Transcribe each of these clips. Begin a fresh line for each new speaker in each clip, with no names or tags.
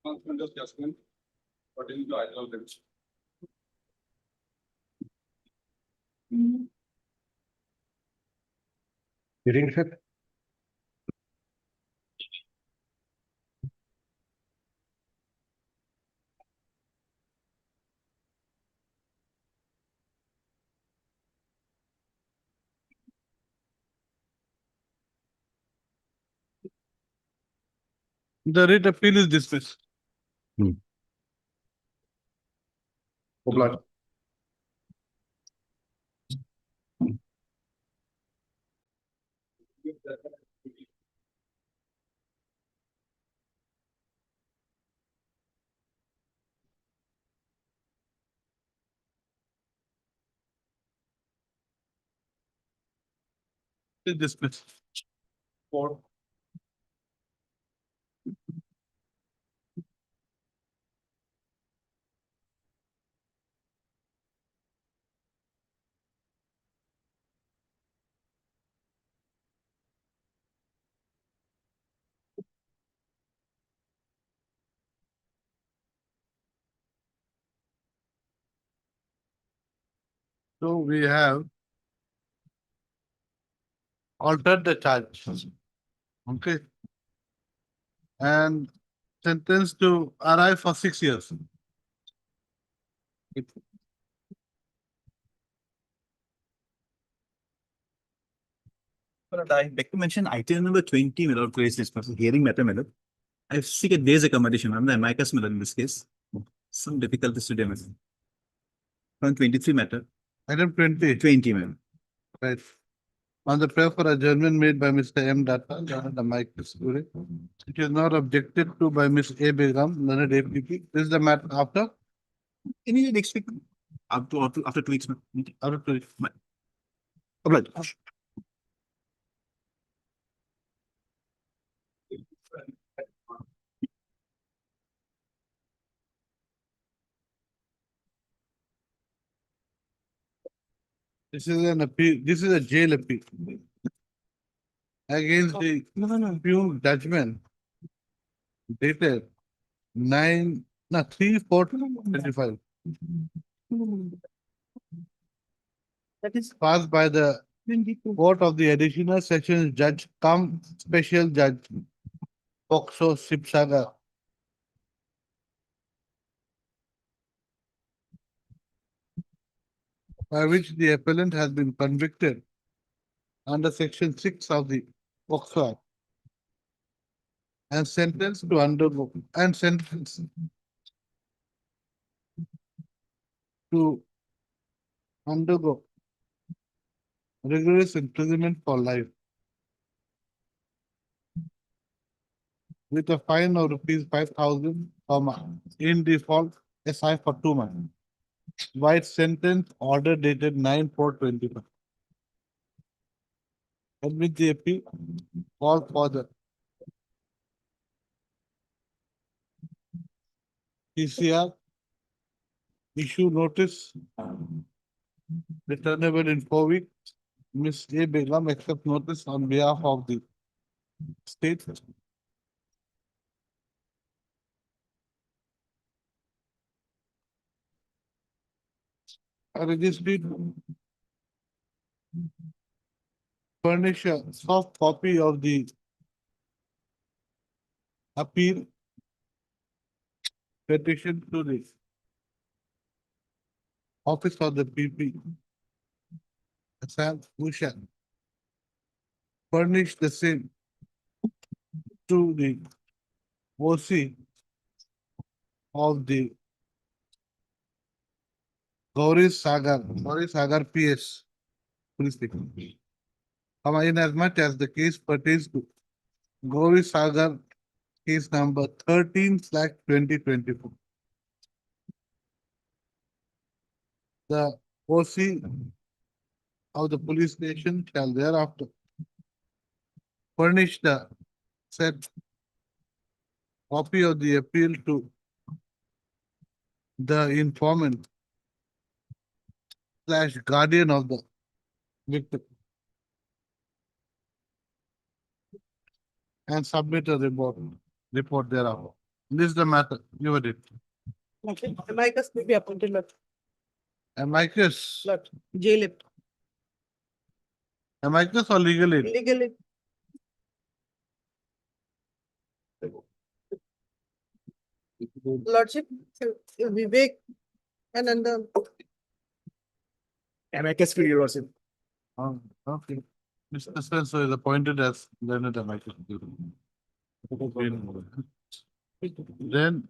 Constant adjustment pertaining to ideal limits.
Reading effect.
The writ appeal is dismissed.
Obliged.
Is dismissed. For so we have altered the charge. Okay. And sentenced to arrive for 6 years.
But I beg to mention item number 20 without place this person hearing matter madam. I seek a day's accommodation on the amicus madam in this case. Some difficulties today madam. On 23 matter,
Item 20.
20 madam.
Right. On the prayer for adjournment made by Mr. M. Datta, the mic is good. It is not objected to by Ms. A. Begum, learned APP. This is the matter after.
Any next week? After 2 weeks, madam.
After 2 weeks.
Obliged.
This is an appeal. This is a jail appeal against the appeal judgment dated 3/4/25
That is
passed by the Court of the Additional Sessions Judge cum Special Judge Pokso Sipsagar. By which the appellant has been convicted under section 6 of the POCSO Act and sentenced to undergo rigorous imprisonment for life with a fine of rupees 5,000 per month in default SI for 2 months. White sentence order dated 9/4/25. Admit the appeal, call for the PCR, issue notice, returnable in 4 weeks. Ms. A. Begum accept notice on behalf of the state. A registry furnish a soft copy of the appeal petition to the office of the PP. Sam Bhushan. Furnish the same to the OC of the Gauri Sagar PS. Police station. In as much as the case pertains to Gauri Sagar case number 13/2024. The OC of the police station shall thereafter furnish the said copy of the appeal to the informant / guardian of the victim and submit a report thereof. This is the matter. You were it.
Okay, amicus may be appointed, Lord.
Amicus,
Lord, jail it.
amicus or legal aid?
Legally. Lordship, Vivek and then the
Amicus for your worship.
Oh, okay. Mr. Spencer is appointed as learned amicus. Then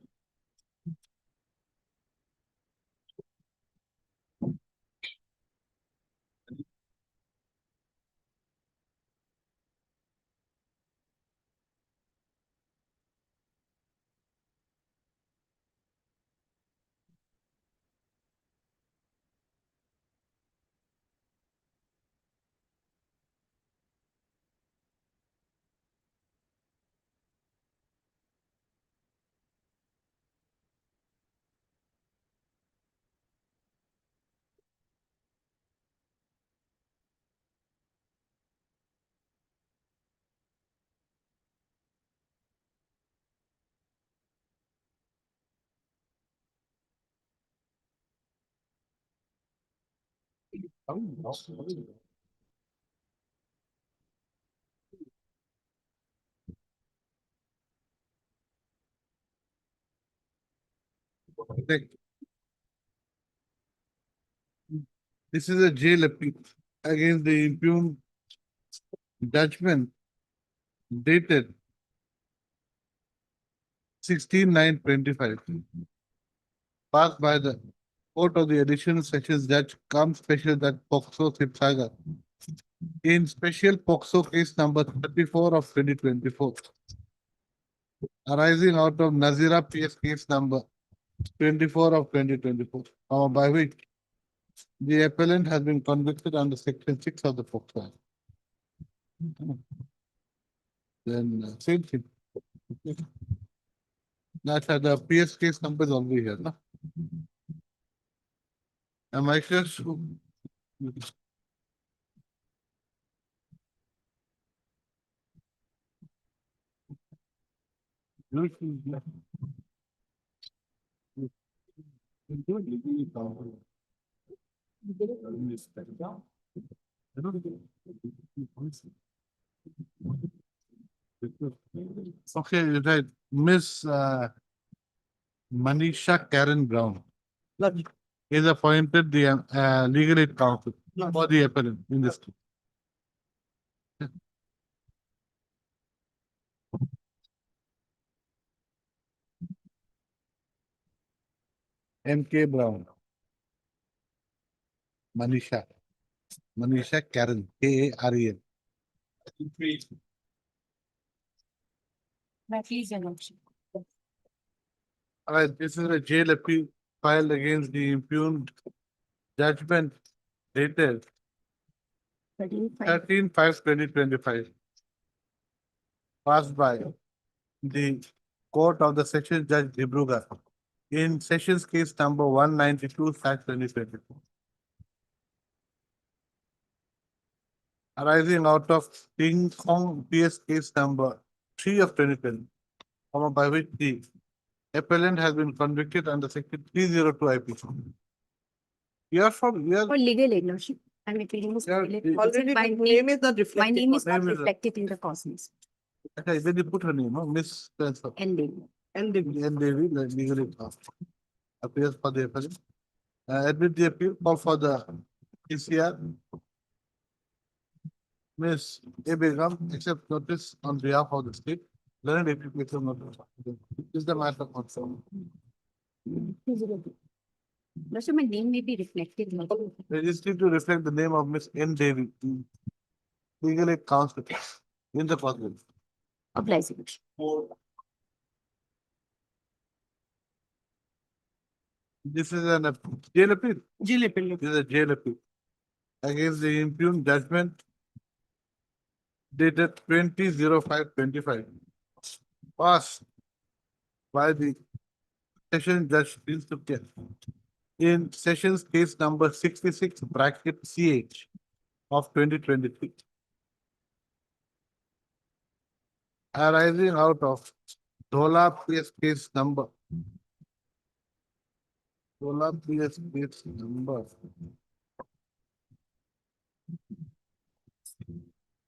take- this is a jail appeal against the impugned judgment dated 16/9/25, passed by the Court of the Additional Sessions Judge cum Special Judge Poxo Sibsagar in special Poxo case number 34 of 2024, arising out of Nazira PS case number 24 of 2024, by which the appellant has been convicted under section 6 of the Poxo Act. Then same thing. That's the PS case number is already here, no? Am I sure? Okay, right. Miss Manisha Karen Brown
Lord,
is appointed the legal aid counsel for the appellant in this case. MK Brown. Manisha. Manisha Karen, Karen.
Please, Your Lordship.
All right, this is a jail appeal filed against the impugned judgment dated 13/5/2025, passed by the Court of the Sessions Judge Dibrugarh in Sessions Case number 192/2024, arising out of King Kong PS case number 3 of 2020, by which the appellant has been convicted under section 302 IPC. You are from, you are,
For legal aid, Lordship. I'm appealing this.
Yeah,
legal aid.
it-
already
My
the
name,
name is not reflected.
my name is not
name is-
reflected in the cosmos.
okay, then you put her name, no? Miss Spencer.
And name.
And the
And Devi, the legal aid counsel, appears for the appellant. Admit the appeal, call for the PCR. Miss A. Begum, accept notice on behalf of the state. Learned application notice. Is the matter concerned.
Lordship, my name may be reflected. Lordship.
Registered to reflect the name of Miss N. Devi, legal aid counsel in the court.
Applies, Lordship.
This is an jail appeal.
jail appeal.
This is a jail appeal against the impugned judgment dated 20/05/25, passed by the session judge Tinsukia in sessions case number 66/CH of 2023, arising out of Dhola PS case number. Dhola PS case number.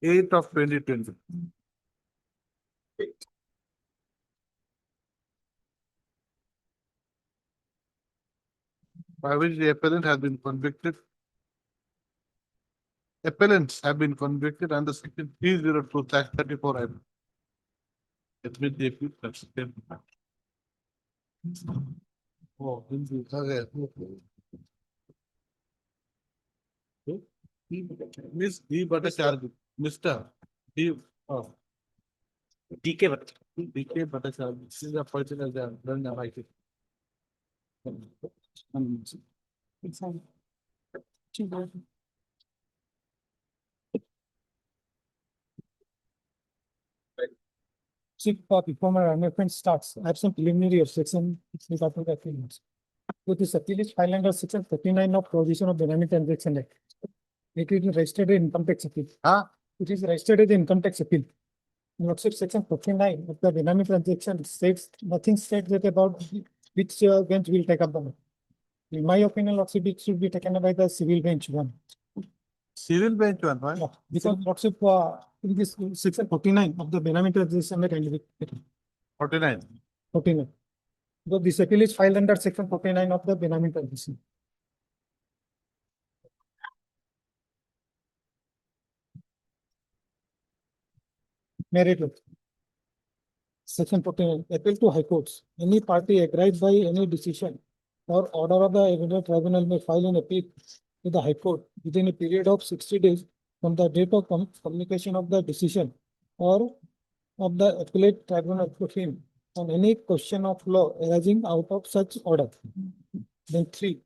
8 of 2020. By which the appellant has been convicted. Appellants have been convicted under section 302/34 Act. Admit the accused as statement. Oh, okay. Miss D Bhattacharya, Mr. D. Oh.
DK, but
DK Bhattacharya, this is a person as a friend of IT.
See, before my amendment starts, I have some preliminary objection regarding the appeals. So this appeal is filed under section 39 of provision of the Benami Transaction Act. It is registered in income tax appeal.
Huh?
It is registered as income tax appeal. What's it, section 49 of the Benami Transaction states, nothing states that about which bench will take up the matter. In my opinion, lots of it should be taken up by the civil bench one.
Civil bench one, right?
Yeah, because lots of, in this section 49 of the Benami Transaction Act,
49.
49. So this appeal is filed under section 49 of the Benami Transaction. Merit. Section 49, appeal to high courts. Any party aggrieved by any decision or order of the appellate tribunal may file an appeal to the high court within a period of 60 days from the date of communication of the decision or of the appellate tribunal to him on any question of law arising out of such order. Then 3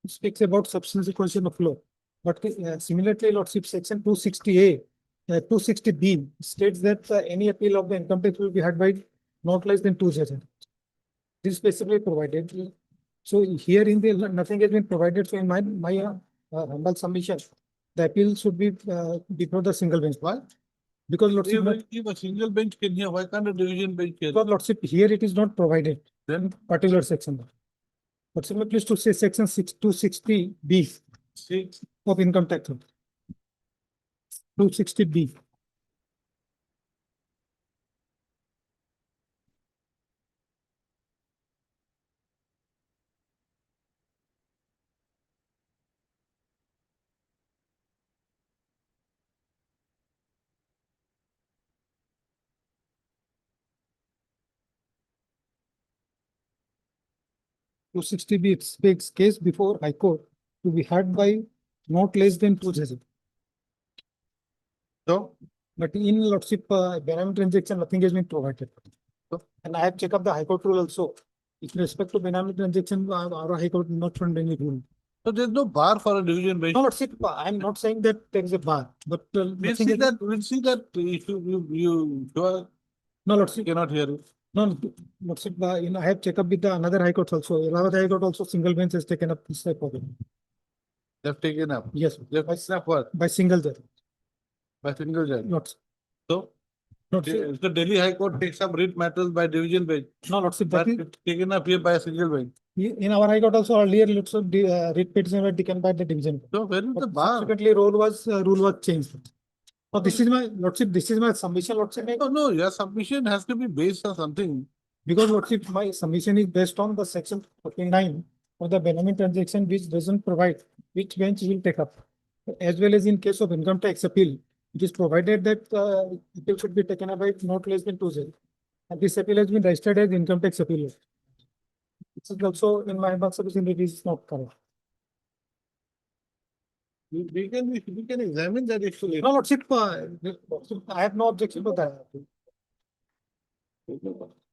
speaks about substantial question of law. But similarly, Lordship, section 260A, 260B states that any appeal of the income tax will be heard by not less than 2 judges. This is specifically provided. So here in the, nothing has been provided. So in my humble submission, the appeal should be before the single bench. Why? Because Lordship,
If a single bench can hear, why can't a division bench hear?
because Lordship, here it is not provided
Then
particular section. But please to say section 260B
see,
of income tax. 260B. To 60B, it speaks case before High Court to be heard by not less than 2 judges.
so,
But in Lordship, Benami transaction, nothing has been provided. And I have checked up the High Court rule also. With respect to Benami transaction, our High Court not found any rule.
so there's no bar for a division bench.
No, Lordship, I am not saying that there is a bar, but
We'll
nothing
see
has-
that, we'll see that if you sure
no,
you
Lordship,
cannot hear it.
no, Lordship, I have checked up with the another High Court also. Allahabad High Court also single bench has taken up this type of it.
They've taken up.
Yes,
They've taken up what?
by single judge,
By single judge.
not,
So,
not,
the Delhi High Court takes up writ matters by division bench,
no, Lordship,
but
that is,
it's taken up here by a single bench.
in our High Court also earlier, lots of writ petition were taken by the division.
So where is the
But
bar?
subsequently, rule was changed. So this is my Lordship, this is my submission, Lordship,
No, your submission has to be based on something.
because Lordship, my submission is based on the section 49 of the Benami transaction, which doesn't provide which bench will take up. As well as in case of income tax appeal, it is provided that appeal should be taken up by not less than 2 judges. And this appeal has been registered as income tax appeal. This is also in my submission, it is not correct.
We can examine that issue later.
No, Lordship, I have no objection to that.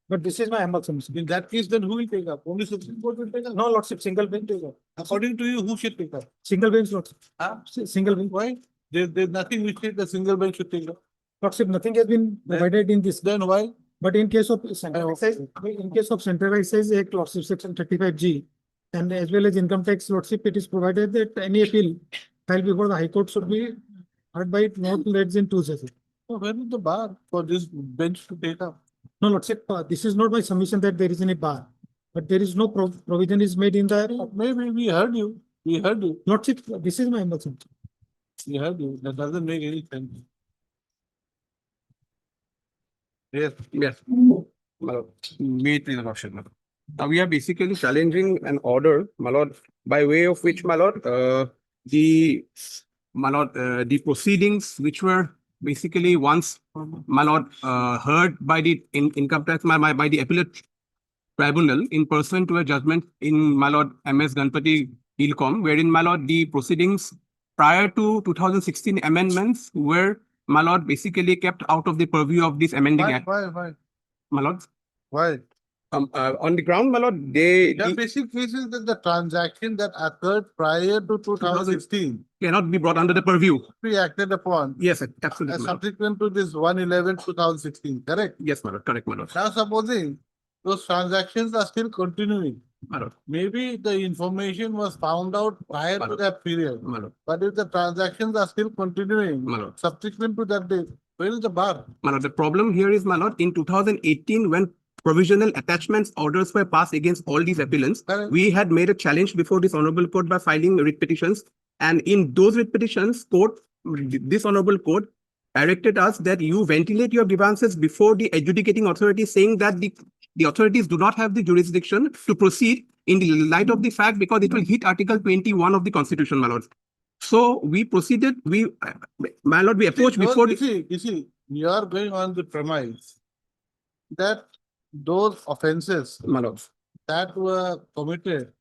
But this is my humble submission.
In that case, then who will take up? Only Supreme Court will take up?
No, Lordship, single bench,
According to you, who should take up?
single bench, Lordship,
Huh?
single bench.
Why? There's nothing which says the single bench should take up.
Lordship, nothing has been provided in this,
Then why?
but in case of central excise, in case of central excise act, Lordship, section 35G, and as well as income tax, Lordship, it is provided that any appeal filed before the High Court should be heard by not less than 2 judges.
So where is the bar for this bench to take up?
No, Lordship, this is not my submission that there is any bar, but there is no provision is made in the,
Maybe we heard you. We heard you.
Lordship, this is my motion.
We heard you. That doesn't make any sense. Yes.
Yes. May it please the Lordship, my lord. Now we are basically challenging an order, my lord, by way of which, my lord, the proceedings which were basically once, my lord, heard by the income tax, by the appellate tribunal in pursuant to a judgment in, my lord, MS Ganpati Ilcom, wherein, my lord, the proceedings prior to 2016 amendments were, my lord, basically kept out of the purview of this amending act,
Why?
my lord.
Why?
On the ground, my lord,
The basic case is that the transaction that occurred prior to 2016
cannot be brought under the purview.
be acted upon
Yes,
as
absolutely. my lord.
subsequent to this 1/11/2016, correct?
Yes, my lord, correct, my lord.
Now supposing those transactions are still continuing,
My lord,
maybe the information was found out prior to that period.
my lord,
But if the transactions are still continuing
my lord.
subsequent to that date, where is the bar?
My lord, the problem here is, my lord, in 2018, when provisional attachments orders were passed against all these appellants,
Correct.
we had made a challenge before this honorable court by filing writ petitions. And in those writ petitions, this honorable court directed us that you ventilate your grievances before the adjudicating authority, saying that the authorities do not have the jurisdiction to proceed in the light of the fact because it will hit Article 21 of the Constitution, my lord. So we proceeded, my lord, we approached before.
You see, you are going on the premise that those offences
My lord,
that were committed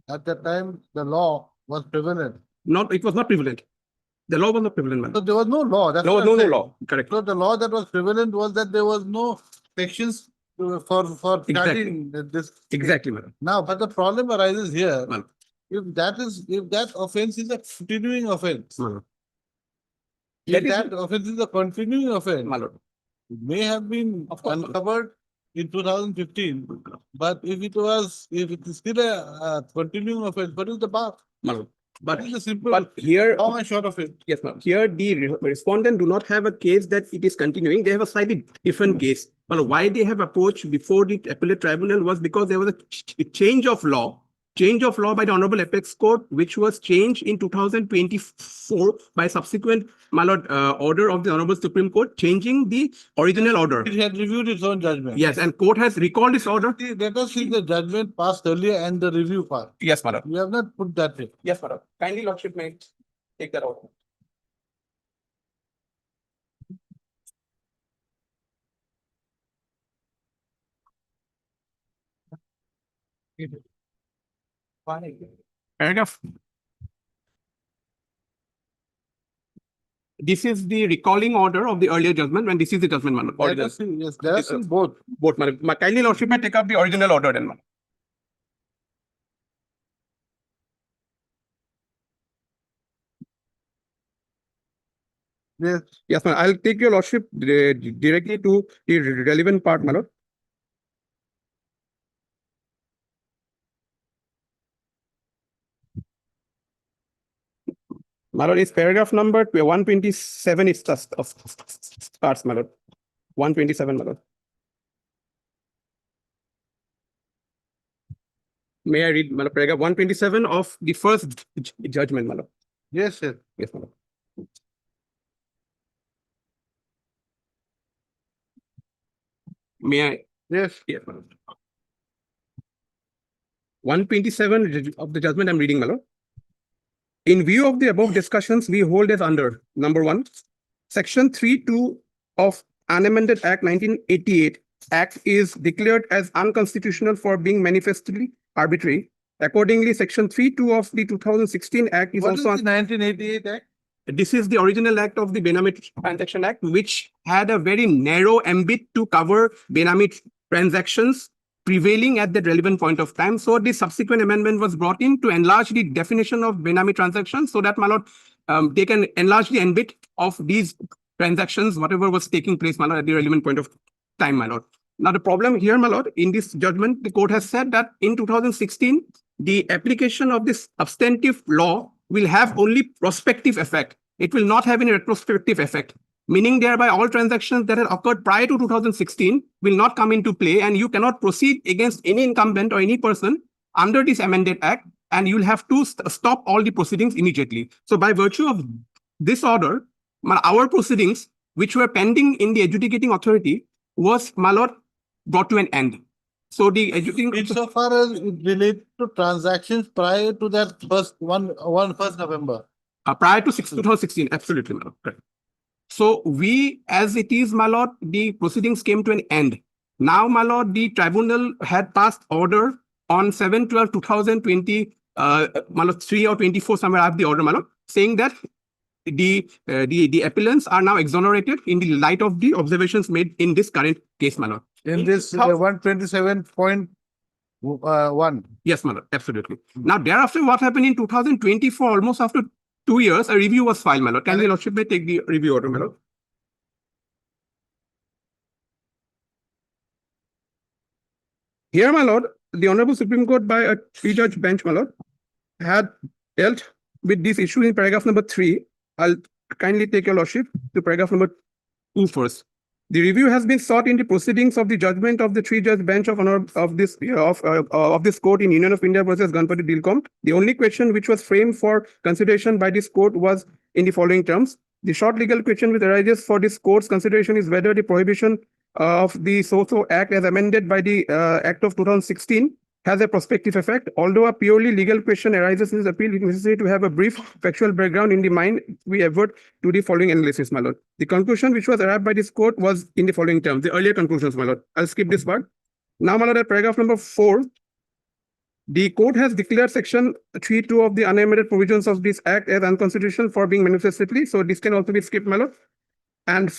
at the time the law was prevalent.
it was not prevalent. The law was not prevalent, my
So
lord.
there was no law. That's
There was
what I'm
no
saying.
law, correct.
So the law that was prevalent was that there was no sections for
Exactly.
charging this.
Exactly, madam.
Now, but the problem arises here.
Well.
If that offence is a continuing offence,
Madam.
if
That is-
that offence is a continuing offence,
My lord.
it may have been
Of course.
uncovered in 2015, but if it is still a continuing offence, what is the bar?
My lord.
What
But,
is the simple,
but here,
long and short of it?
yes, ma'am. Here, the respondent do not have a case that it is continuing. They have a slightly different case. But why they have approached before the appellate tribunal was because there was a change of law by the Honorable Apex Court, which was changed in 2024 by subsequent, my lord, order of the Honorable Supreme Court, changing the original order.
It had reviewed its own judgment.
Yes, and court has recalled this order.
Let us see the judgment passed earlier and the review part.
Yes, madam.
We have not put that in.
Yes, madam. Kindly, lordship, may take that out. Paragraph. This is the recalling order of the earlier judgment, and this is the judgment, madam.
Let us see, yes, there are
Yes, sir.
still both.
Both, madam. My kindly lordship may take up the original order then, madam.
Yes,
Yes, ma'am. I'll take your lordship directly to the relevant part, madam. Madam, is paragraph number 127 is just of starts, madam. 127, madam. May I read, madam, paragraph 127 of the first judgment, madam?
yes, yes.
Yes, madam. May I?
Yes,
Yes, madam. 127 of the judgment I'm reading, madam. In view of the above discussions, we hold as under, number one, section 3(2) of Unamended Act 1988 Act is declared as unconstitutional for being manifestly arbitrary. Accordingly, section 3(2) of the 2016 Act is
what is the
also,
1988 Act?
this is the original act of the Benami Transaction Act, which had a very narrow ambit to cover Benami transactions prevailing at that relevant point of time. So the subsequent amendment was brought in to enlarge the definition of Benami transactions so that, my lord, they can enlarge the ambit of these transactions, whatever was taking place, my lord, at the relevant point of time, my lord. Now, the problem here, my lord, in this judgment, the court has said that in 2016, the application of this substantive law will have only prospective effect. It will not have any retrospective effect. meaning thereby all transactions that had occurred prior to 2016 will not come into play, and you cannot proceed against any incumbent or any person under this amended act, and you'll have to stop all the proceedings immediately. So by virtue of this order, our proceedings, which were pending in the adjudicating authority, was, my lord, brought to an end. So the adjudicating
Insofar as it relates to transactions prior to that first November.
prior to 2016, absolutely, my lord. Correct. So we, as it is, my lord, the proceedings came to an end. Now, my lord, the tribunal had passed order on 7/12/2020, my lord, 3 or 24, somewhere I have the order, my lord, saying that the appellants are now exonerated in the light of the observations made in this current case, my lord.
In this 127.1.
Yes, my lord, absolutely. Now, thereafter, what happened in 2024, almost after 2 years, a review was filed, my lord. Can the lordship may take the review order, my lord? Here, my lord, the Honorable Supreme Court by a three-judge bench, my lord, had dealt with this issue in paragraph number 3. I'll kindly take your lordship to paragraph number 2 first. The review has been sought in the proceedings of the judgment of the three-judge bench of honor of this court in Union of India versus Ganpati Dilcom. The only question which was framed for consideration by this court was in the following terms. The short legal question which arises for this court's consideration is whether the prohibition of the So-So Act as amended by the Act of 2016 has a prospective effect. Although a purely legal question arises in this appeal, it is necessary to have a brief factual background in the mind. We avert to the following analysis, my lord. The conclusion which was arrived by this court was in the following terms, the earlier conclusions, my lord. I'll skip this part. Now, my lord, at paragraph number 4, the court has declared section 3(2) of the unamended provisions of this act as unconstitutional for being manifestly. So this can also be skipped, my lord. And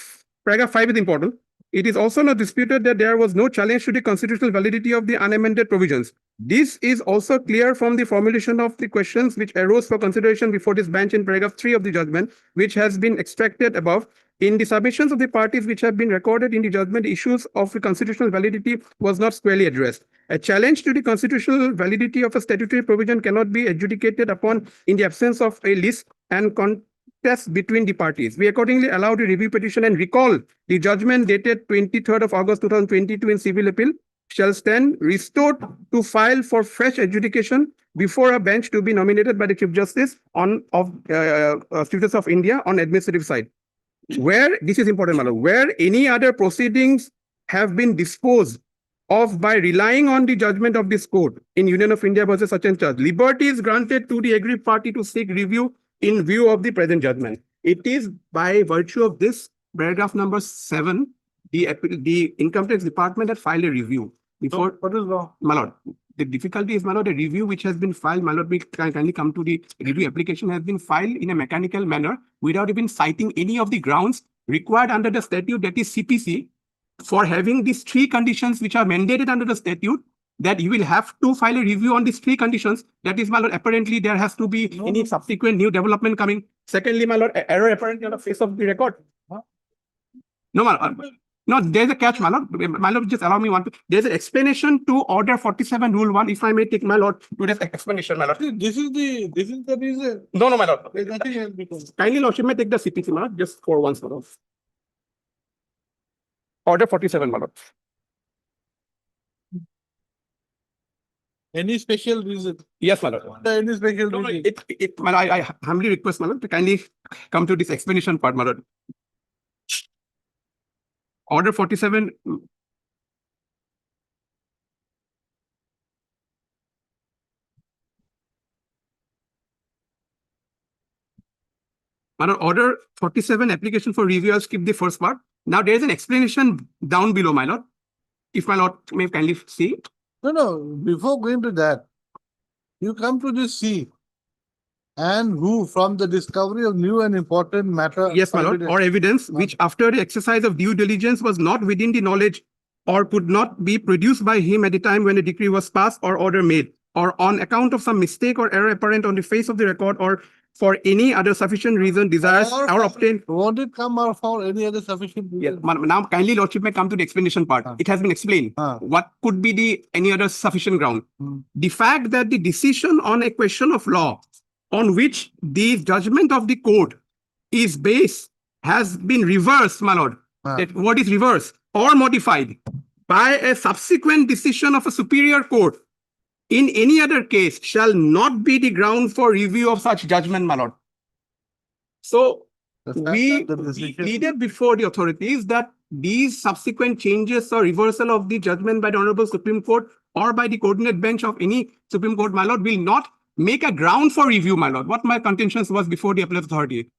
paragraph 5 is important. It is also not disputed that there was no challenge to the constitutional validity of the unamended provisions. This is also clear from the formulation of the questions which arose for consideration before this bench in paragraph 3 of the judgment, which has been extracted above. In the submissions of the parties which have been recorded in the judgment, issues of the constitutional validity was not squarely addressed. A challenge to the constitutional validity of a statutory provision cannot be adjudicated upon in the absence of a list and contest between the parties. We accordingly allowed a review petition and recall the judgment dated 23rd of August 2022 in civil appeal shall stand restored to file for fresh adjudication before a bench to be nominated by the Chief Justice Chief Justice of India on administrative side. Where, this is important, Madam, where any other proceedings have been disposed of by relying on the judgment of this court in Union of India versus such and such, liberty is granted to the aggrieved party to seek review in view of the present judgment. It is by virtue of this paragraph number 7, the Income Tax Department had filed a review before.
What is wrong?
My lord, the difficulty is, my lord, a review which has been filed, my lord, we can kindly come to the review application has been filed in a mechanical manner without even citing any of the grounds required under the statute, that is CPC, for having these 3 conditions which are mandated under the statute, that you will have to file a review on these 3 conditions. That is, my lord, apparently there has to be any subsequent new development coming. Secondly, my lord, error apparently on the face of the record. No, my lord. No, there's a catch, my lord. My lord, just allow me one. There's an explanation to Order 47, Rule 1. If I may take, my lord, to this explanation, my lord.
This is the reason.
No, my lord.
There's nothing else because.
Kindly, lordship, may take the CPC, my lord, just for once, my lord. Order 47, my lord.
Any special reason?
Yes, my lord.
Any special
No, no,
reason?
my lord, I humbly request, my lord, to kindly come to this explanation part, my lord. Order 47. My lord, Order 47, application for review. I'll skip the first part. Now there is an explanation down below, my lord. If my lord may kindly see.
No, before going to that, you come to this C. And who from the discovery of new and important matter.
Yes, my lord, or evidence which after the exercise of due diligence was not within the knowledge or could not be produced by him at the time when the decree was passed or order made, or on account of some mistake or error apparent on the face of the record, or for any other sufficient reason desires or obtained.
Won't it come out for any other sufficient
Yes,
reason?
now kindly lordship may come to the explanation part. It has been explained. What could be the any other sufficient ground? The fact that the decision on a question of law on which the judgment of the court is based has been reversed, my lord.
Ah.
That what is reversed or modified by a subsequent decision of a superior court in any other case shall not be the ground for review of such judgment, my lord. So
The fact
we
that the decision-
pleaded before the authorities that these subsequent changes or reversal of the judgment by the Honorable Supreme Court or by the coordinate bench of any Supreme Court, my lord, will not make a ground for review, my lord. What my contentions was before the appellate authority.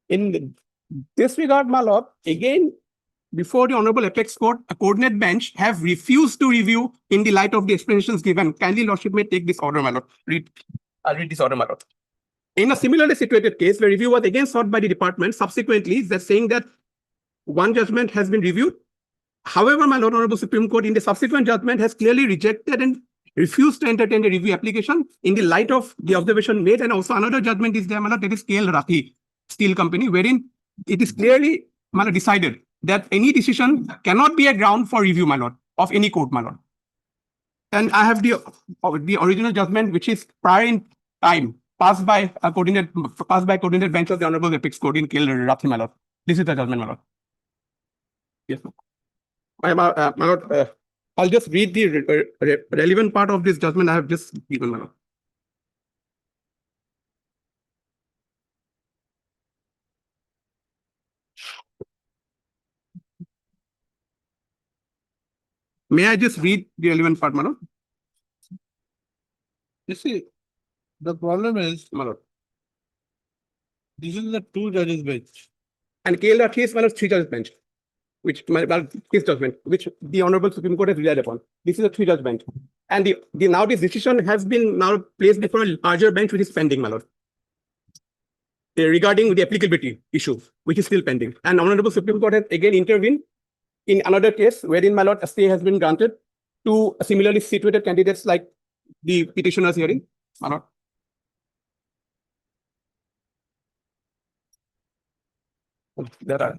In this regard, my lord, again, before the Honorable Apex Court, a coordinate bench have refused to review in the light of the explanations given. Kindly lordship may take this order, my lord. I'll read this order, my lord. In a similarly situated case, where review was again sought by the department, subsequently, they're saying that one judgment has been reviewed. However, my lord, Honorable Supreme Court in the subsequent judgment has clearly rejected and refused to entertain a review application in the light of the observation made. And also another judgment is there, my lord, that is KL Rathi Steel Company, wherein it is clearly, my lord, decided that any decision cannot be a ground for review, my lord, of any court, my lord. And I have the original judgment, which is prior in time, passed by coordinate bench of the Honorable Apex Court in KL Rathi, my lord. This is the judgment, my lord. Yes, ma'am. My lord, I'll just read the relevant part of this judgment I have just given, my lord. May I just read the relevant part, my lord?
You see, the problem is,
My lord.
this is the two judges bench.
And KL Rathi is, my lord, three judges bench, which my case judgment, which the Honorable Supreme Court has relied upon. This is a three judge bench. And the now this decision has been now placed before a larger bench, which is pending, my lord. Regarding the applicability issue, which is still pending. And Honorable Supreme Court has again intervened in another case wherein, my lord, a stay has been granted to similarly situated candidates like the petitioners hearing, my lord. There are.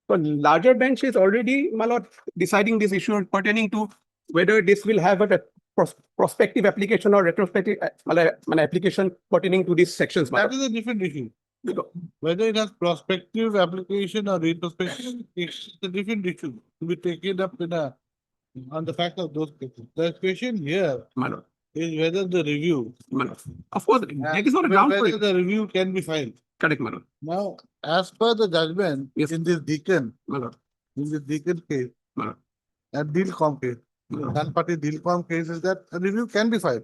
So larger bench is already, my lord, deciding this issue pertaining to whether this will have a prospective application or retrospective application pertaining to these sections, my
That
lord.
is a different issue. Whether it has prospective application or retrospective, it's a different issue to be taken up on the fact of those cases. The question here
My lord,
is whether the review.
my lord. Of course, there is not a ground for
Whether
it.
the review can be filed.
Correct, my lord.
Now, as per the judgment
Yes.
in this Deacon case
My lord.
and Dealcom case, one party Dealcom case is that a review can be filed.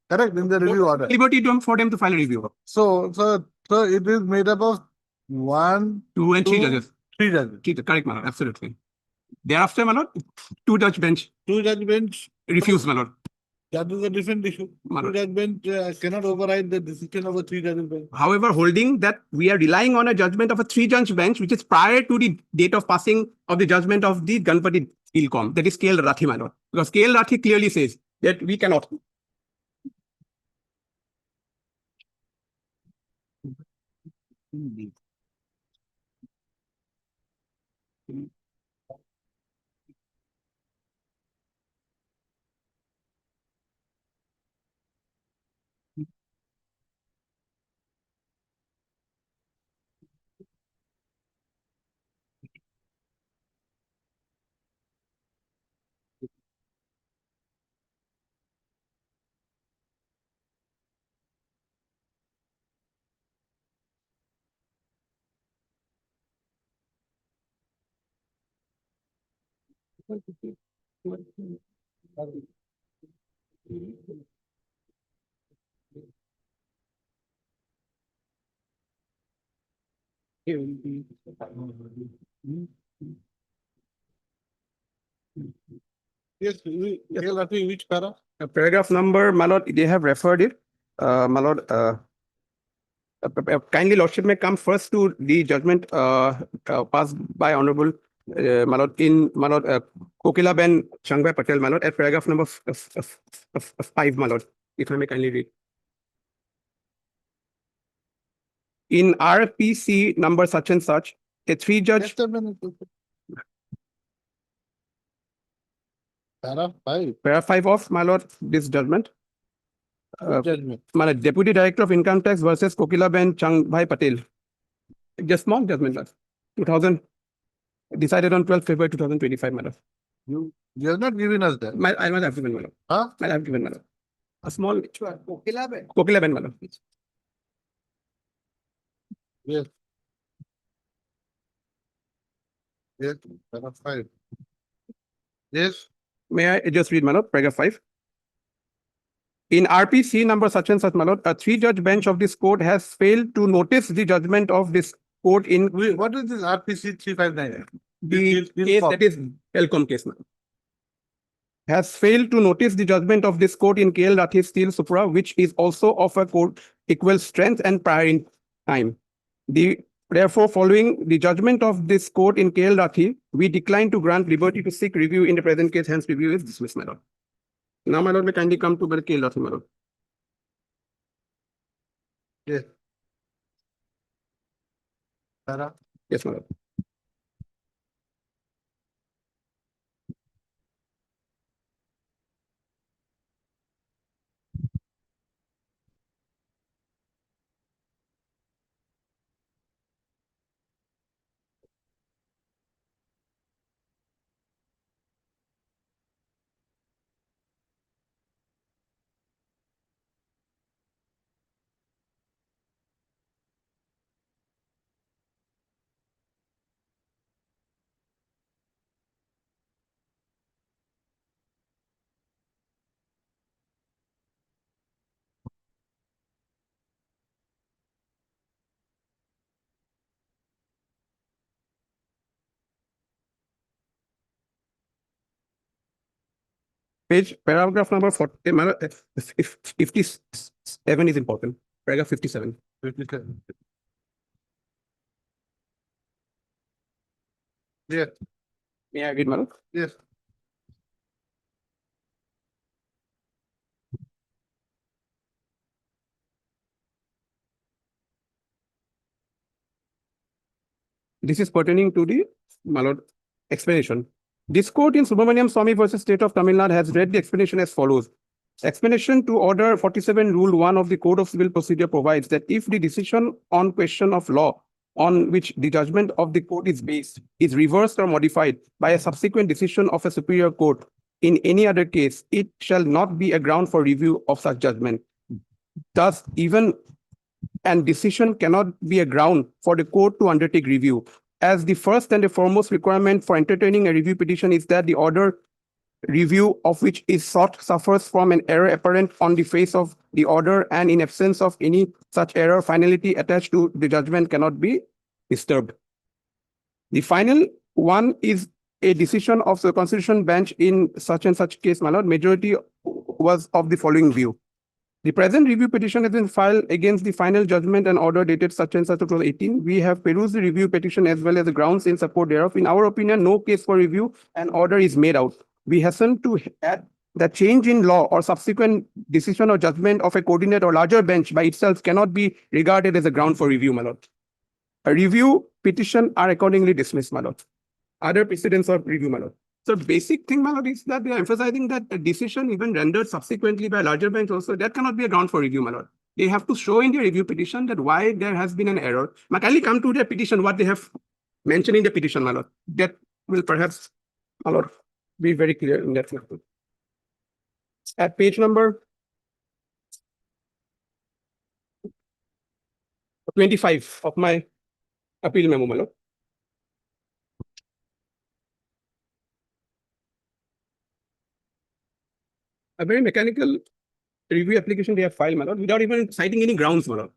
Correct, in the review order.
Liberty for them to file a review.
So it is made up of one,
Two and three
Two.
judges.
three judges.
Correct, my lord. Absolutely. Thereafter, my lord, two judge bench
Two judge bench,
refused, my lord.
that is a different issue.
My
Two
lord.
judge bench cannot override the decision of a three judge bench.
However, holding that we are relying on a judgment of a three judge bench, which is prior to the date of passing of the judgment of the Ganpati Dealcom, that is KL Rathi, my lord. Because KL Rathi clearly says that we cannot.
Yes, which para?
Paragraph number, my lord, they have referred it. My lord, kindly lordship may come first to the judgment passed by Honorable my lord, in my lord, Kokila Ben Changbai Patel, my lord, at paragraph number 5, my lord, if I may kindly read. In RPC number such and such, a three-judge
Just a minute. Para 5,
para 5 of, my lord, this judgment.
judgment.
My lord, Deputy Director of Income Tax versus Kokila Ben Changbhai Patel. Just small judgment, lord. 2000, decided on 12th February 2025, my lord.
You have not given us that.
I might have given, my lord.
Huh?
I have given, my lord. A small
Kokila Ben.
Kokila Ben, my lord.
Yes. Yes, para 5. Yes,
May I just read, my lord, paragraph 5? In RPC number such and such, my lord, a three-judge bench of this court has failed to notice the judgment of this court in
what is this RPC 359?
the
in
case
court.
that is Elcom case, ma'am. Has failed to notice the judgment of this court in KL Rathi Steel Supra, which is also of a court equal strength and prior in time. Therefore, following the judgment of this court in KL Rathi, we decline to grant liberty to seek review in the present case, hence review is dismissed, my lord. Now, my lord, may kindly come to the KL Rathi, my lord.
Yes. Para,
Yes, my lord. Paragraph number 40, my lord, 57 is important. Paragraph 57.
57. Yes,
May I read, my lord?
yes.
This is pertaining to the, my lord, explanation. This court in Subramaniam Swamy versus State of Tamil Nadu has read the explanation as follows. Explanation to Order 47 Rule 1 of the Code of Civil Procedure provides that if the decision on question of law on which the judgment of the court is based is reversed or modified by a subsequent decision of a superior court in any other case, it shall not be a ground for review of such judgment. Thus, even and decision cannot be a ground for the court to undertake review, as the first and the foremost requirement for entertaining a review petition is that the order review of which is sought suffers from an error apparent on the face of the order, and in absence of any such error, finality attached to the judgment cannot be disturbed. The final one is a decision of the Constitution Bench in such and such case, my lord. Majority was of the following view. The present review petition has been filed against the final judgment and order dated such and such of 2018. We have perused the review petition as well as the grounds in support thereof. In our opinion, no case for review and order is made out. We hasten to add that change in law or subsequent decision or judgment of a coordinate or larger bench by itself cannot be regarded as a ground for review, my lord. A review petition are accordingly dismissed, my lord. Other precedents of review, my lord. So basic thing, my lord, is that they are emphasizing that a decision even rendered subsequently by a larger bench also, that cannot be a ground for review, my lord. They have to show in their review petition that why there has been an error. May I kindly come to their petition, what they have mentioned in the petition, my lord. That will perhaps, my lord, be very clear in that matter. At page number 25 of my appeal memo, my lord. A very mechanical review application they have filed, my lord, without even citing any grounds, my lord,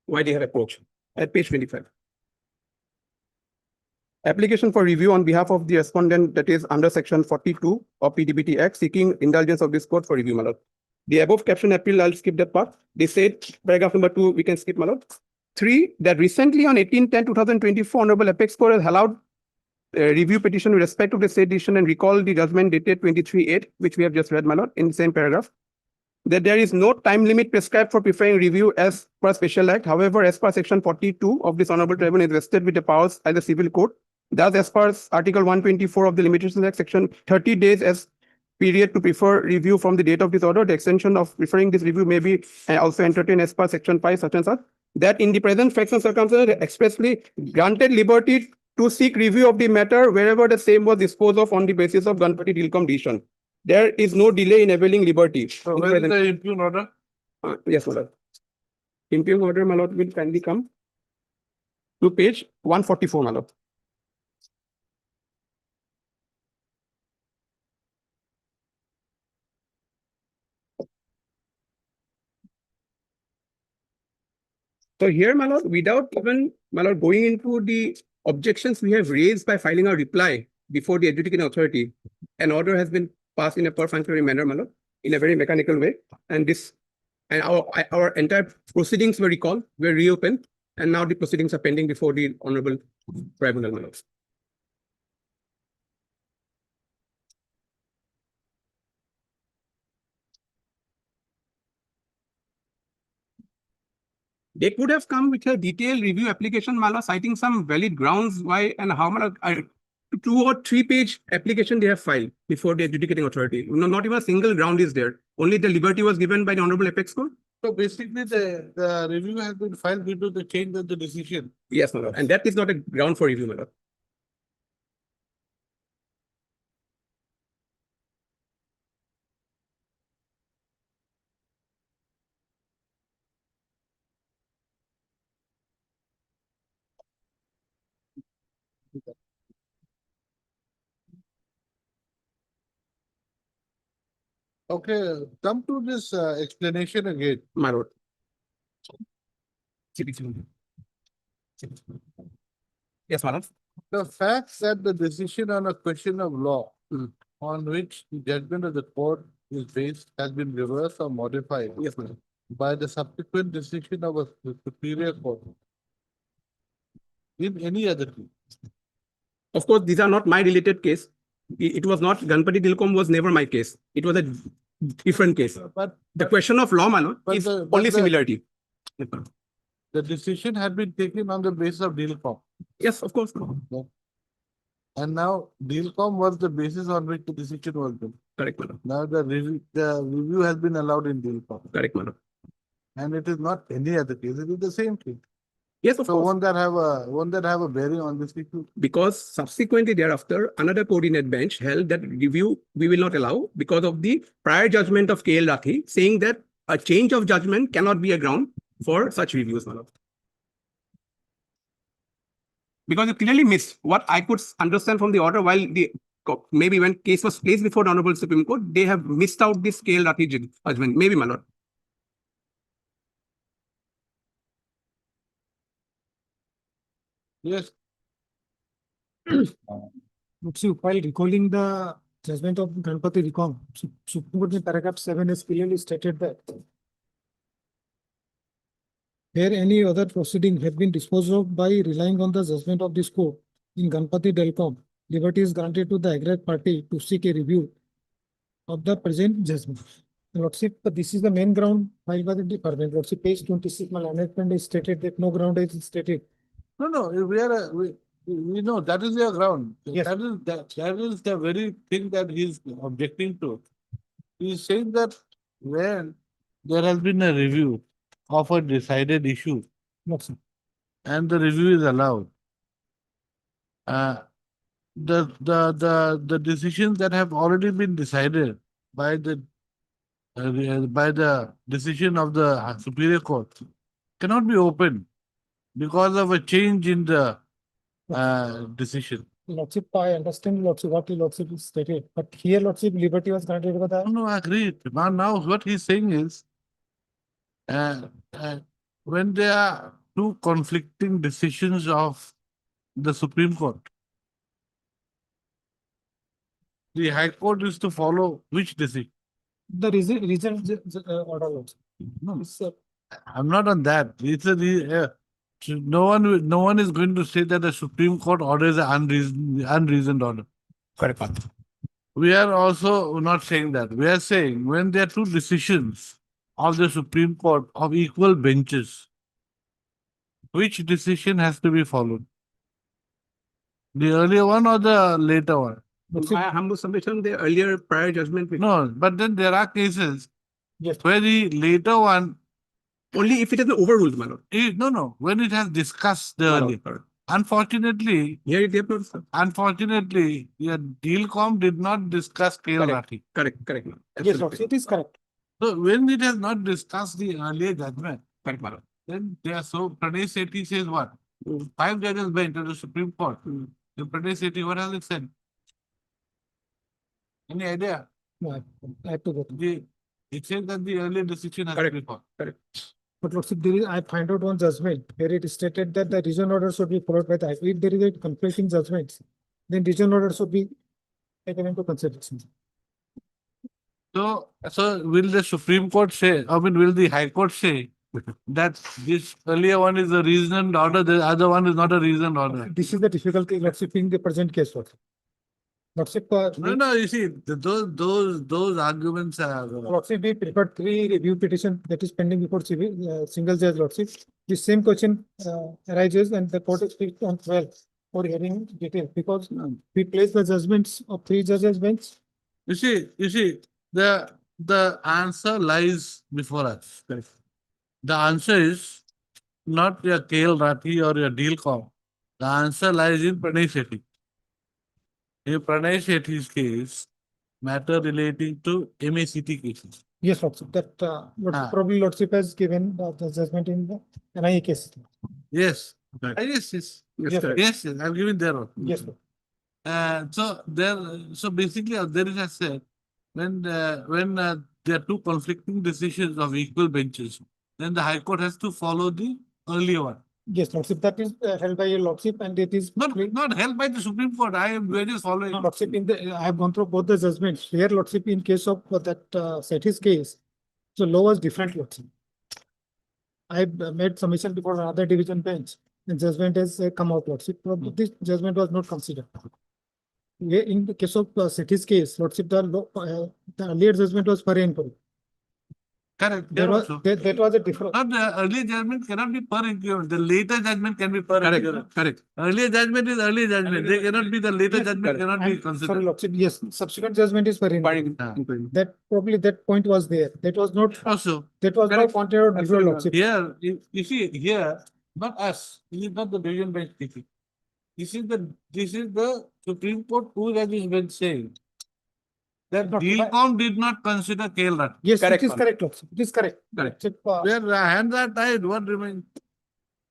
why they have approached. At page 25. Application for review on behalf of the respondent, that is under section 42 of PDBT Act, seeking indulgence of this court for review, my lord. The above caption appeal, I'll skip that part. They said, paragraph number 2, we can skip, my lord. 3, that recently on 18/10/2024, Honorable Apex Court has allowed review petition with respect to the said decision and recall the judgment dated 23/8, which we have just read, my lord, in the same paragraph. That there is no time limit prescribed for preferring review as per special act. However, as per section 42 of this honorable tribunal is vested with the powers as the civil court. Thus, as per article 124 of the Limitations Act, section 30 days as period to prefer review from the date of this order, the extension of referring this review may be also entertained as per section 5 such and such. That in the present facts and circumstances expressly granted liberty to seek review of the matter wherever the same was disposed of on the basis of Ganpati Dilcom decision. There is no delay in availing liberty.
So
In
where is
present-
the impugn order?
Yes, my lord. Impugn order, my lord, will kindly come to page 144, my lord. So here, my lord, without even, my lord, going into the objections we have raised by filing a reply before the adjudicating authority, an order has been passed in a perfunctory manner, my lord, in a very mechanical way. And this, and our entire proceedings were recalled, were reopened, and now the proceedings are pending before the honorable tribunal, my lord. They could have come with a detailed review application, Mala, citing some valid grounds why and how much, 2 or 3 page application they have filed before the adjudicating authority. No, not even a single ground is there. Only the liberty was given by the Honorable Apex Court.
So basically, the review has been filed due to the change of the decision.
Yes, my lord. And that is not a ground for review, my lord.
Okay, come to this explanation again.
My lord. Yes, my lord.
The fact that the decision on a question of law on which the judgment of the court is based has been reversed or modified
Yes, my lord.
by the subsequent decision of a superior court in any other case.
Of course, these are not my related case. It was not, Ganpati Dilcom was never my case. It was a different case.
But
The question of law, my lord,
But
is
the- but
only
the-
similarity.
the decision had been taken on the basis of Dealcom.
Yes, of course.
And now Dealcom was the basis on which the decision was done.
Correct, my lord.
Now the review has been allowed in Dealcom.
Correct, my lord.
And it is not any other case, it is the same case.
Yes, of
So
course.
won't that have a bearing on this issue?
Because subsequently thereafter, another coordinate bench held that review we will not allow because of the prior judgment of KL Rathi, saying that a change of judgment cannot be a ground for such reviews, my lord. Because you clearly missed what I could understand from the order while maybe when case was placed before the Honorable Supreme Court, they have missed out this KL Rathi judgment, maybe, my lord.
Yes,
Looks you while recalling the judgment of Ganpati Dilcom, Supreme Court in paragraph 7 has clearly stated that where any other proceeding had been disposed of by relying on the judgment of this court in Ganpati Dilcom, liberty is granted to the aggrieved party to seek a review of the present judgment. Lordship, but this is the main ground filed by the department. Lordship, page 26, my amendment is stated that no ground is stated.
no, we know that is your ground.
Yes.
That is the very thing that he is objecting to. He is saying that when there has been a review of a decided issue
Lordship.
and the review is allowed, the decisions that have already been decided by the decision of the Superior Court cannot be opened because of a change in the decision.
Lordship, I understand Lordship, what the Lordship is stated, but here Lordship, liberty was granted by the.
No, I agree. Now what he's saying is, when there are two conflicting decisions of the Supreme Court, the High Court is to follow which decision?
The reason order also.
No,
It's,
I'm not on that. It's a No one is going to say that the Supreme Court order is an unreasoned order.
Correct.
We are also not saying that. We are saying when there are two decisions of the Supreme Court of equal benches, which decision has to be followed? The earlier one or the later one?
My humble submission, the earlier prior judgment,
No, but then there are cases
Yes.
where the later one
only if it has been overruled, my lord.
no, when it has discussed the
My
earlier.
lord, correct.
Unfortunately,
Here it appears, sir.
your Dealcom did not discuss KL
Correct.
Rathi.
Correct.
Yes,
Absolutely.
Lordship, it is correct.
So when it has not discussed the earlier judgment,
Correct, my lord.
then they are so Pradesh Sethi says what?
Mm.
5 judges bench of the Supreme Court.
Mm.
The Pradesh Sethi, what has it said? Any idea?
No, I have to go.
It says that the earlier decision has to
Correct.
be followed.
But Lordship, I find out one judgment where it stated that the region order should be followed by the, if there is a conflicting judgments, then region order should be taken into consideration.
So will the Supreme Court say, will the High Court say that this earlier one is a reasoned order, the other one is not a reasoned order?
This is the difficulty, Lordship, in the present case. Lordship,
No, you see, those arguments are.
Lordship, we prepared 3 review petition that is pending before civil, single judge Lordship. The same question arises and the court is fixed on 12 for hearing detail because we place the judgments of 3 judges bench.
You see, the answer lies before us. The answer is not your KL Rathi or your Dealcom. The answer lies in Pranay Sethi. In Pranay Sethi's case, matter relating to MACT cases.
Yes, Lordship, that
Ah.
probably Lordship has given the judgment in the NIA case.
Yes.
Right.
Yes.
Yes,
Yes,
correct.
Yes, I've given there. Also.
Yes, Lord.
So basically, there is a said when there are two conflicting decisions of equal benches, then the High Court has to follow the earlier one.
Yes, Lordship, that is held by your Lordship and it is.
Not held by the Supreme Court. We're just following.
No, Lordship, I have gone through both the judgments. Here, Lordship, in case of that Seti's case, so law was different, Lordship. I made submission before another division bench. The judgment has come out, Lordship. This judgment was not considered. In the case of Seti's case, Lordship, the earlier judgment was per inquiry.
Correct.
That was a different.
Not the earlier judgment cannot be per increment. The later judgment can be per increment.
Correct.
Earlier judgment is earlier judgment. They cannot be the later
Yes,
judgment
correct.
cannot be
Sorry,
considered.
Lordship, yes, subsequent judgment is per inquiry.
Ah.
That probably that point was there. That was not,
Also,
that was not
Correct.
pointed out before,
Absolutely.
Lordship.
here, you see, here, not us. This is not the division bench speaking. This is the Supreme Court two judges bench saying that
Not-
Dealcom did not consider KL Rathi.
Yes,
Correct,
it is
Lord.
correct, Lordship. It is correct.
Correct.
Lordship,
Where hands are tied, what remains?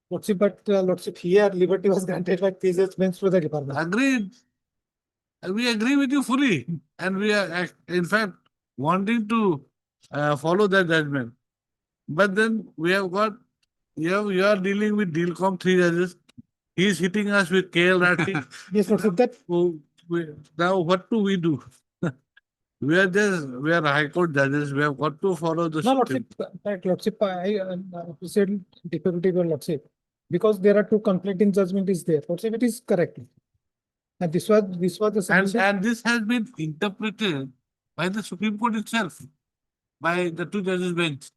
Lordship, but Lordship, here liberty was granted by 3 judgments to the department.
Agreed. We agree with you fully, and we are in fact wanting to follow that judgment. But then we have got you are dealing with Dealcom 3 judges. He's hitting us with KL Rathi.
Yes, Lordship, that
Now what do we do? We are High Court judges. We have got to follow the.
no,
Supreme.
Lordship, that Lordship, I appreciate difficulty with Lordship. Because there are 2 conflicting judgment is there. Lordship, it is correct. And this was the submission.
And this has been interpreted by the Supreme Court itself, by the 2 judges bench.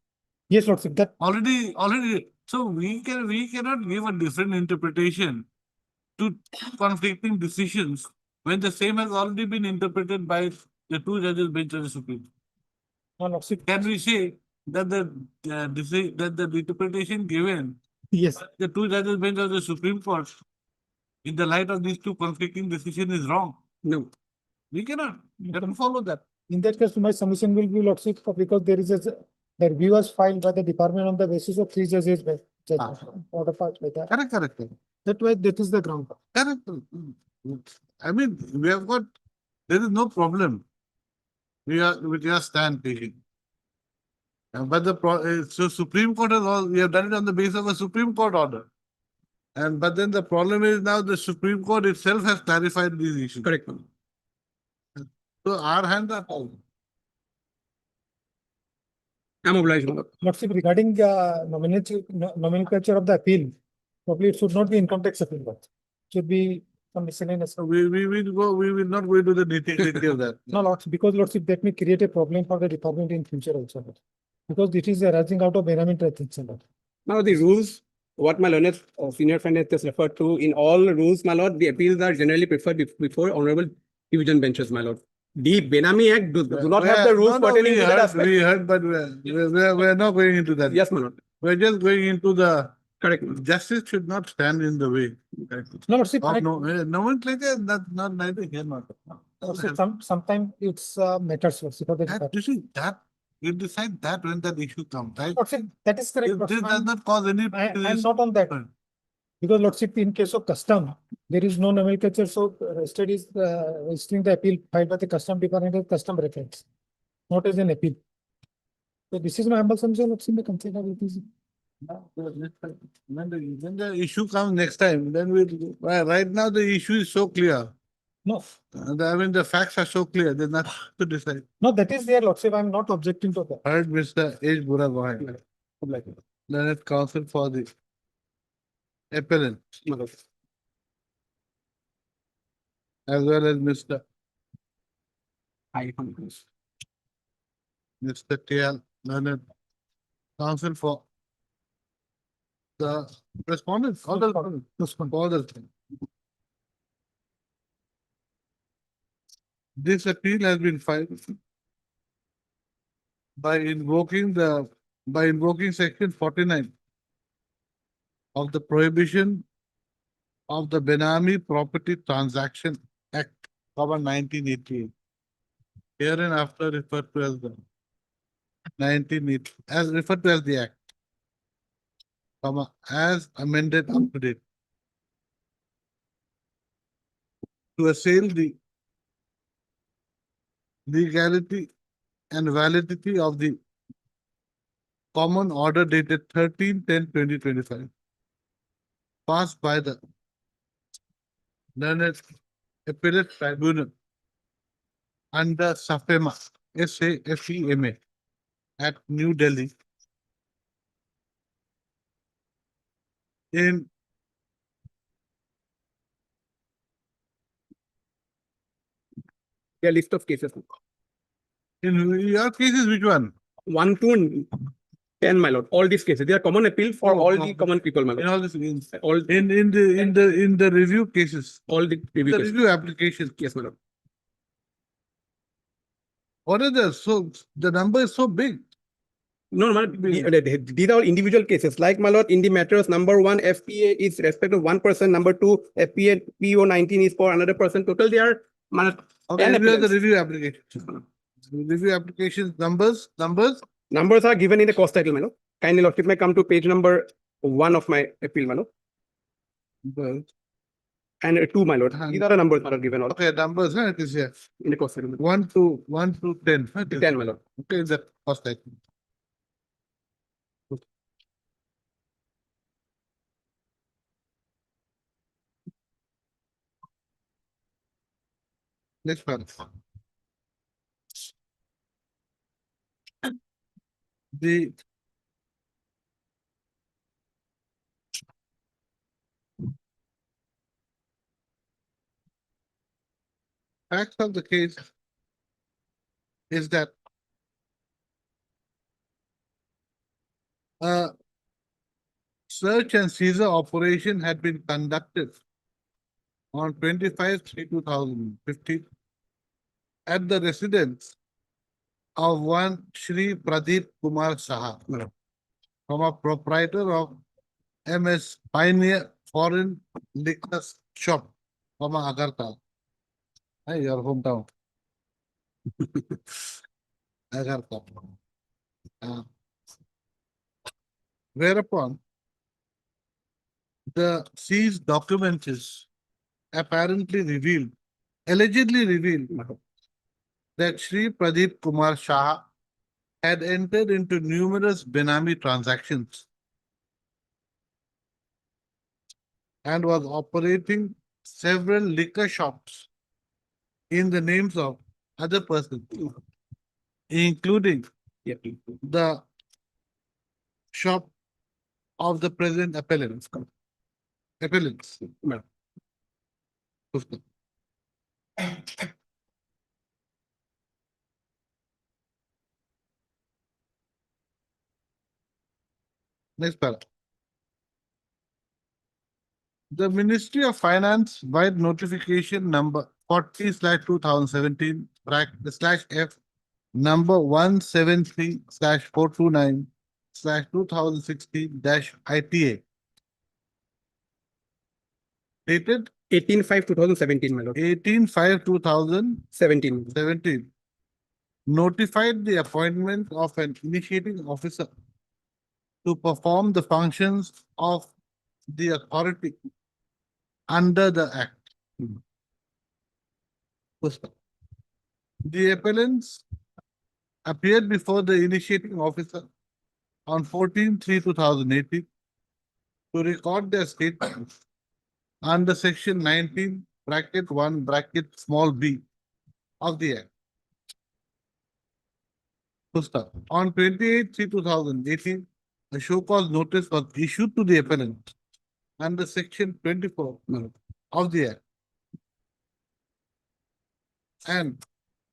Yes, Lordship, that
Already. So we cannot give a different interpretation to conflicting decisions when the same has already been interpreted by the 2 judges bench of the Supreme.
no, Lordship,
Can we say that the interpretation given
yes,
by the 2 judges bench of the Supreme Court in the light of these 2 conflicting decisions is wrong?
No.
We cannot. We have to follow that.
in that case, my submission will be Lordship, because there is the review was filed by the department on the basis of 3 judges bench. Order passed by that.
Correct.
That way, that is the ground.
Correct. I mean, there is no problem. We are with your stand taking. But so Supreme Court we have done it on the basis of a Supreme Court order. But then the problem is now the Supreme Court itself has clarified these issues.
Correct.
So our hands are tied.
I'm obliged, my lord.
Lordship, regarding nomenclature of the appeal, Probably it should not be income tax appeal, but should be some miscellaneous.
So we will not go into the nitty-gritty of that.
No, Lordship, because Lordship, that may create a problem for the department in future also. Lord. Because this is arising out of Benami transaction. Lord.
Now, the rules, what my learned senior finance just referred to, in all rules, my lord, the appeals are generally preferred before honorable division benches, my lord. The Benami Act do not have the rules
No,
pertaining to that aspect.
we heard, but we're not going into that.
Yes, my lord.
We're just going into the,
Correct. my lord.
justice should not stand in the way.
No, Lordship,
Of nomenclature, not neither here nor there.
Lordship, sometimes it's matters, Lordship, for the
That,
department.
you see, that, you decide that when that issue comes, right?
Lordship, that is correct.
This
Lordship.
does not cause any.
I'm not on that. Because Lordship, in case of custom, there is no nomenclature, so studies registering the appeal filed by the custom department as custom reference, not as an appeal. So this is my humble submission, Lordship, may consider it is.
When the issue comes next time, then right now the issue is so clear.
No,
I mean, the facts are so clear, there's nothing to decide.
no, that is there, Lordship, I'm not objecting to that.
Heard Mr. H. Buragohai, learned counsel for the appellant,
My lord.
as well as Mr. T.L. learned counsel for the respondents, all the respondents. This appeal has been filed by invoking section 49 of the Prohibition of the Benami Property Transaction Act, 1988. Hereinafter referred to as the 1980, as referred to as the Act, as amended up to date, to assail the legality and validity of the common order dated 13/10/2025, passed by the learned appellate tribunal under SAFEMA, SAFEMA at New Delhi in
A list of cases.
your case is which one?
1 to 10, my lord. All these cases, they are common appeal for
Oh,
all
oh.
the common people, my
In
lord.
all this, in
All
the review cases,
all the review
the
cases.
review applications,
Yes, my lord.
what is the number is so big.
No, my lord, these are all individual cases. Like, my lord, in the matters, number 1, FPA is respect of one person. Number 2, FPA PO 19 is for another person. Total, they are, my lord,
Okay,
10
review the
appeals.
review applications. Review applications, numbers.
Numbers are given in the cost title, my lord. Kindly, lordship, may come to page number 1 of my appeal, my lord. And 2, my lord. These are the numbers, my lord, given all
Okay, numbers, huh, it is here.
in the cost title.
1 to 10. huh, it is.
10, my lord.
Okay, that cost item. Next one. The facts of the case is that a search and seizure operation had been conducted on 25/3/2015 at the residence of one Shri Pradeep Kumar Saha, from a proprietor of MS Pioneer Foreign Liquor Shop from Agartala. Hey, your hometown. Agartala. Whereupon the seized documents allegedly revealed that Shri Pradeep Kumar Shah had entered into numerous Benami transactions and was operating several liquor shops in the names of other persons, including
Yeah.
the shop of the present appellant. appellants.
Madam.
Pushkar. Next para. The Ministry of Finance by notification number 40/2017 /F number 173/429/2016 dated
18/5/2017, my lord.
18/5/2017
17.
notified the appointment of an initiating officer to perform the functions of the authority under the Act. Pushkar. The appellants appeared before the initiating officer on 14/3/2018 to record their statements under section 19(1) of the Act. Pushkar. On 28/3/2018, a show cause notice was issued to the appellant under section 24 of the Act. And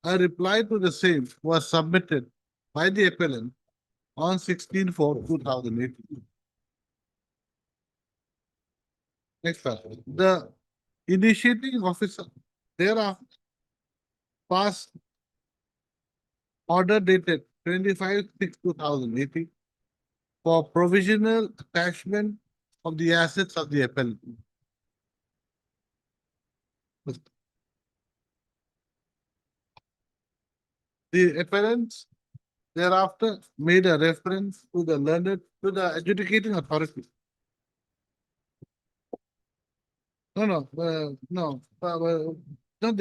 a reply to the same was submitted by the appellant on 16/4/2018. Next paragraph. The initiating officer thereafter passed order dated 25/6/2018 for provisional attachment of the assets of the appellant. The appellants thereafter made a reference to the adjudicating authority. No, not the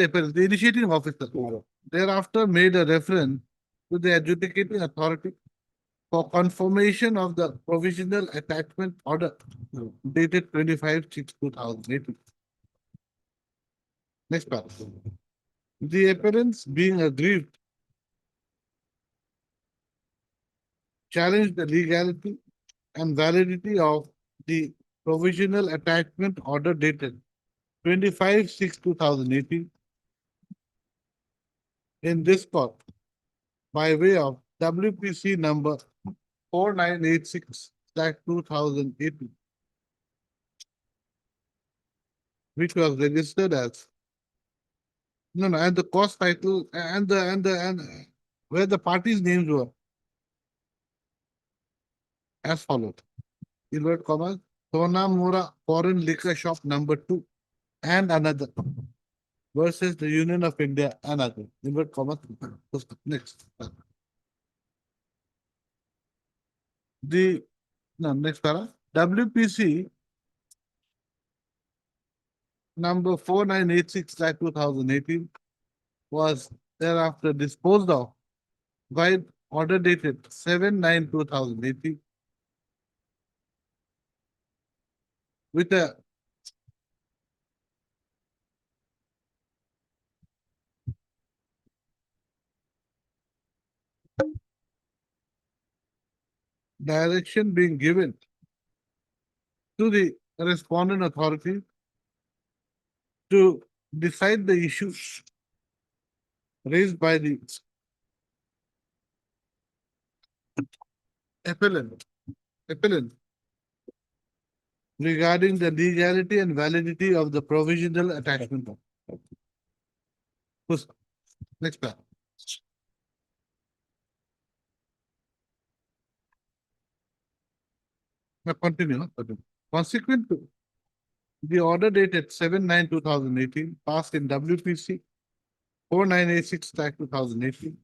appellant, the initiating officer. Thereafter made a reference to the adjudicating authority for confirmation of the provisional attachment order dated 25/6/2018. Next paragraph. The appellants being aggrieved challenge the legality and validity of the provisional attachment order dated 25/6/2018 in this court by way of WPC number 4986/2018, which was registered as and the cost title and where the parties' names were as followed. Inverted commas, Sonamura Foreign Liquor Shop number 2 and another versus the Union of India and other. Inverted commas. Next. Next para. WPC number 4986/2018 was thereafter disposed of by order dated 7/9/2018 with a direction being given to the respondent authority to decide the issues raised by the appellant regarding the legality and validity of the provisional attachment. Next paragraph. Now continue. Consequent to the order dated 7/9/2018 passed in WPC 4986/2018.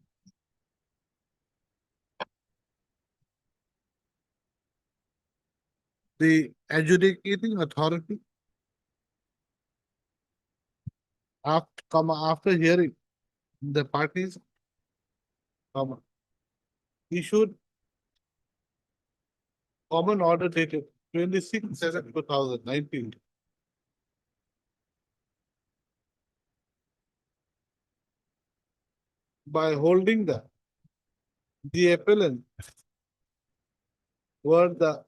The adjudicating authority after hearing the parties issued common order dated 26/7/2019 by holding the appellant were the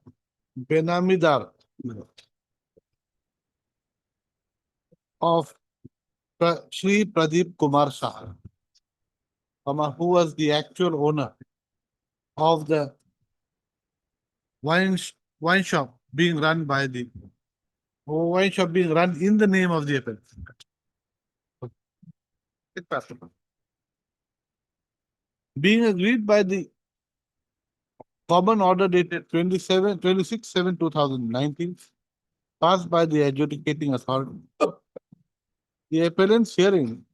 Benamidar of Shri Pradeep Kumar Shah, who was the actual owner of the wine shop being run by the wine shop being run in the name of the appellant. It passed. Being agreed by the common order dated 26/7/2019, passed by the adjudicating authority. The appellant's hearing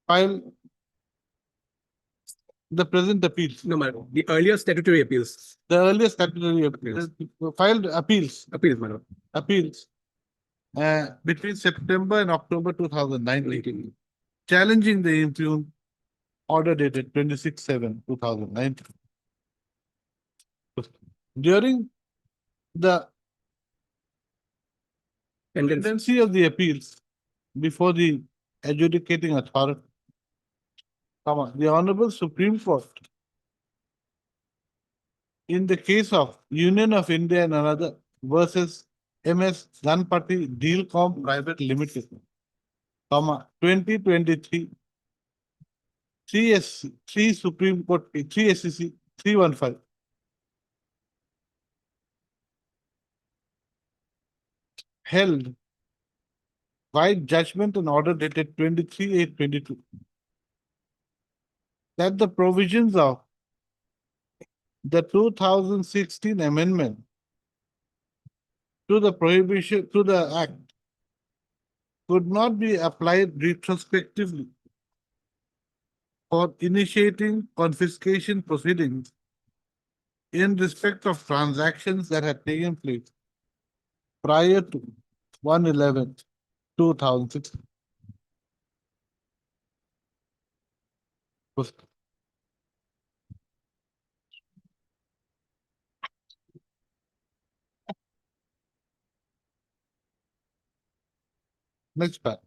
filed the present appeals.
No, my lord, the earlier statutory appeals,
The earliest statutory appeals, filed appeals
my lord.
between September and October 2019, challenging the impugned order dated 26/7/2019. During the
Pendants,
pendency of the appeals before the adjudicating authority, the Honorable Supreme Court, in the case of Union of India and another versus MS Ganpati Dealcom Private Limited, 2023, 3 Supreme Court, 3 SCC 315. Held by judgment and order dated 23/8/22 that the provisions of the 2016 amendment to the prohibition to the act could not be applied retrospectively for initiating confiscation proceedings in respect of transactions that had taken place prior to 1/11/2016. Next part.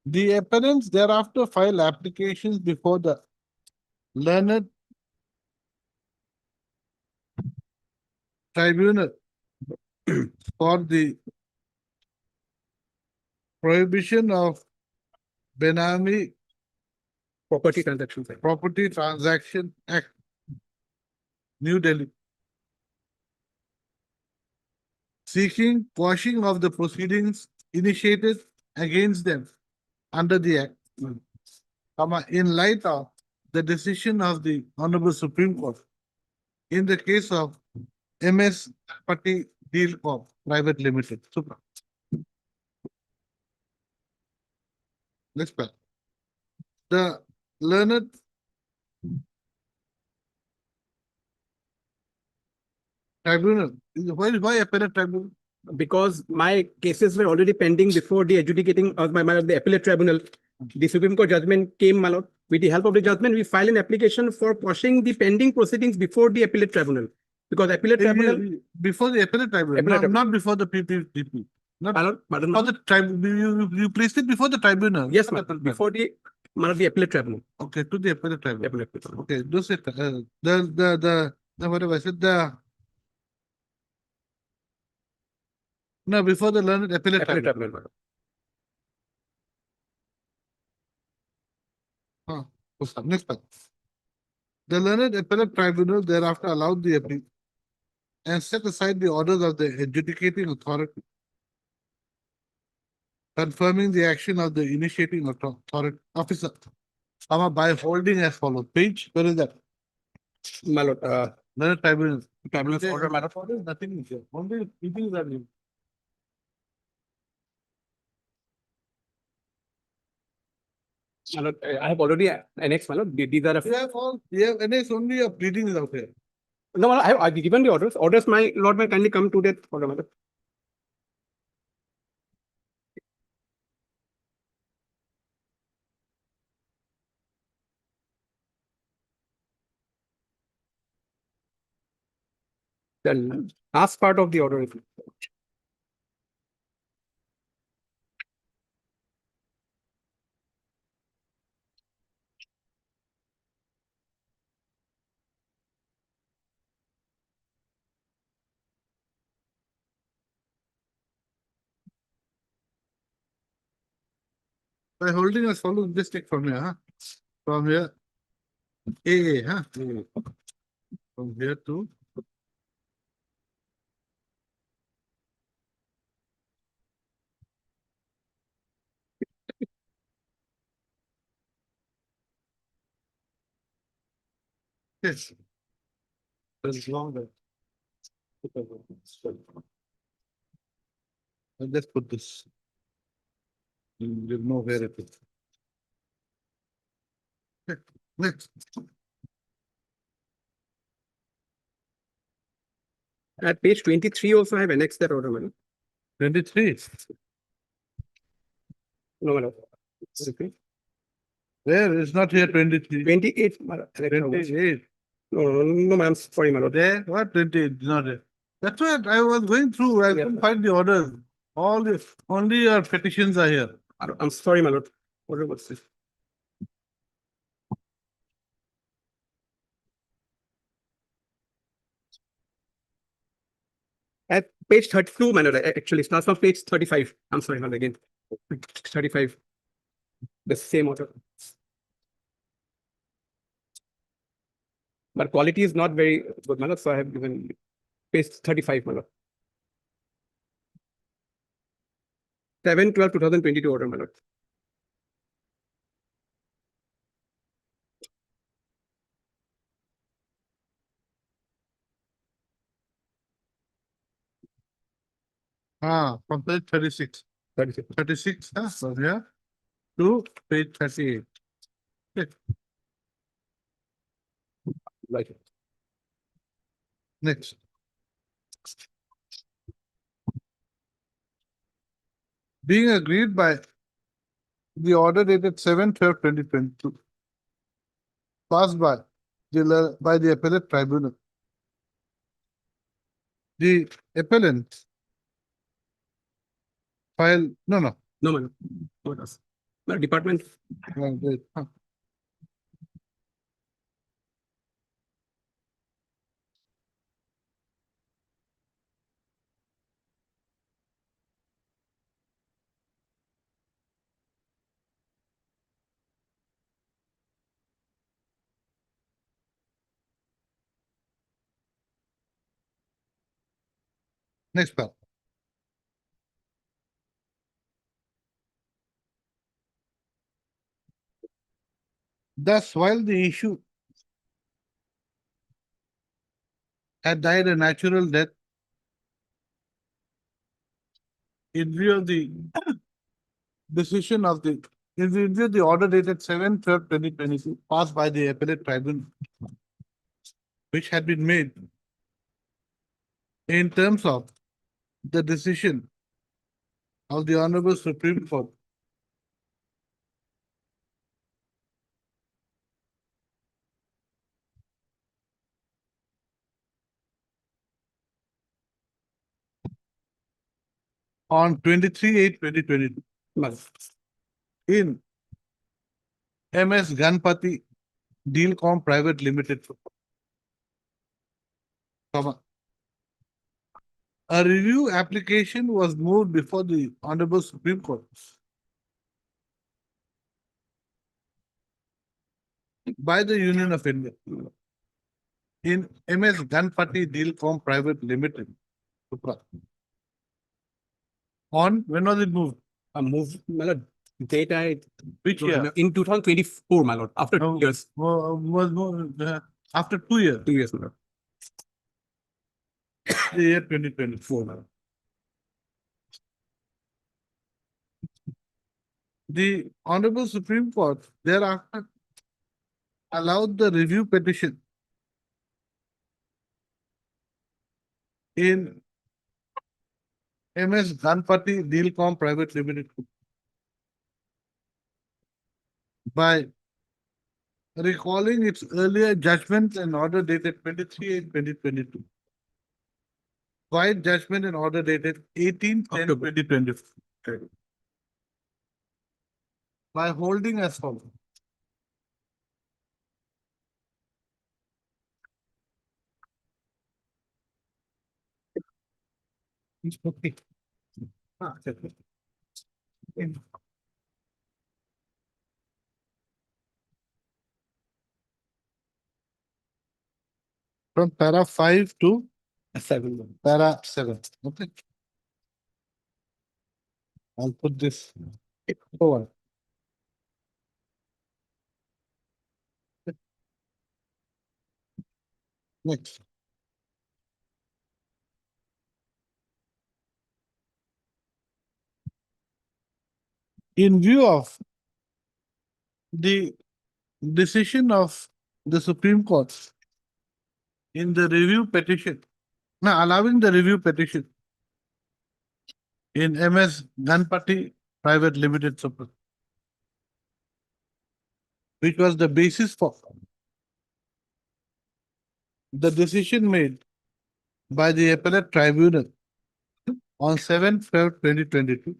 The appellants thereafter file applications before the learned tribunal for the prohibition of Benami
property transactions.
Property Transaction Act, New Delhi, seeking quashing of the proceedings initiated against them under the Act, in light of the decision of the Honorable Supreme Court in the case of MS Patti Deal Corp Private Limited. Super. Next part. The learned tribunal, why appellate tribunal?
Because my cases were already pending before the adjudicating of the appellate tribunal. The Supreme Court judgment came, my lord. With the help of the judgment, we filed an application for quashing the pending proceedings before the appellate tribunal. Because appellate tribunal,
Before the appellate tribunal,
Appellate
not before the PPDP. Not
my lord, pardon,
for
my lord.
the tribunal, you placed it before the tribunal.
Yes,
not
ma'am,
appellate
before the appellate tribunal.
Okay, to the appellate tribunal.
Appellate tribunal.
Okay, those it, whatever I said, no, before the learned appellate
Appellate
tribunal.
tribunal, my lord.
Next part. The learned appellate tribunal thereafter allowed the appeal and set aside the orders of the adjudicating authority, confirming the action of the initiating authority officer, by holding as follows. Page, where is that?
My lord,
Learned tribunal.
tribunal's
Okay,
order, my lord.
There's nothing is here. Only meetings are new.
My lord, I have already annexed, my lord. These are,
You have all, and it's only a pleading is out here.
no, my lord, I've given the orders. Orders, my lord, may kindly come to that order, my lord. The last part of the order is.
By holding as follows, just take from here, huh? From here, AA, huh? From here to. Yes. That's longer. I'll just put this. You know where it is. Okay, next.
At page 23 also I have annexed that order, madam.
23.
No, madam. Okay.
Where? It's not here 23.
28, madam.
28.
No, ma'am, sorry, madam.
There, what 28? Not there. That's what I was going through. I
Yeah.
couldn't find the orders. All the, only your petitions are here.
I'm sorry, my lord. Order was this. At page 32, my lord, actually, starts from page 35. I'm sorry, not again. 35. The same order. But quality is not very good, my lord, so I have given page 35, my lord. 7/12/2022 order, my lord.
From page 36.
36.
36, huh? From here to page 38. Okay,
Right.
next. Being agreed by the order dated 7/12/2022, passed by the appellate tribunal. The appellant file, no, no.
No, my lord. No, it was. My department,
Wait, huh. Next part. Thus, while the issue had died a natural death, in view of the decision of the, in view of the order dated 7/12/2022, passed by the appellate tribunal, which had been made in terms of the decision of the Honorable Supreme Court, on 23/8/2022
my lord.
in MS Ganpati Dealcom Private Limited. Comma. A review application was moved before the Honorable Supreme Court by the Union of India in MS Ganpati Dealcom Private Limited. Supra. On, when was it moved?
Move, my lord. Date I,
Which year?
in 2024, my lord, after
No,
2 years,
Was moved, after 2 years,
2 years, my lord.
the year 2024. The Honorable Supreme Court thereafter allowed the review petition in MS Ganpati Dealcom Private Limited by recalling its earlier judgment and order dated 23/8/2022. Quiet judgment and order dated 18/10/2020. By holding as follows. Okay. from para 5 to
7.
para 7. Okay. I'll put this over. Next. In view of the decision of the Supreme Court in the review petition, now allowing the review petition in MS Ganpati Private Limited Super, which was the basis for the decision made by the appellate tribunal on 7th February 2022.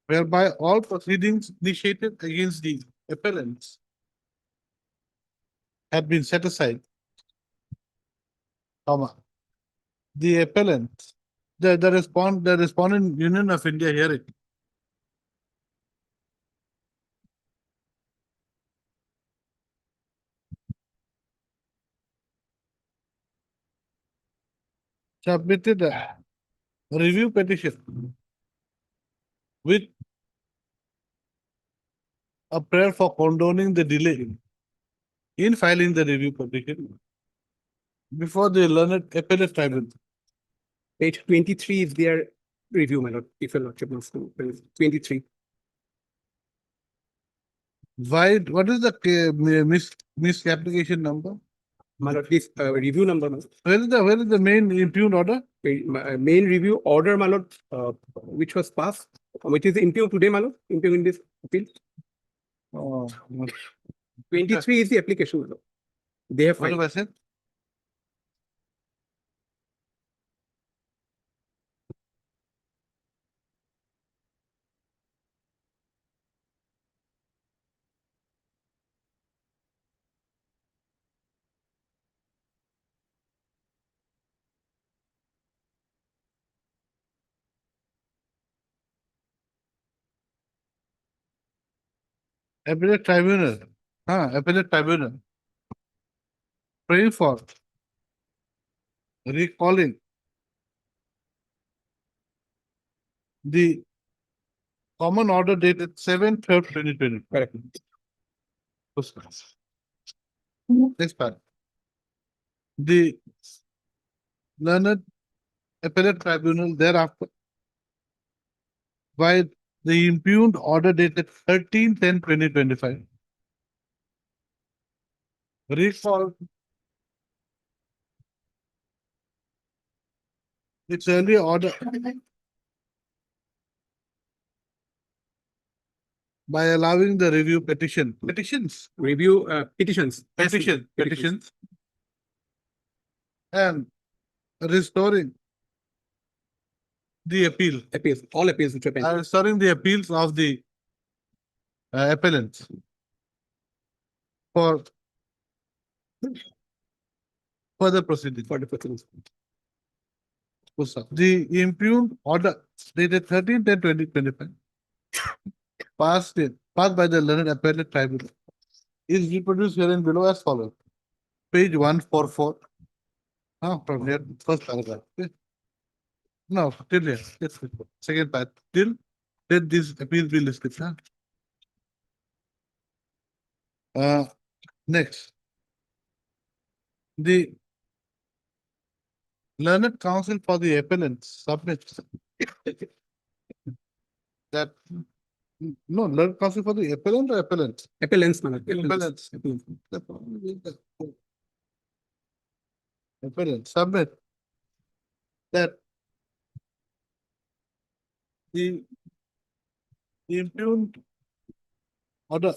Whereby all proceedings initiated against the appellants had been set aside, comma, the appellant, the respondent Union of India hearing submitted a review petition with a prayer for condoning the delay in filing the review petition before the learned appellate tribunal.
Page 23 is their review, my lord, if your lordship wants to, 23.
Why, what is the misapplication number?
My lord, this review number, my lord.
Where is the main impugned order?
Main review order, my lord, which was passed, which is impugned today, my lord, impugned in this appeal.
Oh,
23 is the application, my lord. They have
what
filed.
have I said? Appellate tribunal, appellate tribunal. Praying for recalling the common order dated 7th February 2020.
Correct.
Next part. The learned appellate tribunal thereafter by the impugned order dated 13/10/2025 recall its earlier order by allowing the review petitions
Review petitions.
petitions and restoring the appeal,
Appeals, all appeals which are pending.
restoring the appeals of the appellants for further proceedings.
For the proceedings.
The impugned order dated 13/10/2025 passed by the learned appellate tribunal is reproduced herein below as follows. Page 144. From here, first paragraph. Okay. No, till here. Yes, second part. Till let this appeal be listed. Next. The learned counsel for the appellants submits that no, learned counsel for the appellant or appellant?
Appellants, my lord.
Appellants. Appellant submit that the impugned order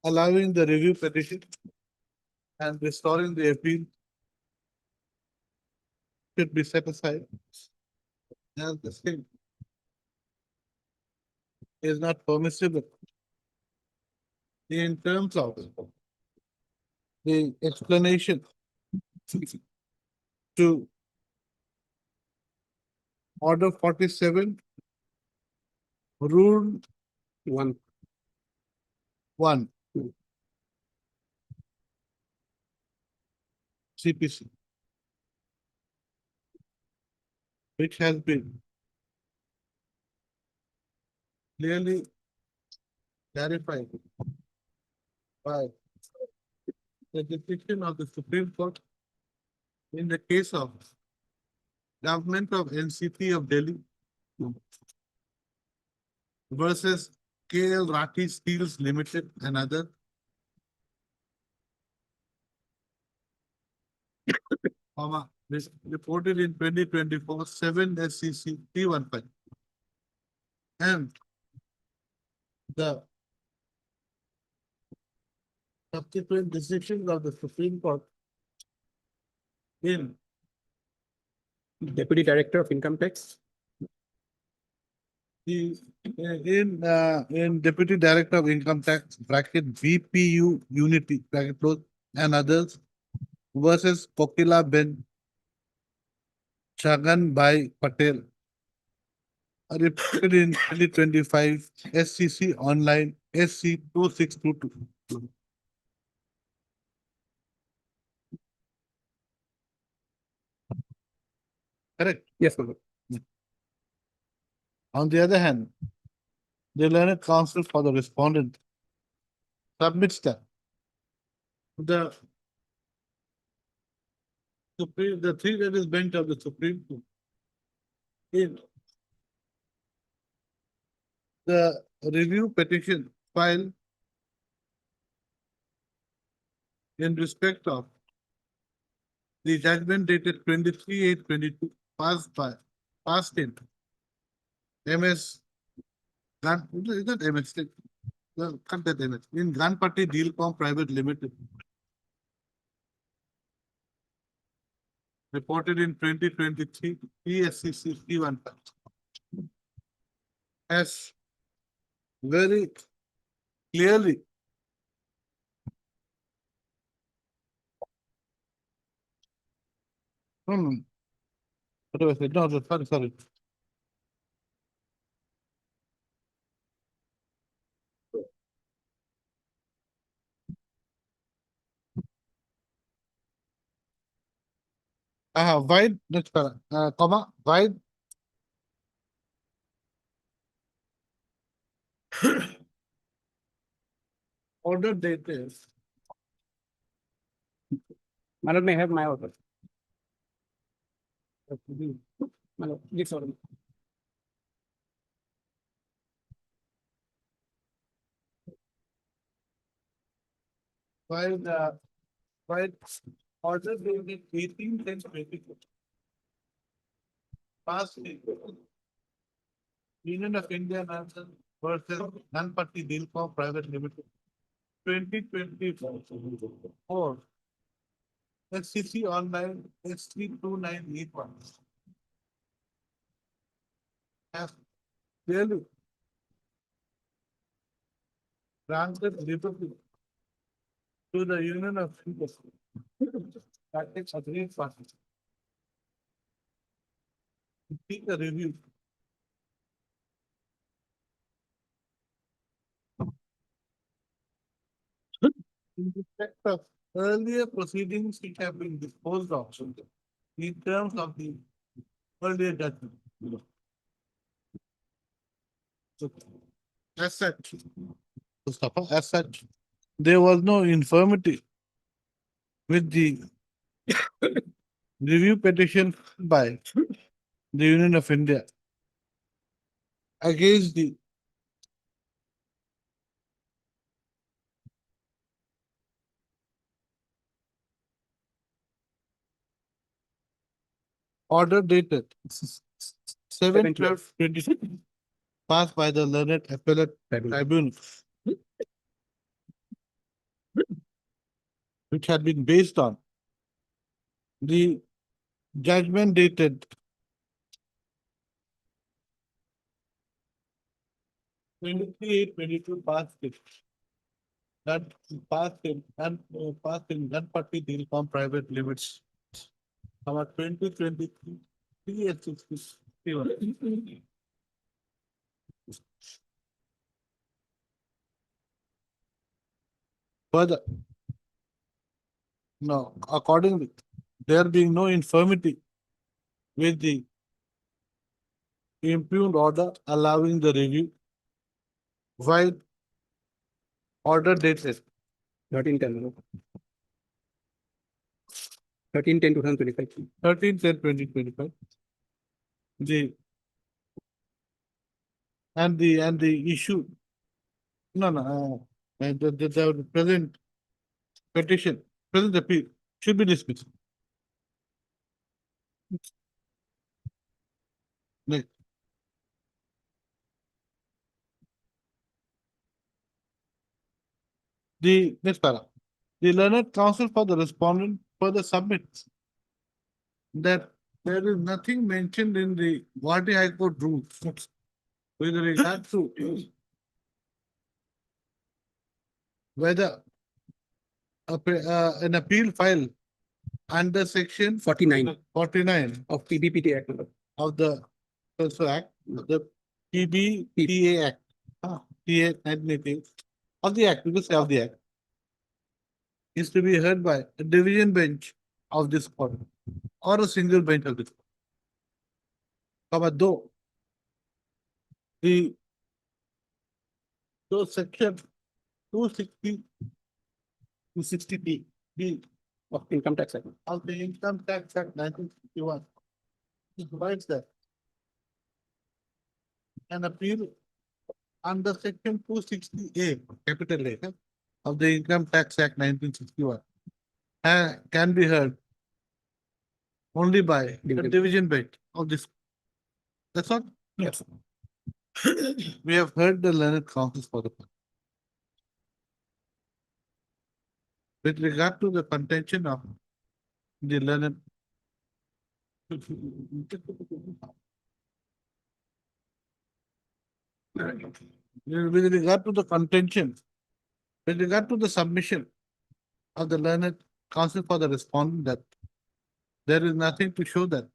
allowing the review petition and restoring the appeal should be set aside. And the same is not permissible in terms of the explanation to Order 47, Rule
One.
1. CPC. Which has been clearly clarified by the decision of the Supreme Court in the case of Government of NCT of Delhi versus KL Rathi Steels Limited and other. This reported in 2024, 7 SCC 315. And the subsequent decisions of the Supreme Court in
Deputy Director of Income Tax.
the, in Deputy Director of Income Tax bracket VPU Unity bracket close and others versus Kokila Ben Chagan Bhai Patel. Reported in 2025 SCC online SC 2622. Correct.
Yes, my lord.
On the other hand, the learned counsel for the respondent submits that the the three judges bench of the Supreme Court in the review petition filed in respect of the judgment dated 23/8/22 passed in MS is that MS? Cut that MS. In Ganpati Dealcom Private Limited. Reported in 2023 PSCC 315. Has very clearly what do I say? No, sorry. Wide, next comma, wide. Order date is
My lord, may I have my order? My lord, this order.
wide order dated 18/10/24. Passed in Union of India Nation versus Ganpati Dealcom Private Limited. 2024. SCC online SC 2981. Has clearly granted liberty to the Union of India. That is agreed party. To seek a review. In respect of earlier proceedings which have been disposed of in terms of the earlier judgment. So, as such, Mustafa, as such, there was no infirmity with the review petition by the Union of India against the order dated 7/12/20 passed by the learned appellate tribunal, which had been based on the judgment dated 23/8/22 passed it. That passed in Ganpati Dealcom Private Limits Our 2023 and 61. Further, no, accordingly, there being no infirmity with the impugned order allowing the review, while order dated
13/10. 13/10/2025.
13/10/2025. The and the issue. No, no, the present petition, present appeal should be dismissed. Next. The next para. The learned counsel for the respondent further submits that there is nothing mentioned in the Guwahati High Court rules with regard to whether an appeal file under section
49
49
of PBPT Act.
of the also Act, the PBTA Act, TA 1980 of the Act, because of the Act, is to be heard by a division bench of this court or a single bench of this. Court. Though the section 260 B
Of Income Tax Act.
of the Income Tax Act 1961 provides that an appeal under section 260A, capital A, of the Income Tax Act 1961 can be heard only by a
Division.
division bench of this. That's all.
Yes.
We have heard the learned counsels for the part. With regard to the contention of the learned. With regard to the contention, with regard to the submission of the learned counsel for the respondent that there is nothing to show that.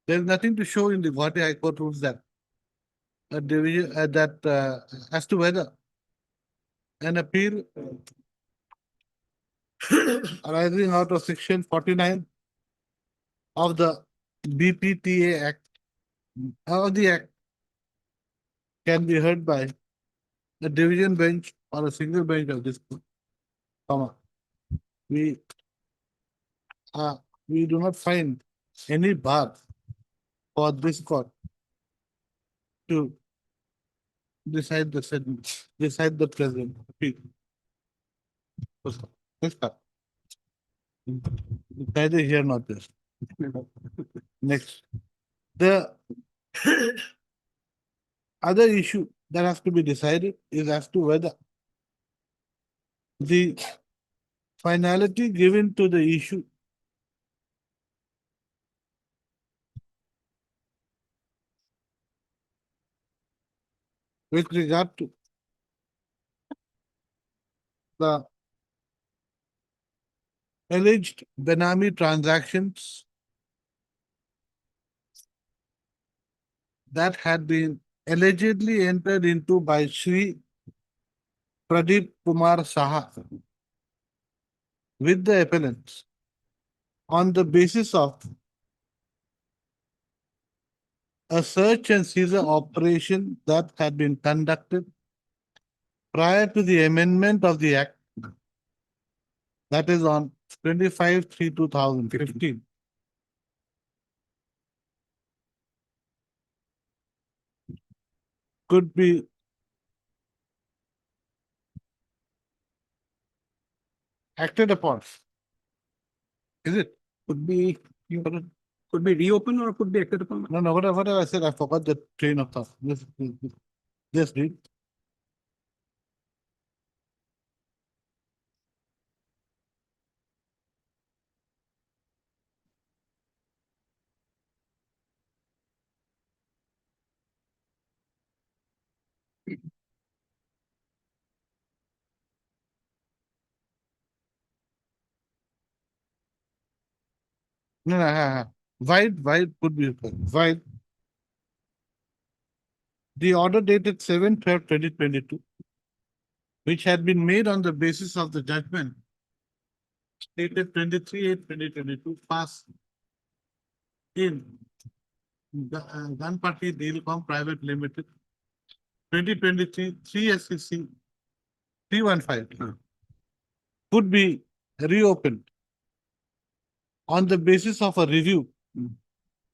There is nothing to show in the Guwahati High Court rules that a division as to whether an appeal arising out of section 49 of the BPTA Act of the Act can be heard by a division bench or a single bench of this court, comma. We do not find any bar for this court to decide the present appeal. Next part. Neither here nor there. Next. The other issue that has to be decided is as to whether the finality given to the issue with regard to the alleged Benami transactions that had been allegedly entered into by Sri Pradeep Kumar Saha with the appellants on the basis of a search and seizure operation that had been conducted prior to the amendment of the Act, that is on 25/3/2015. Could be acted upon. Is it?
Could be, could be reopened or could be acted upon.
No, whatever I said, I forgot the train of thought. Just read. No, wide could be wide. The order dated 7/12/2022, which had been made on the basis of the judgment dated 23/8/2022, passed in Ganpati Dealcom Private Limited, 2023, 3 SEC 315, could be reopened on the basis of a review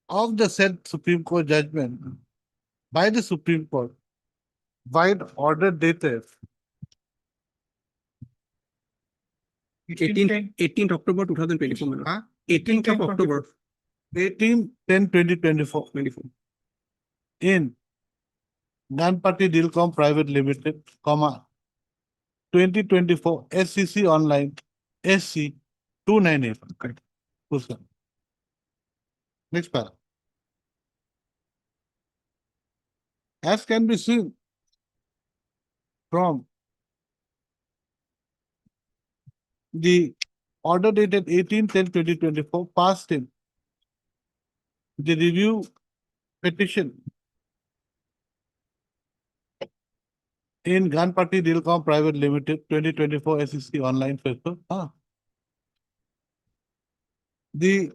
of the said Supreme Court judgment by the Supreme Court, wide order dated
18th October 2024. my lord.
Huh?
18th of October
18/10/2024
24.
in Ganpati Dealcom Private Limited, 2024 SEC Online SC 298.
Correct.
Full stop. Next para. As can be seen from the order dated 18/10/2024, passed in the review petition in Ganpati Dealcom Private Limited, 2024 SEC Online paper. The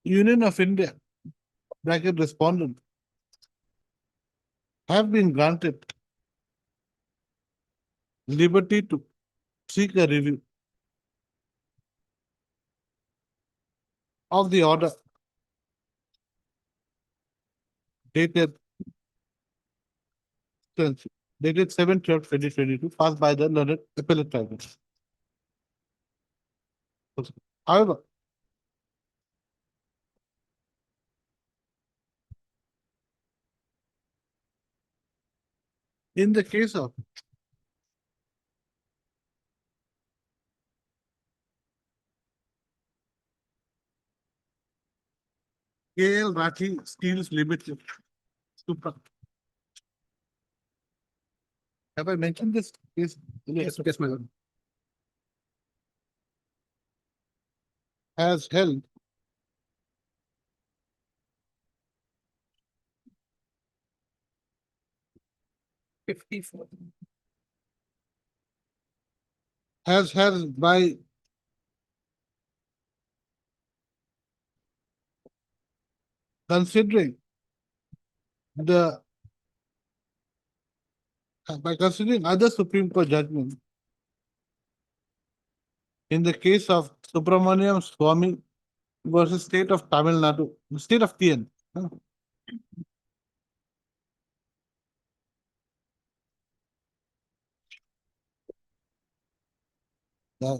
Union of India bracket respondent have been granted liberty to seek a review of the order dated dated 7/12/2022, passed by the learned appellate tribunal. However, in the case of KL Rathi Steels Limited, Supra. Have I mentioned this case?
Yes, yes, my lord.
Has held
'54.
has held by considering the by considering other Supreme Court judgments in the case of Subramaniam Swamy versus State of Tamil Nadu, State of TN.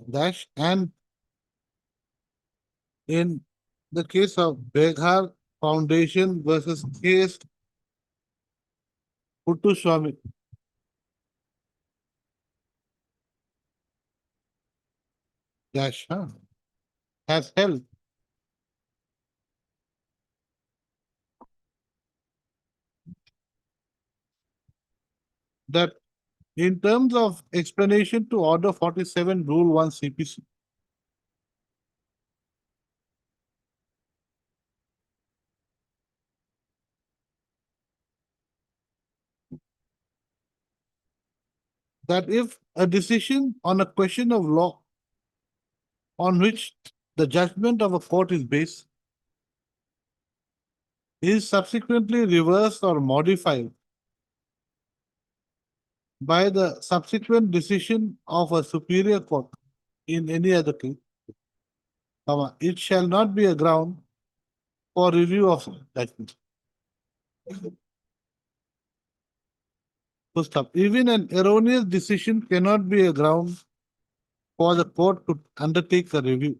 Dash and in the case of Beghar Foundation versus case Puttuswamy. Dash, has held that in terms of explanation to Order 47, Rule 1 CPC, that if a decision on a question of law on which the judgment of a court is based is subsequently reversed or modified by the subsequent decision of a superior court in any other case, it shall not be a ground for review of judgment. Full stop. Even an erroneous decision cannot be a ground for the court to undertake a review.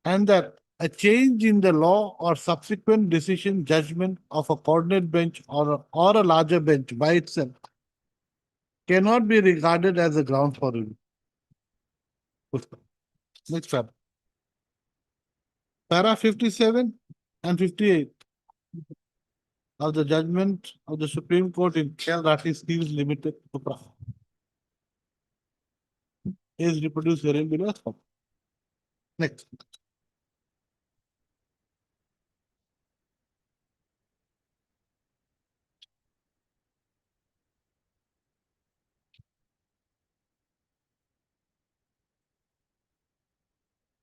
And that a change in the law or subsequent decision judgment of a coordinate bench or a larger bench by itself cannot be regarded as a ground for review. Full stop. Next para. Para 57 and 58 of the judgment of the Supreme Court in KL Rathi Steels Limited, Supra, is reproduced herein below as follows. Next.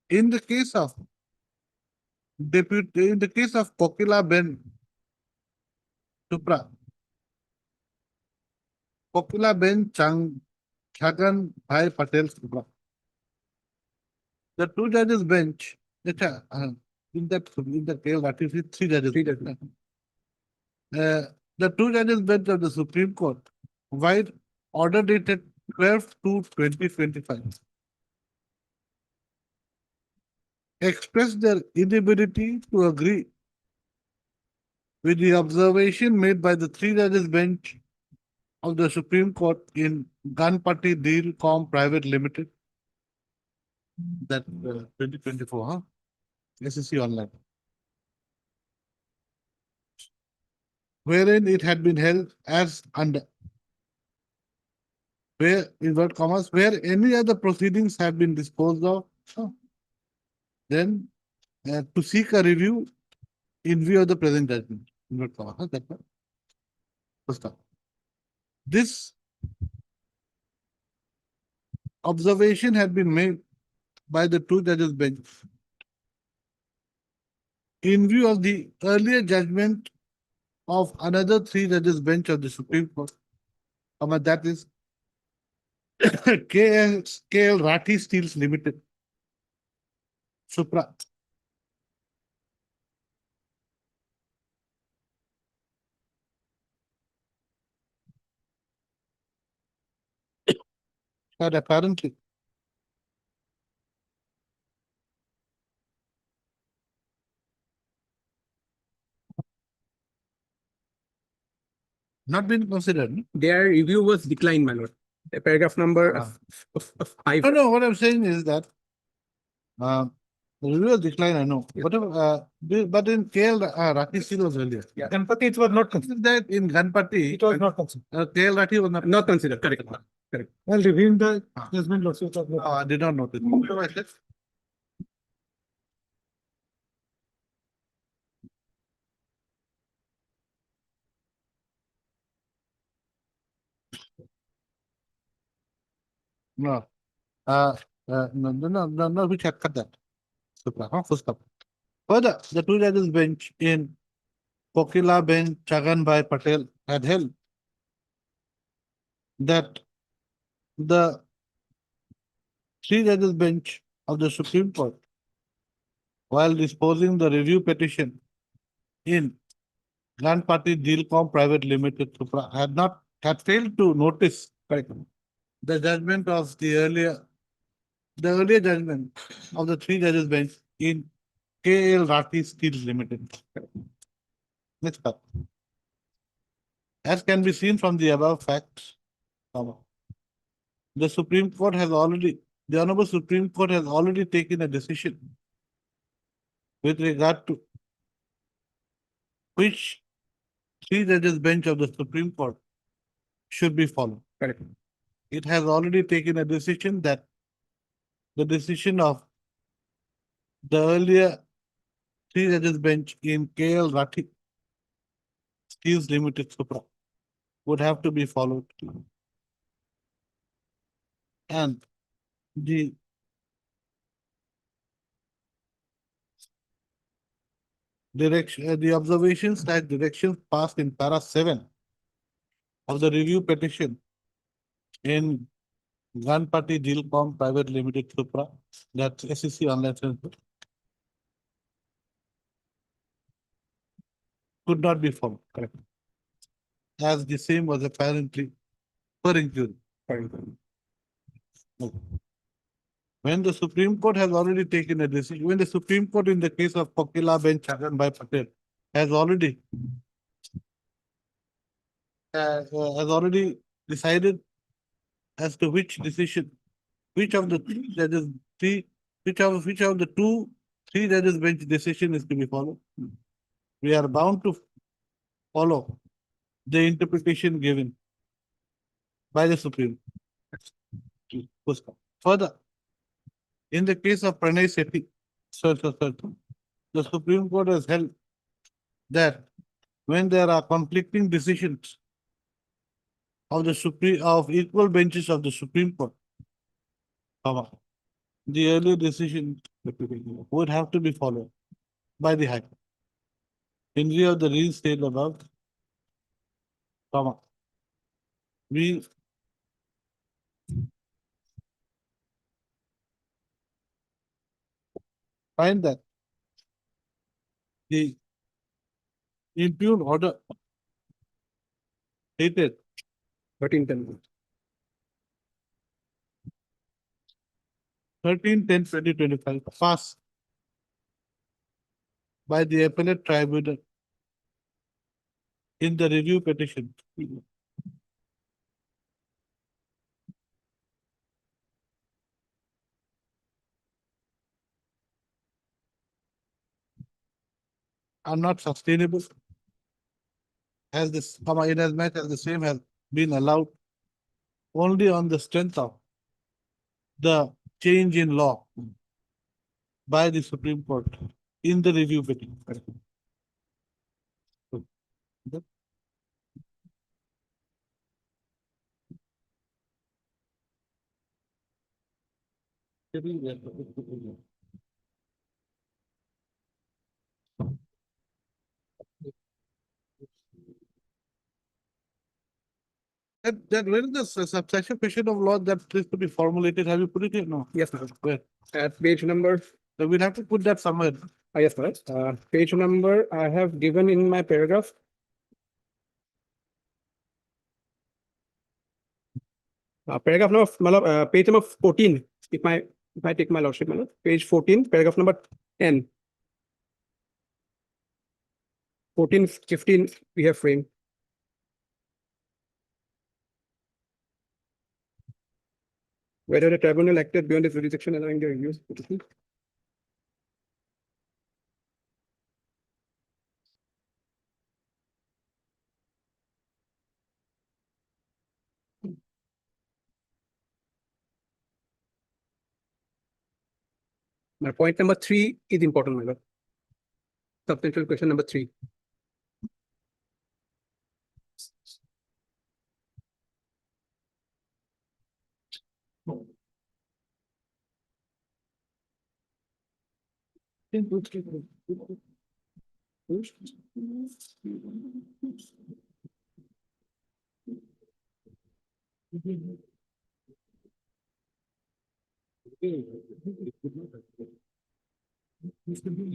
In the case of in the case of Kokila Ben Supra, Kokila Ben Chagan Bhai Patel Supra. The two judges bench, in the case, that is three judges. The two judges bench of the Supreme Court, while order dated 12/2/2025, expressed their inability to agree with the observation made by the three judges bench of the Supreme Court in Ganpati Dealcom Private Limited, that 2024, SEC online, wherein it had been held as under, where invert commas, where any other proceedings have been disposed of, then to seek a review in view of the present judgment. Invert commas, that one. First stop. This observation had been made by the two judges bench in view of the earlier judgment of another three judges bench of the Supreme Court, that is KL Rathi Steels Limited, Supra. That apparently not been considered.
Their review was declined, my lord. The paragraph number of five.
No, what I'm saying is that the review was declined, I know.
Yes.
Whatever, but in KL Rathi Steel was earlier.
Yeah.
Ganpati, it was not considered.
That in Ganpati,
It was not considered.
KL Rathi was not.
Not considered, correct.
While reviewing the
Ah.
judgment, Lordship, it was not.
I did not notice. What I said? No. No, we can cut that. Supra, full stop. Further, the two judges bench in Kokila bench Chagan Bhai Patel had held that the three judges bench of the Supreme Court, while disposing the review petition in Ganpati Dealcom Private Limited, Supra, had failed to notice the judgment of the earlier judgment of the three judges bench in KL Rathi Steel Limited. Next part. As can be seen from the above facts, the Supreme Court has already, the Honorable Supreme Court has already taken a decision with regard to which three judges bench of the Supreme Court should be followed.
Correct.
It has already taken a decision that the decision of the earlier three judges bench in KL Rathi Steels Limited Supra would have to be followed. And the direction, the observations that directions passed in para 7 of the review petition in Ganpati Dealcom Private Limited Supra, that's SEC online censor, could not be followed, correct? As the same was apparently per inquiry. When the Supreme Court has already taken a decision, when the Supreme Court in the case of Kokila bench Chagan Bhai Patel has already decided as to which decision, which of the three judges, which of the three judges bench decision is to be followed. we are bound to follow the interpretation given by the Supreme. Further, in the case of Pranay Sethi, the Supreme Court has held that when there are conflicting decisions of equal benches of the Supreme Court, the earlier decision would have to be followed by the High Court. In view of the reasons stated above, we find that the impugned order dated
1310.
13/10/2025 passed by the appellate tribunal in the review petition. Are not sustainable as this, in as much as the same has been allowed only on the strength of the change in law by the Supreme Court in the review petition. That when the subsection question of law that needs to be formulated, have you put it here? No.
Yes, madam.
Where?
At page number,
So we'll have to put that somewhere.
yes, madam. Page number I have given in my paragraph. Paragraph number, page number 14, if I take my lordship, madam, page 14, paragraph number 10. 14, 15, we have framed. Whether the tribunal acted beyond its jurisdiction allowing the reviews. My point number 3 is important, my lord. Substantial question number 3.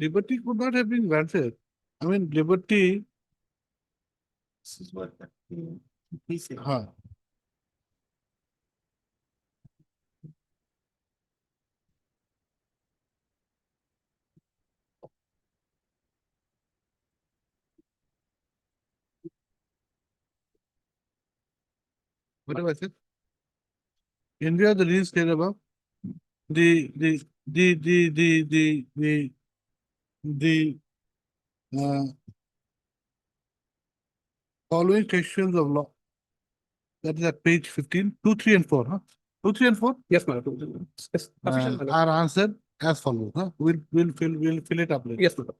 Liberty could not have been granted. I mean, liberty. This is what. Huh. What have I said? In view of the reasons stated above, the following questions of law. That is at page 15, 2, 3, and 4, huh? 2, 3, and 4
Yes, madam. Yes, sufficient, my lord.
are answered as follows, huh? We'll fill it up later.
Yes, madam.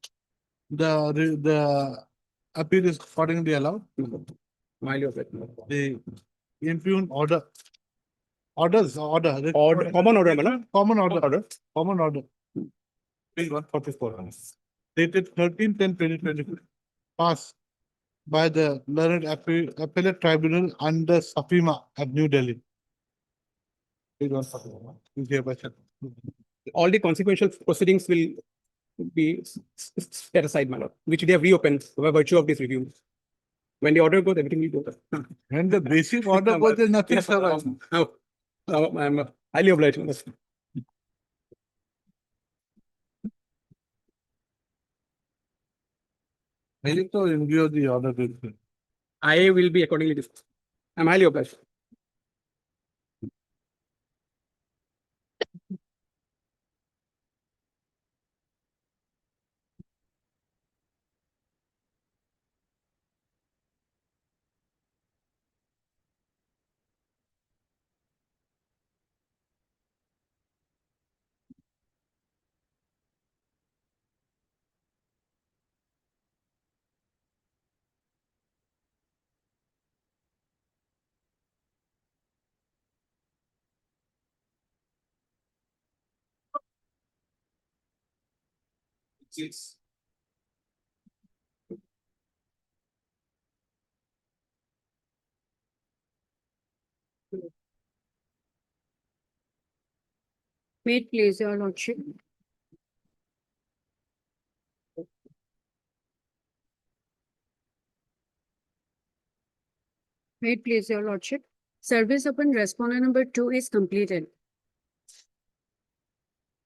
The appeal is accordingly allowed.
Mildly object.
The impugned order. Order.
Common order, madam.
Common order.
Order.
Common order. Page 144. Dated 13/10/2024. Passed by the learned appellate tribunal under Safima at New Delhi. Page 144. Is hereby set.
All the consequential proceedings will be set aside, my lord, which they have reopened by virtue of this review. When the order goes, everything will go.
When the basic order goes, there's nothing.
Yes,
survives.
no, I'm highly obliged.
I think so in view of the order.
I will be accordingly discussed. I'm highly obliged.
Six.
May it please your lordship. May it please your lordship. Service upon respondent number 2 is completed.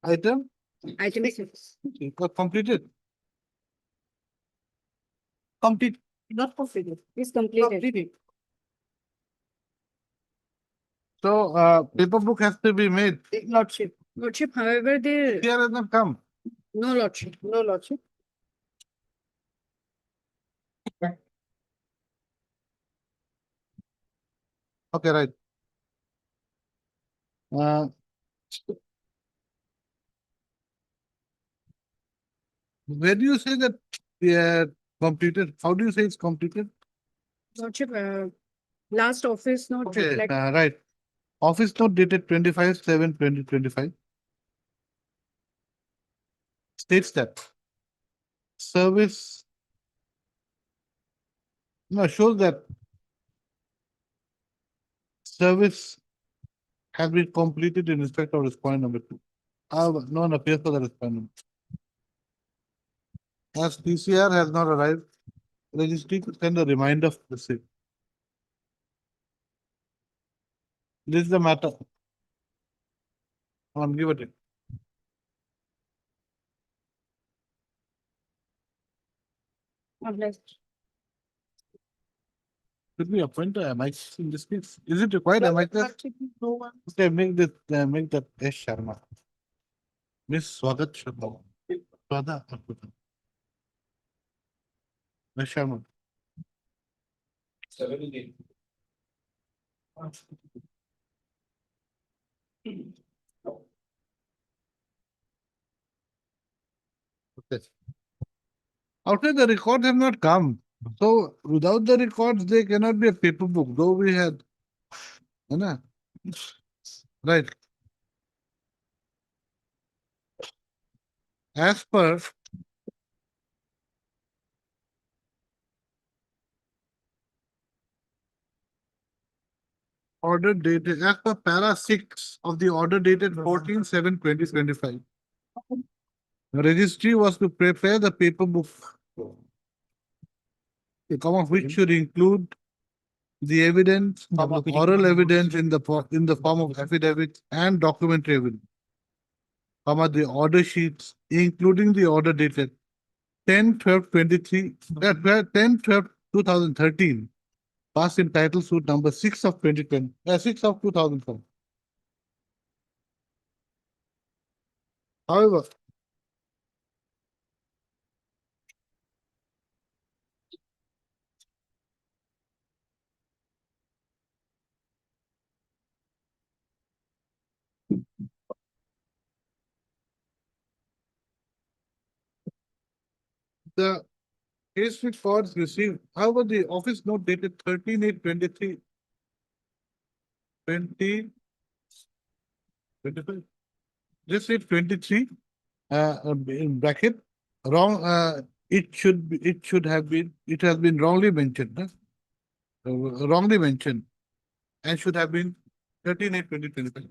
Item
Item 6.
got completed.
Complete, not completed.
Is completed.
Completed.
So, paper book has to be made.
Lordship,
Lordship, however, there,
Here has not come.
no lordship.
no lordship.
Okay, right. Where do you say that they are completed? How do you say it's completed?
Lordship, last office note
Okay,
reflect,
right. Office note dated 25/7/2025 states that service shows that service has been completed in respect of respondent number 2. However, no one appears for the respondent. As PCR has not arrived, registry to send a reminder for the same. This is the matter. On give it.
obliged.
Should we appoint a MIC in this case? Is it required MIC?
No one.
Okay, make that S Sharma. Miss Swagat Sharma. Swada Arpita. Miss Sharma. Okay. After the records have not come, so without the records, they cannot be a paper book, though we had. है ना? Right. As per order dated, as per para 6 of the order dated 14/7/2025. The registry was to prepare the paper book, of which should include the evidence, oral evidence in the form of affidavits and documentary evidence, the order sheets, including the order dated 10/12/23, 10/12/2013, passed in title suit number 6 of 2020, 6 of 2004. However, the case records received, however, the office note dated 13/8/23, 25. Just say 23, in bracket, wrong, it has been wrongly mentioned, wrongly mentioned, and should have been 13/8/2025.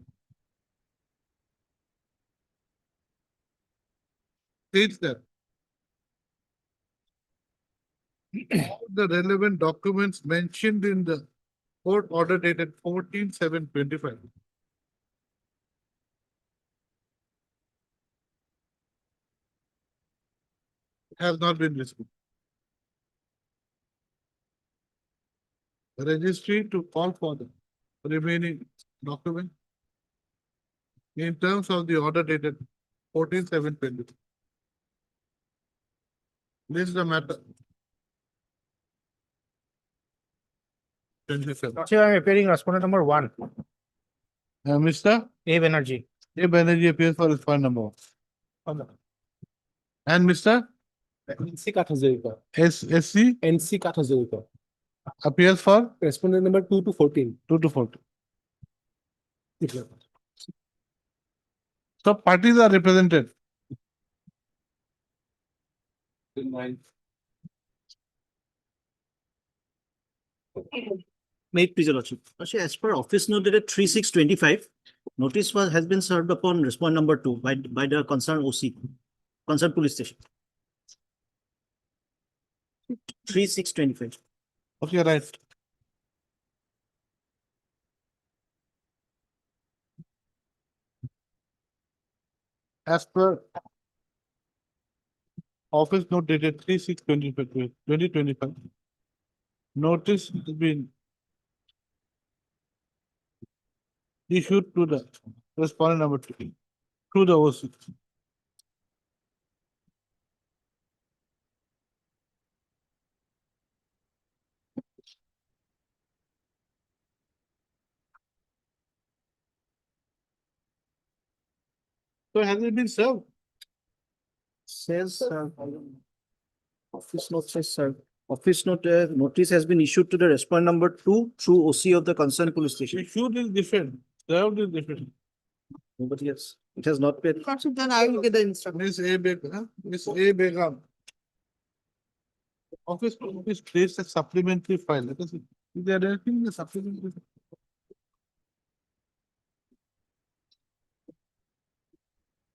States that all the relevant documents mentioned in the court order dated 14/7/25 have not been received. The registry to call for the remaining document in terms of the order dated 14/7/20. This is the matter. 27.
Lordship, I am appearing respondent number 1,
Mr.
A Banerjee.
A. Banerjee appears for respondent number 1. And Mr.
NC Kathazurika.
SC
NC Kathazurika.
appears for
Respondent number 2 to 14.
2 to 40. So parties are represented.
May it please your lordship. Actually, as per office note dated 3/6/25, notice has been served upon respondent number 2 by the concerned OC, concerned police station. 3/6/25.
Okay, right. As per office note dated 3/6/2025, notice has been issued to the respondent number 2 to the OC. So has it been served?
Says, office note says, office note, notice has been issued to the respondent number 2 through OC of the concerned police station.
Issued is different, served is different.
But yes, it has not been.
Lordship, then I will get the instruction.
Miss A Begum, huh? Miss A Begum. Office placed a supplementary file. Let us see. Is there anything in the supplementary?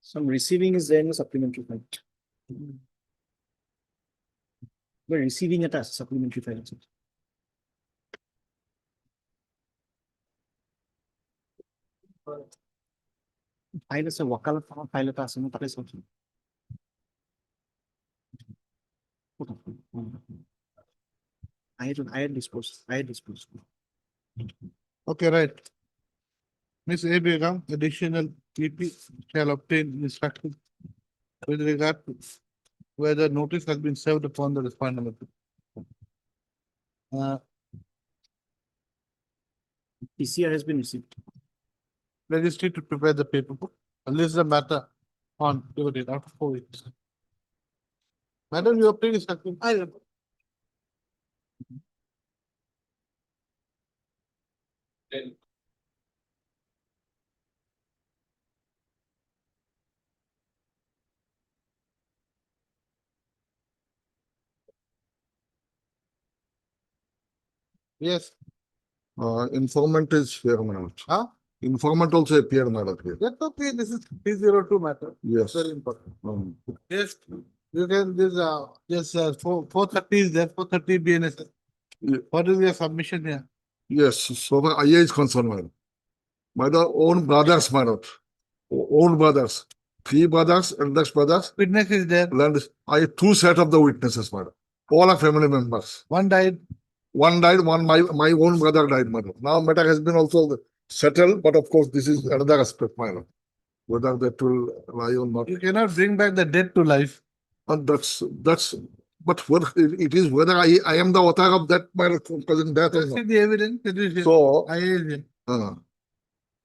Some receiving is there in the supplementary file. We're receiving it as supplementary file. File আছে wakalat file এটা আছে না তাহলে সব I had disposed.
Okay, right. Miss A Begum, additional PP shall obtain instruction with regard to whether notice has been served upon the respondent.
PCR has been received.
Registry to prepare the paper book, list the matter on due date after 4 weeks. Madam, you obtain instruction.
I will.
Yes,
Informant is here, madam.
huh?
Informant also appeared, madam, here.
That's okay, this is 302 matter.
Yes.
Very important.
Um,
Yes, you can, this, 430 is there, 430 BNS.
Yeah.
What is your submission here?
Yes, so far IA is concerned, madam. My own brothers, madam. Own brothers. 3 brothers, eldest brothers.
Witness is there,
And I have 2 set of the witnesses, madam. All are family members.
one died,
One died, my own brother died, madam. Now matter has been also settled, but of course, this is another aspect, madam. Whether that will lie or not.
you cannot bring back the dead to life.
And that's, but whether it is whether I am the author of that, my cousin death or
See
not.
the evidence, it is here.
So,
I is here.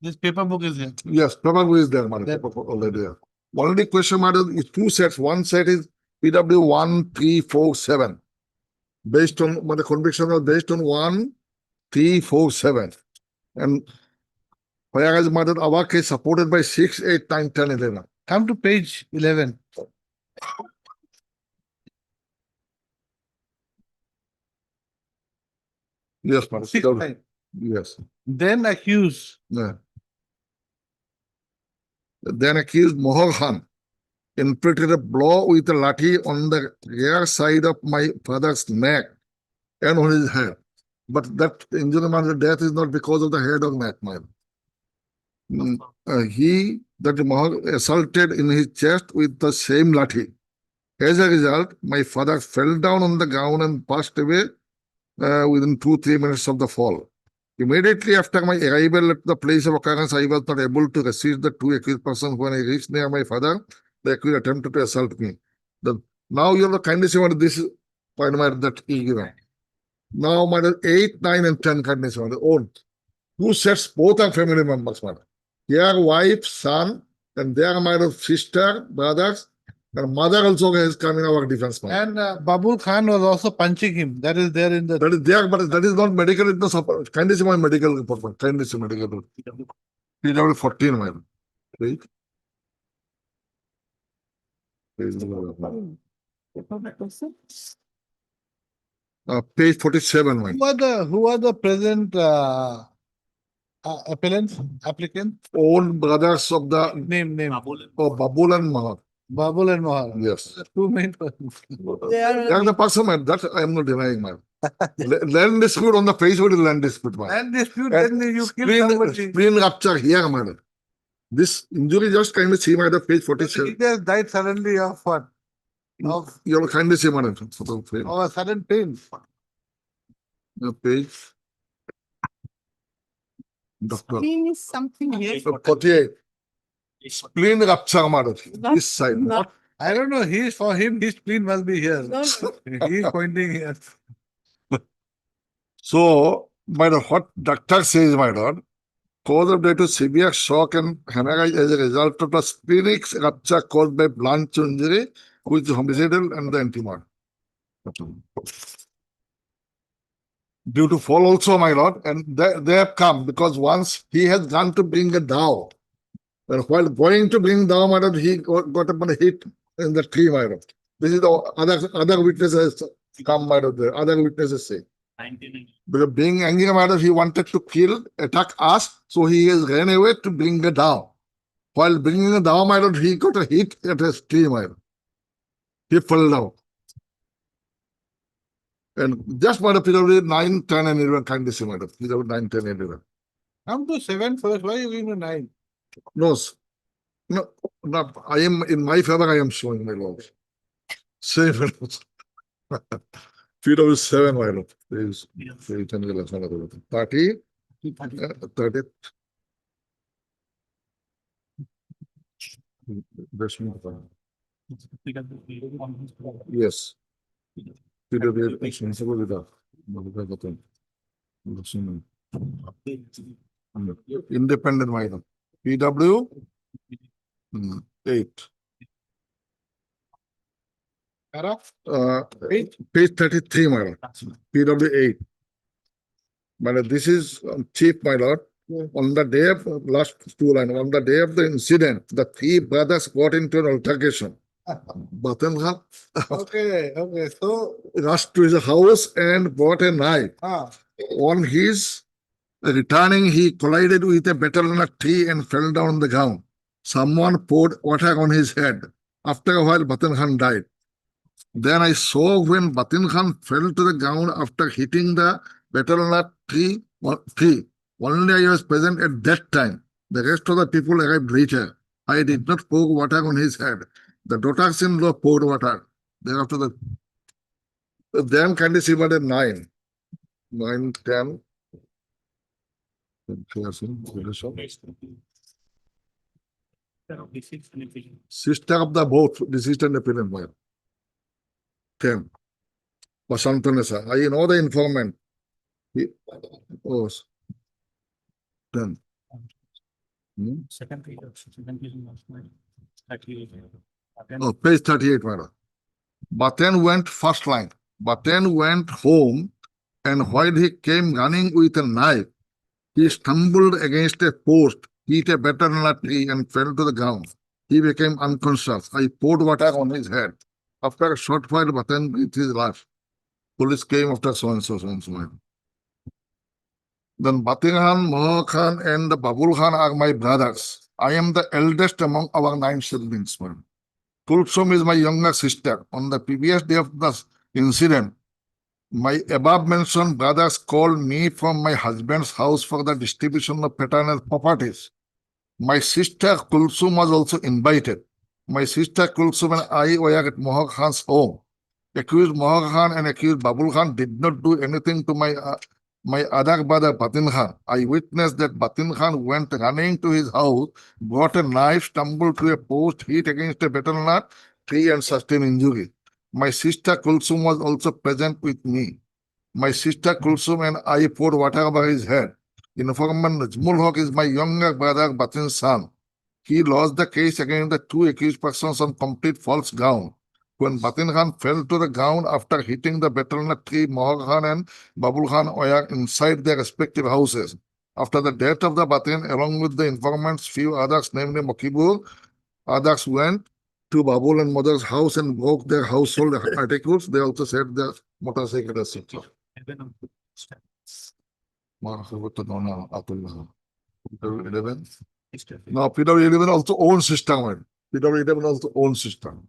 This paper book is here.
yes, probably is there, madam,
That-
already there. Only question, madam, is 2 sets. One set is PW 1347. Based on, the conviction was based on 1347. And whereas, madam, our case supported by 6, 8, 9, 10, 11.
Come to page 11.
Yes, madam.
6, 9.
Yes.
Then accuse,
Yeah. Then accused Mohar Khan inflicted a blow with a lathi on the rear side of my father's neck and on his head. But that injury, man, death is not because of the head or neck, man. That Mohar assaulted in his chest with the same lathi. As a result, my father fell down on the ground and passed away within 2-3 minutes of the fall. Immediately after my arrival at the place of occurrence, I was not able to resist the 2 accused persons. When I reached near my father, the accused attempted to assault me. Now you have the kindness of this point that he given. Now, my 8, 9, and 10 kindness of the own. 2 sets, both are family members, madam. Here, wife, son, and there, my sister, brothers, and mother also has come in our defense, madam.
and Babul Khan was also punching him. That is there in the.
That is there, but that is not medical. It was kindness of my medical report. Kindness of medical report. PW 14, madam. Right? Praise the Lord. Page 47, my
Who are the present appellants, applicants?
own brothers of the
Name.
Babul and Mahar.
Babul and Mohar.
Yes.
The two main persons.
They are.
That's the person, man. That I am not denying, man. Land dispute on the face of the land dispute, man.
And dispute,
And
then you kill somebody.
Spleen rupture here, man. This injury just kindly see my page
He
47.
just died suddenly of what? Of
You'll kindly see, man. For the frame.
a sudden pain.
The page. Doctor.
Spleen is something here.
48. Spleen rupture, man. This side.
Not,
I don't know, for him, his spleen must be here.
no, no.
He is pointing here.
So, my lord, what doctor says, my lord, cause of death to severe shock and hemorrhage as a result of the splenic rupture caused by blunt injury, which is homicidal and the antimony. Due to fall also, my lord, and they have come because once he has gone to bring a dove, and while going to bring dove, my lord, he got upon a hit in the tree, my lord. This is the other witnesses come, my lord, the other witnesses say. Because being angry, my lord, he wanted to attack us, so he has ran away to bring a dove. While bringing a dove, my lord, he got a hit at a tree, my lord. He fell down. And just my lord, probably 9, 10, and 11 kindly see, my lord. He's about 9, 10, 11.
Come to 7 first, why are you going to 9?
No, no, I am in my favor, I am showing, my lord. 7. Feet of 7, my lord. There is 30, 30. Yes. Independent, my lord. PW 8. Page 33, my lord. PW 8. My lord, this is chief, my lord. On the day of last 2 line, on the day of the incident, the 3 brothers got into an altercation. Batan Khan
Okay, so,
rushed to his house and bought a knife. On his returning, he collided with a betel-nut tree and fell down on the ground. Someone poured water on his head. After a while, Batan Khan died. Then I saw when Batan Khan fell to the ground after hitting the betel-nut tree. Only I was present at that time. The rest of the people arrived later. I did not pour water on his head. The daughters-in-law poured water. Thereafter, then can you see about 9, 9, 10. Sister of the both, deceased and appealant, my 10. Vasantanesa. I know the informant. Oh, 10.
Second page.
Oh, page 38, madam. Batan went first line. Batan went home, and while he came running with a knife, he stumbled against a post, hit a betel-nut tree, and fell to the ground. He became unconscious. I poured water on his head. After a short while, Batan breathed his last. Police came after so and so. Then Batan Khan, Mohar Khan, and Babul Khan are my brothers. I am the eldest among our 9 siblings. Kulsum is my younger sister. On the previous day of the incident, my above mentioned brothers called me from my husband's house for the distribution of paternal properties. My sister Kulsum was also invited. My sister Kulsum and I were at Mohar Khan's home. Accused Mohar Khan and accused Babul Khan did not do anything to my other brother Batan Khan. I witnessed that Batan Khan went running to his house, brought a knife, stumbled to a post, hit against a betel-nut tree and sustained injury. My sister Kulsum was also present with me. My sister Kulsum and I poured water over his head. Informant Najmul Haq is my younger brother Batan's son. He lost the case against the 2 accused persons on complete false ground. When Batan Khan fell to the ground after hitting the betel-nut tree, Mohar Khan and Babul Khan were inside their respective houses. After the death of the Batan, along with the informants, few others, namely Mokibur, others went to Babul and mother's house and broke their household articles. They also said their motorcycle is safety. PW11. Now, PW11 also owns system, madam. PW11 also owns system.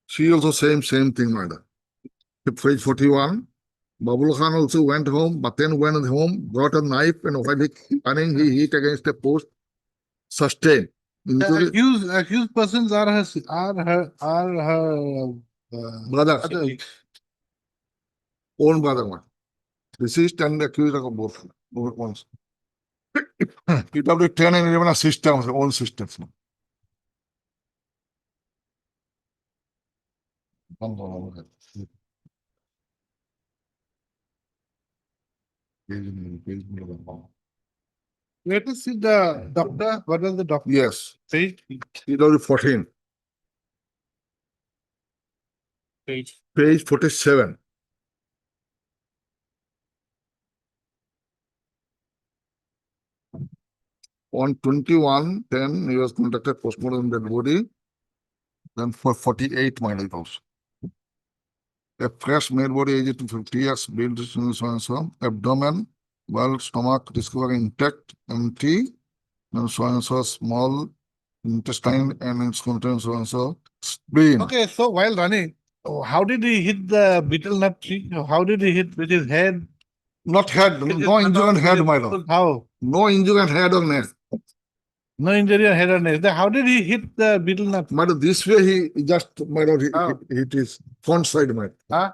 She also same thing, madam. Page 41. Babul Khan also went home, but then went home, brought a knife, and while he hit against a post, sustained.
The
Injury,
accused persons are her
brother,
other-
own brother, man. Deceased and accused of both at once. PW10 and 11 are systems, own systems. man.
Let us see the doctor. What was the doctor
Yes,
page?
PW14, page 47. On 21/10, he was conducted postmortem dead body. Then for 48 minor also. A fresh male body aged to 50 years, build so and so, abdomen, well, stomach discovered intact, empty, and so small intestine and its contents so and so, spleen.
Okay, so while running, how did he hit the beetle nut tree? How did he hit with his head?
Not head,
With his
no injury on
buttocks,
head,
with
my
his-
lord.
How?
No injury on head or neck.
No injury on head or neck. Then how did he hit the beetle nut?
My lord, this way he just, my lord,
How?
hit his front side, my lord.
Huh?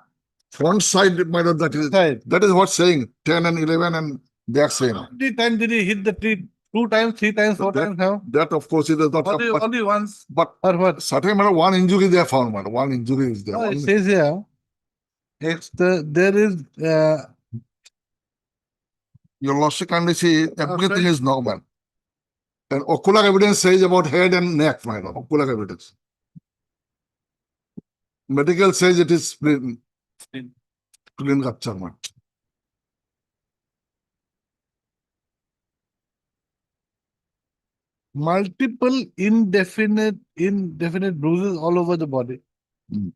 Front side, my lord,
Side.
that is what saying, 10 and 11 and they are saying.
How many times did he hit the tree? 2 times, 3 times, 4 times? How?
That of course it is not,
Only once.
but
Or what?
certain matter, one injury they have found, man. One injury is there.
No, it
One-
says here, there is,
Your lordship can see everything
friend-
is normal. And ocular evidence says about head and neck, my lord. Ocular evidence. Medical says it is spleen. Spleen rupture, man.
multiple indefinite bruises all over the body.
Hmm.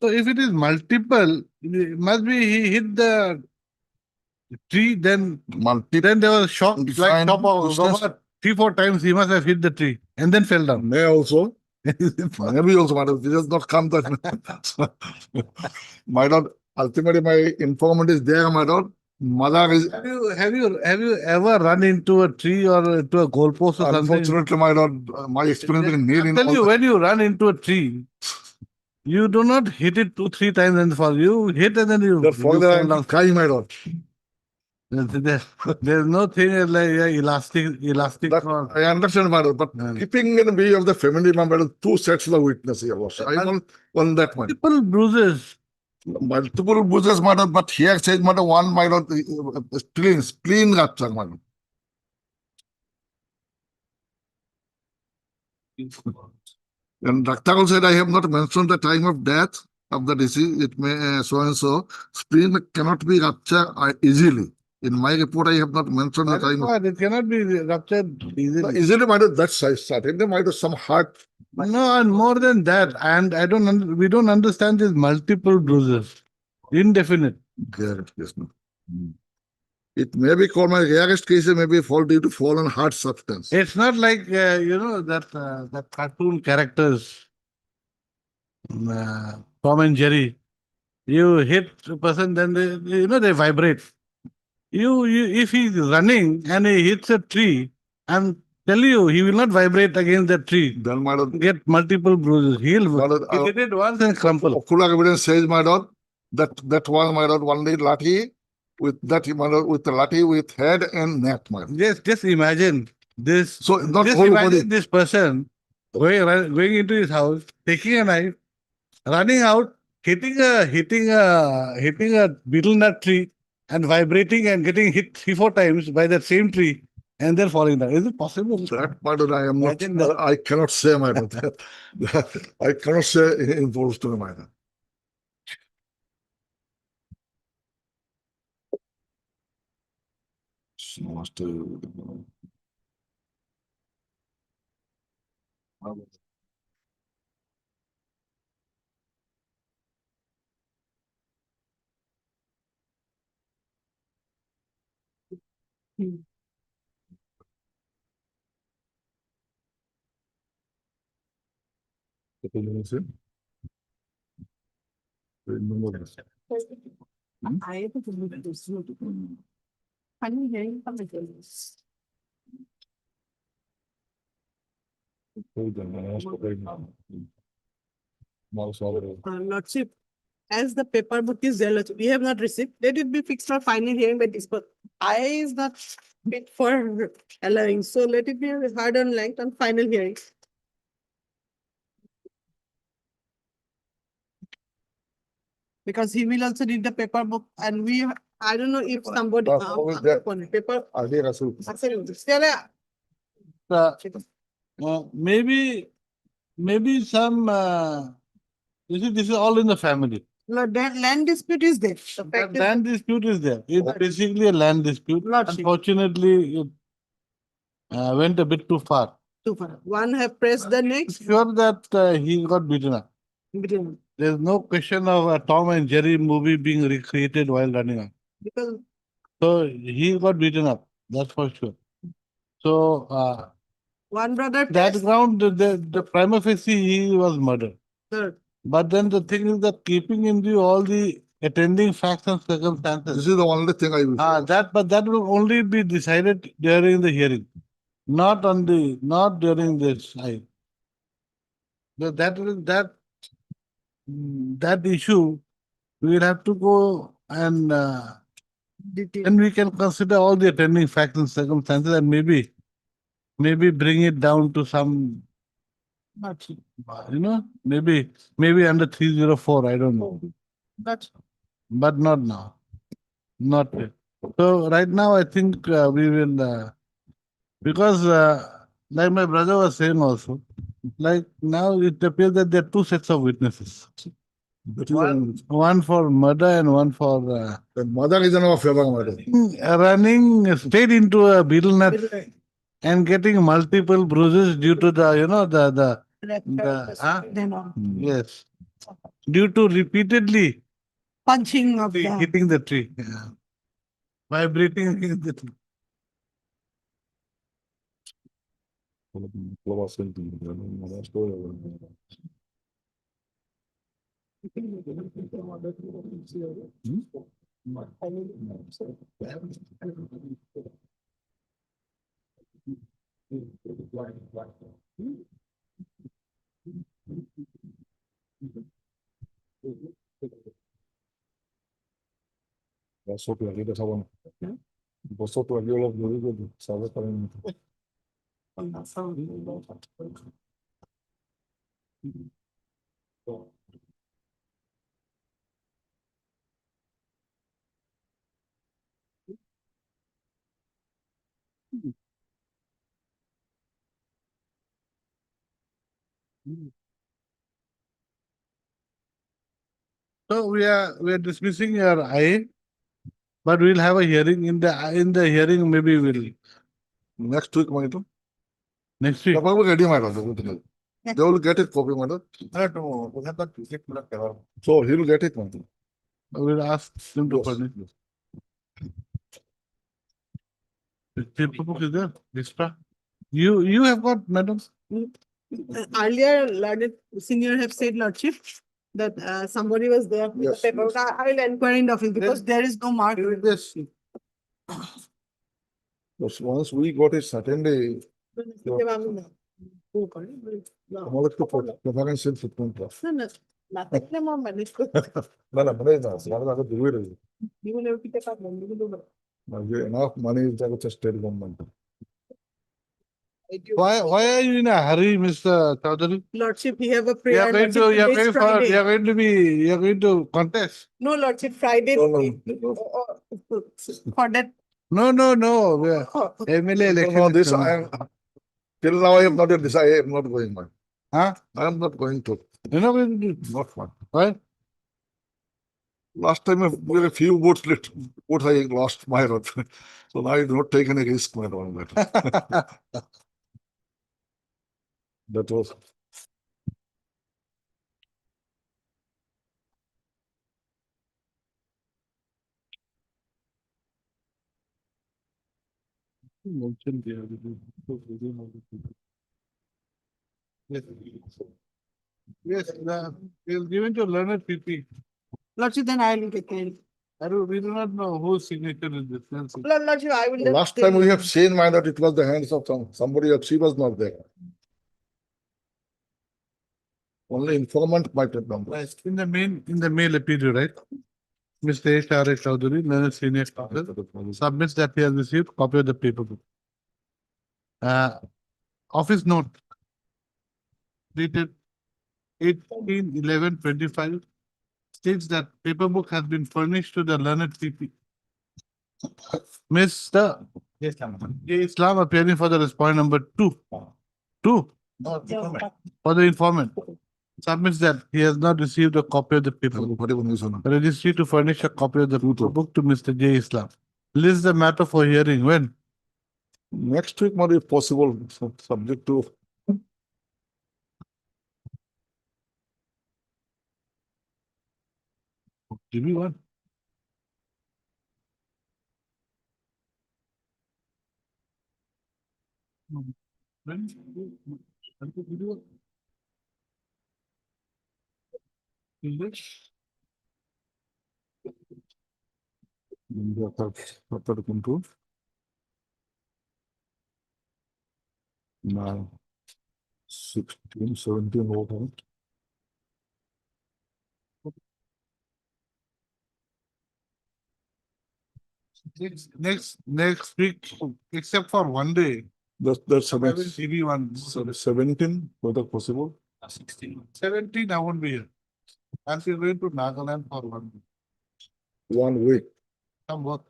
So if it is multiple, it must be he hit the tree, then
Multiple
there was shock, like
Defined
top of
business.
over 3-4 times he must have hit the tree and then fell down.
may also. Maybe also, my lord. This has not come that. My lord, ultimately my informant is there, my lord. Mother is
Have you ever run into a tree or into a goalpost or something?
unfortunately, my lord, my experience is near
I
in
tell
all
you,
the-
when you run into a tree, you do not hit it 2-3 times and fall. You hit and then you
Therefore,
fall
I'm
down.
crying, my lord.
There's no thing like elastic
That,
or
I understand, my lord, but
Yeah.
keeping in view of the family member, two sets of witness here, lordship. I want that one.
multiple bruises.
Multiple bruises, my lord, but here says, my lord, one, my lord, spleen rupture, my lord. And Dr. said, I have not mentioned the time of death of the disease. It may so and so. Spleen cannot be ruptured easily. In my report, I have not mentioned the
That is
time.
what, it cannot be ruptured easily.
Easily, my lord, that's certainly might have some heart.
No, and more than that, and we don't understand these multiple bruises. Indefinite.
Yes, no. It may be called my rarest cases may be fall due to fall on hard substance.
It's not like that cartoon characters, Tom and Jerry. You hit a person, then they vibrate. If he's running and he hits a tree, and tell you he will not vibrate against the tree.
Then, my lord,
Get multiple bruises. He'll hit it once and crumple.
ocular evidence says, my lord, that one, my lord, one day lathi with that, my lord, with the lathi with head and neck, my lord.
Just imagine this.
So not
Just
whole
imagine
body.
this person going into his house, taking a knife, running out, hitting a beetle nut tree, and vibrating and getting hit 3-4 times by that same tree, and then falling down. Is it possible?
That, my lord, I am not,
Imagine that.
I cannot say, my lord. I cannot say in full story, my lord.
I have to Final hearing from the judges. Lordship, as the paper book is there, Lordship, we have not received, let it be fixed for final hearing by this, but I is not fit for allowing, so let it be heard on length on final hearing. Because he will also need the paper book and we, I don't know if somebody.
Who is that?
Paper.
Adi Rasul.
Maybe some, you see, this is all in the family.
No, that land dispute is there. The
That
fact is
land dispute is there. It's basically a land dispute.
Lordship.
Unfortunately, it went a bit too far.
too far. One have pressed the next.
Sure that he got beaten up.
Between-
There's no question of a Tom and Jerry movie being recreated while running on.
Because
So he got beaten up, that's for sure. So
one brother.
that
pressed
ground, the prima facie, he was murdered.
third.
But then the thing is that keeping in view all the attending facts and
This
circumstances,
is the only thing I will.
but that will only be decided during the hearing, not during this. That issue, we will have to go and
Detail.
then we can consider all the attending facts and circumstances and maybe bring it down to some, maybe under 304, I don't know,
But
but not now, not yet. So right now, I think we will, because like my brother was saying also, like now it appears that there are two sets of witnesses. One for murder and one for
The mother is in our favor, madam.
running straight into a beetle net and getting multiple bruises due to the
then on.
yes, due to repeatedly
Punching of the.
hitting the tree, vibrating against the tree. So we are dismissing your I, but we'll have a hearing in the hearing. Maybe we'll
Next week, madam.
next week.
The public ready, madam. They will get it copy, madam. So he will get it, madam.
We'll ask them to
Yes.
furnish. The paper book is there, extra. You have got, madam.
Earlier, learned senior have said, Lordship, that somebody was there with the
Yes,
paper. I will inquire in the office because there is no mark.
Yes.
Yes, once we got it Saturday, আমাদের তো preference footprint
No, no, nothing more money.
না না মানে না আমাদের আগে দূরে রয়েছে
You will have to take up one. You will do
enough money is there with the state government.
it.
Why are you in a hurry, Mr. Chaudhary?
Lordship, we have a
You
prayer.
are going to
Lordship,
you are
today is
going for
Friday.
you are going to contest.
No, Lordship, Friday.
No, no,
For that.
No. We are- MLA election.
No,
is
this I
coming.
am, till now I am not yet decided, I am not going, man.
Huh?
I am not going to,
You're not going to do.
not one.
Why?
Last time, very few votes lit, votes I lost my road. So now I do not take any risk, man, on that. That was.
Mentioned there. Yes. Yes, it's given to learned PP.
Lordship, then I will take care.
We do not know whose signature is this.
Lordship, I will.
Last time we have seen, my that it was the hands of somebody else. She was not there. Only informant might have done that.
In the mail appeal, right? Mr. H.R.A. Chowdhury, learned senior counsel, submits that he has received copy of the paper book. Office note dated 18/11/25 states that paper book has been furnished to the learned CP. Mr.
Yes, ma'am.
J. Islam appearing for the respondent number two. For the informant. Submits that he has not received a copy of the paper book. Registry to furnish a copy of the paper book to Mr. J. Islam. List the matter for hearing when?
Next week, more if possible, subject to
Give me one. When? English?
control. Now, 16, 17, over.
Next week, except for one day,
That's
I will TV one.
17, whether possible.
17, I won't be here. I'm still going to Nagaland for 1 week.
1 week.
Some work.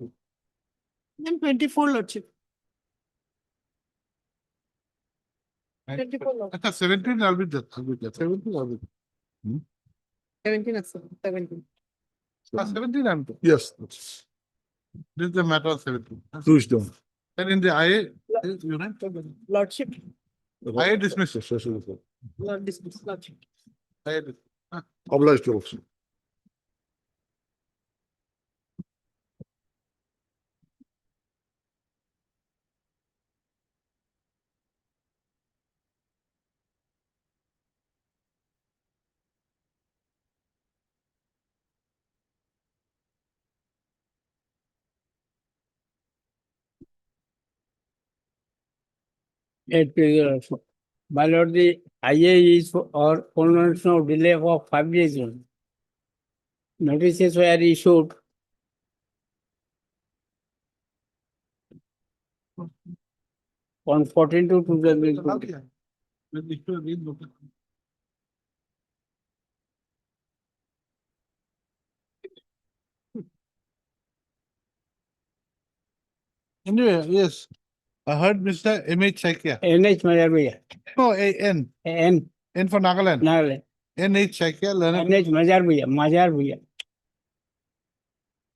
Then 24, Lordship. 24, Lordship.
17, I'll be there. 17, I'll be there.
17, 17.
17, I'm there.
Yes,
This is the matter of 17.
push down.
And in the IA, you know,
Lordship,
I dismiss.
Lord dismiss, Lordship.
IA dismiss.
Obliged also.
My lord, the IA is for or prolongation of delay of 5 days. Notices were issued on 14 to 2020.
With the issue of these notices. Anyway, yes, I heard Mr. M.H. Shaikia.
NH Mazarbuya,
No, A-N,
N,
N for Nagaland.
Nagaland,
N.H. Shaikia, learner.
NH Mazarbuya,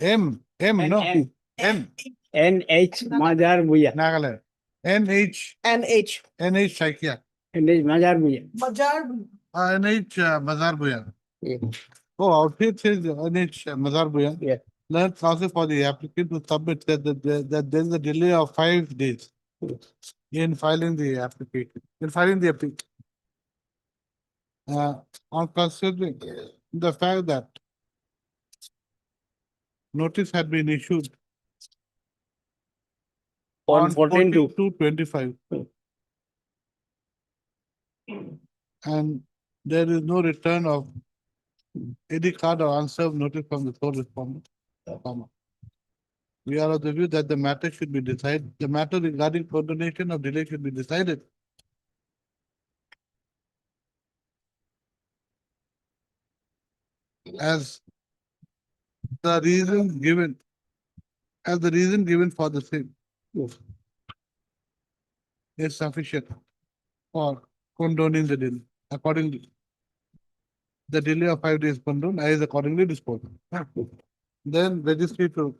M, no,
N,
N,
NH Mazarbuya,
Nagaland. N.H.
NH.
N.H. Shaikia.
NH Mazarbuya.
Bajar.
N.H. Mazar Buyan.
Yeah.
Oh, out here says N.H. Mazar Buyan.
Yeah.
Learn process for the applicant to submit that there is a delay of 5 days in filing the application, application. On considering the fact that notice had been issued
On 14 to
25. And there is no return of any card or unserved notice from the sole respondent. We are of the view that the matter should be decided, the matter regarding condonation of delay should be decided. As the reason given, for the same is sufficient for condoning the delay. Accordingly, the delay of 5 days condoned is accordingly disposed. Then registry to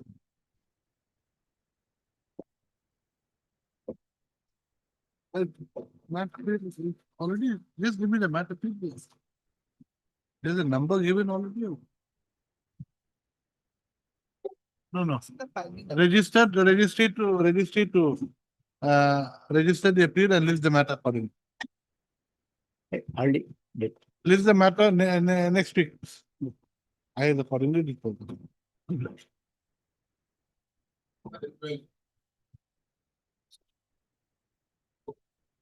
matter already, just give me the matter, please. There's a number given already. No. Registry to register the appeal and list the matter accordingly.
Already did.
List the matter next week. I will accordingly dispose.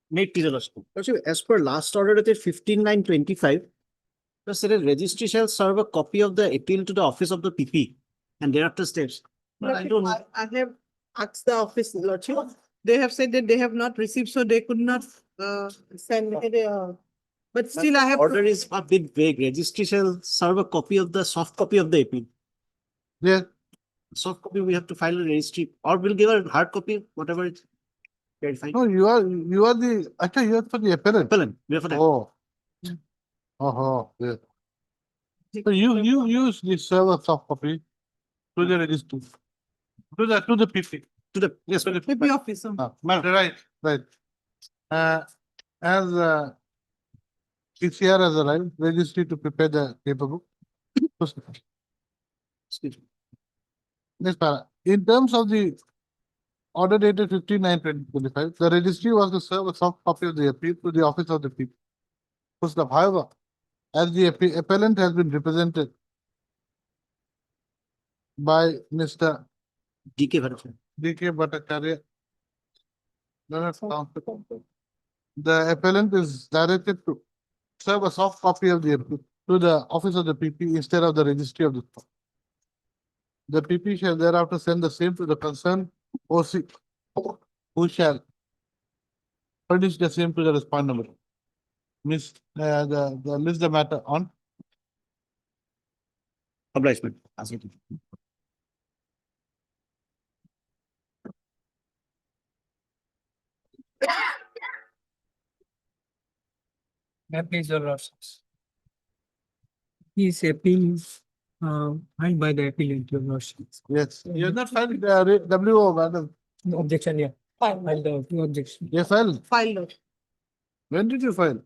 Made Peter Lordship, as per last order dated 15/9/25, the said registry shall serve a copy of the appeal to the office of the PP and thereafter steps. But I don't know.
I have asked the office, Lordship. They have said that they have not received, so they could not send it. But still, I have.
Order is a bit vague. Registry shall serve a copy of the soft copy of the appeal.
Yeah,
Soft copy, we have to file a registry, or we'll give a hard copy, whatever it's verified.
no, you are the, actually, you are for the appellant.
Appellant, we have for that.
Oh. Oh, yeah. So you use the server soft copy to the registry. To the PC.
To the, yes,
To the
PP office.
Right, right. As PCR has arrived, registry to prepare the paperwork.
excuse me.
Next para. In terms of the order dated 15/9/2025, the registry was to serve a soft copy of the appeal to the office of the people. However, as the appellant has been represented by Mr.
DK Bhattacharya.
D.K. Bhattacharya. The appellant is directed to serve a soft copy of the appeal to the office of the PP instead of the registry of the firm. The PP shall thereafter send the same to the concerned OC, who shall furnish the same to the respondent number. Miss, the list the matter on.
Obligement. As it is.
Please, your lordships. His appeal is filed by the appellant, your lordships.
Yes, you have not filed the WO, madam.
Objection, yeah.
File,
File the objection.
You filed.
file. Lordship.
When did you file?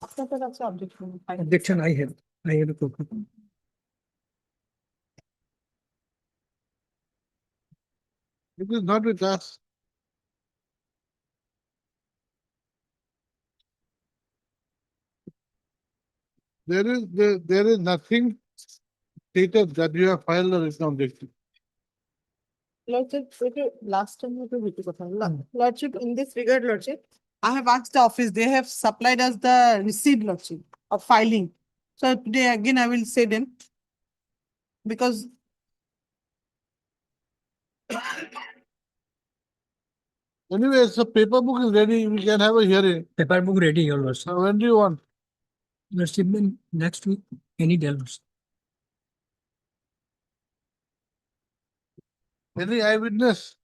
After that, also objection. File.
Objection, I have a copy.
It is not with us. There is nothing stated that you have filed a written objection.
Lordship, last time we were Lordship, in this regard, Lordship, I have asked the office, they have supplied us the receipt, Lordship, of filing. So today again, I will say them. Because
Anyway, so paper book is ready, we can have a hearing.
Paper book ready, your lordship.
So when do you want?
Lordship, then next week, any day, lordship.
Any eyewitness?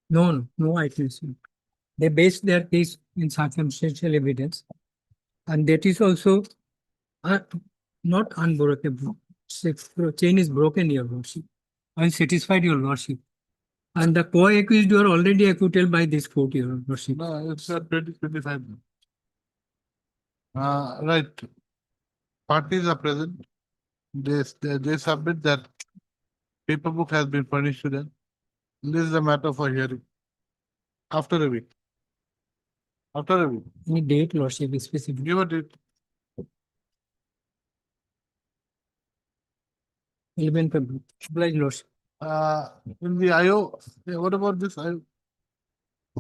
No witness. They based their case in circumstantial evidence. And that is also not unbreakable. Chain is broken, your lordship. I am satisfied, your lordship. And the co-accused were already acquitted by this court, your lordship.
No, it's at 2025. Right. Parties are present. They submit that paper book has been furnished to them. This is a matter for hearing. After a week. After a week.
Any date, lordship, is specific.
Give a date.
11 February. Obliged, lordship.
In the IO, what about this IO?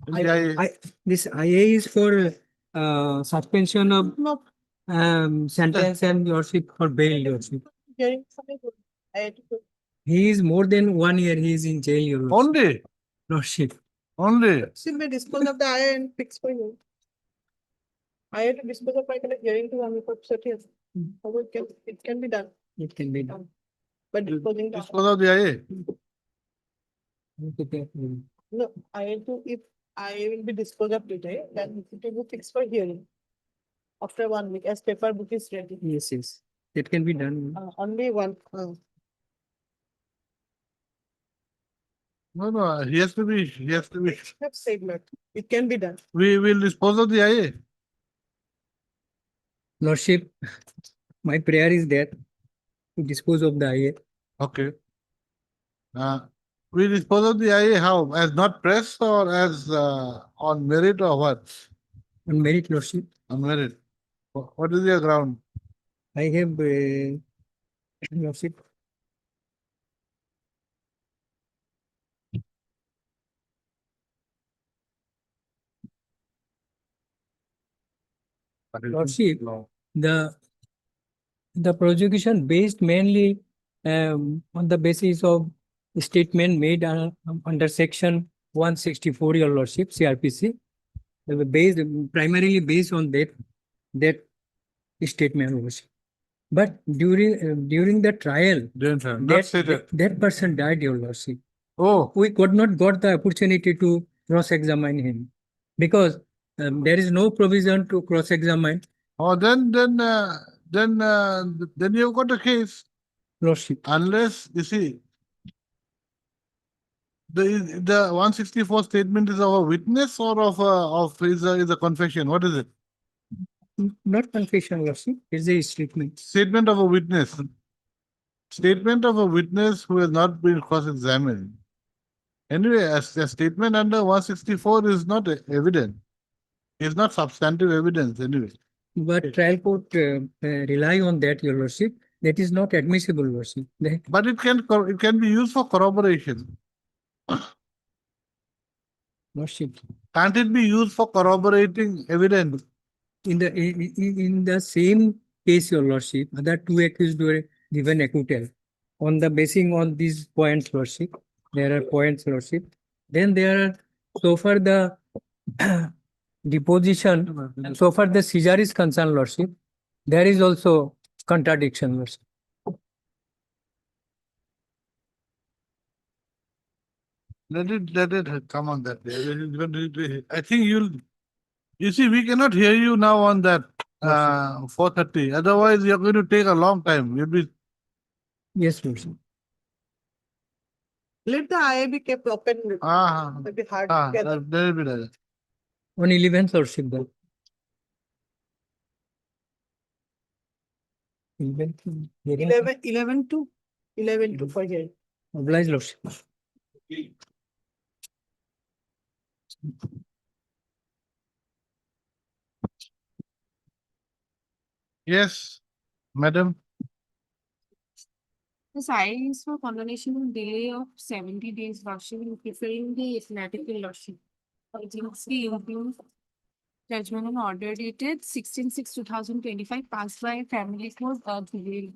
In the IA?
This IA is for suspension of
no
sentence and lordship for bail, lordship.
hearing something. I had to.
He is more than 1 year, he is in jail, your lordship.
Only,
Lordship.
Still may dispose of the IA and fix for you. I had to dispose of my hearing to one for 30 years. How it can be done,
It can be done.
but disposing the.
dispose of the IA.
No, I had to, if I will be disposed of today, then it will be fixed for hearing. After 1 week, as paper book is ready.
Yes, it can be done.
Only one.
No, he has to be.
Have said that it can be done.
We will dispose of the IA.
Lordship, my prayer is that to dispose of the IA.
Okay. We dispose of the IA how? As not pressed or as on merit or what?
On merit, Lordship,
On merit. What is your ground?
I have, Lordship, Lordship, the prosecution based mainly on the basis of statement made under section 164, Your Lordship, CRPC. They were based primarily based on that statement, Your Lordship. But during the trial,
Didn't have. Not
that,
stated.
that person died, Your Lordship.
Oh,
We could not got the opportunity to cross-examine him because there is no provision to cross-examine
oh, then you've got a case.
Lordship.
Unless, you see, the 164 statement is of a witness or is a confession? What is it?
Not confession, Lordship, it's a statement.
Statement of a witness. Statement of a witness who has not been cross-examined. Anyway, a statement under 164 is not evident. It's not substantive evidence anyway.
But trial court rely on that, Your Lordship. That is not admissible, Lordship.
But it can be used for corroboration.
Lordship.
Can't it be used for corroborating evidence?
In the same case, Your Lordship, other two accused were given acquittal. On the basing on these points, Lordship, there are points, Lordship. Then there are, so far the deposition, so far the seizure is concerned, Lordship, there is also contradiction, Lordship.
Let it come on that day. I think you see, we cannot hear you now on that 4:30. Otherwise, you're going to take a long time. You'll be
Yes, Lordship.
Let the IA be kept open. It'll be hard to get.
there will be that.
On 11th, Lordship, then.
11 to for here.
Oblige, Lordship.
Yes, madam.
The SIA is for condonation and delay of 70 days, Lordship, in preferring the fanatical Lordship. Agency includes judgment and order dated 16/6/2025 passed by family court delay.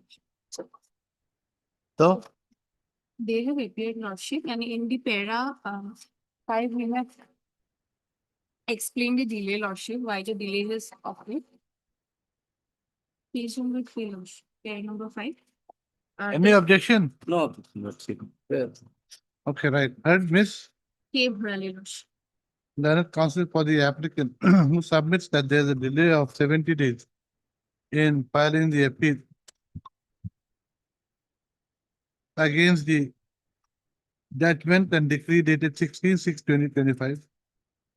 So,
They have appeared, Lordship, and in the para 5, we have explained the delay, Lordship, why the delay is occurred. Page number 3, Lordship, para number 5.
any objection?
No, Lordship.
Okay, right. Heard, Miss?
K. Bhrale, Lordship.
Learned counsel for the applicant who submits that there is a delay of 70 days in filing the appeal against the judgment and decree dated 16/6/2025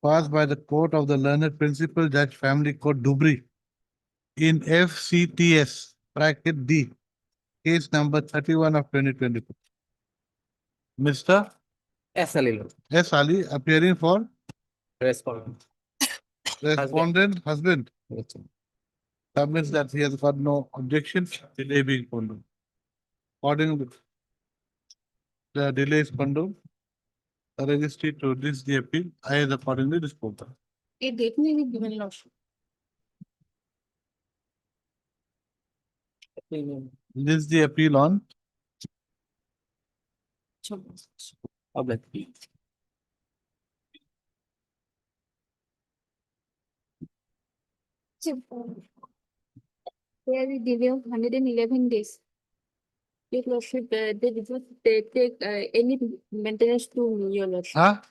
passed by the court of the learned principal judge family court Dubri in FCTS bracket D, case number 31 of 2024. Mr.
S. Ali.
S. Ali appearing for
Respondent.
respondent husband submits that he has got no objection, delay being condoned. Accordingly, the delay is condoned. The registry to this the appeal, I has accordingly disposed of.
A date may be given, Lordship.
This is the appeal on
There is delay of 111 days. Your Lordship, they did not take any maintenance to your Lordship.
huh?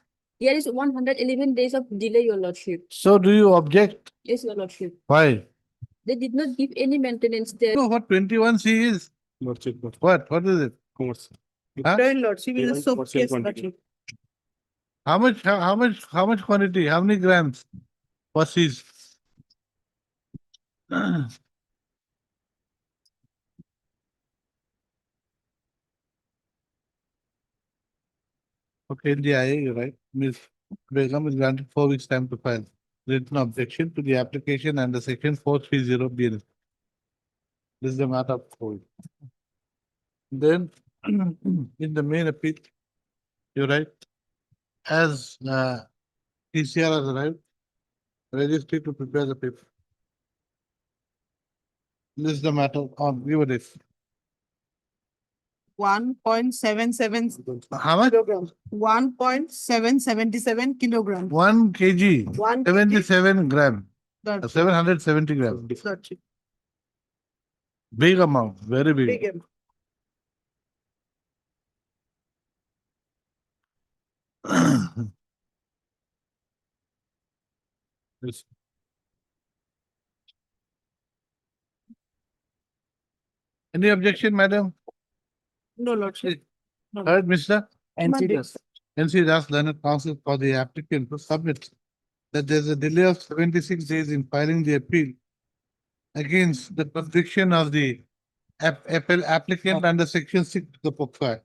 There is 111 days of delay, your Lordship.
So do you object?
Yes, your Lordship.
Why?
They did not give any maintenance there.
You know what 21C is? What? What is it? Huh?
Lordship is a soap case, Lordship.
How much quantity? How many grams was seized? Okay, in the IA, you're right. Ms. Begum is granted 4 weeks time to file written objection to the application under section 430 BNS. This is the matter of hold. Then, in the main appeal, you're right. As TCR has arrived, registry to prepare the paper. This is the matter on, give it.
1.77
How much?
kilogram, 1.777 kilogram.
1 kg,
1 kg.
77 gram,
Lordship,
770 grams.
Lordship,
Big amount, very
big
big.
amount.
Yes. Any objection, madam?
No, Lordship. No.
Heard, mister?
NC
NC Das Learned Counsel for the applicant to submit that there is a delay of 76 days in filing the appeal against the conviction of the applicant under section 6 of the POCSO Act.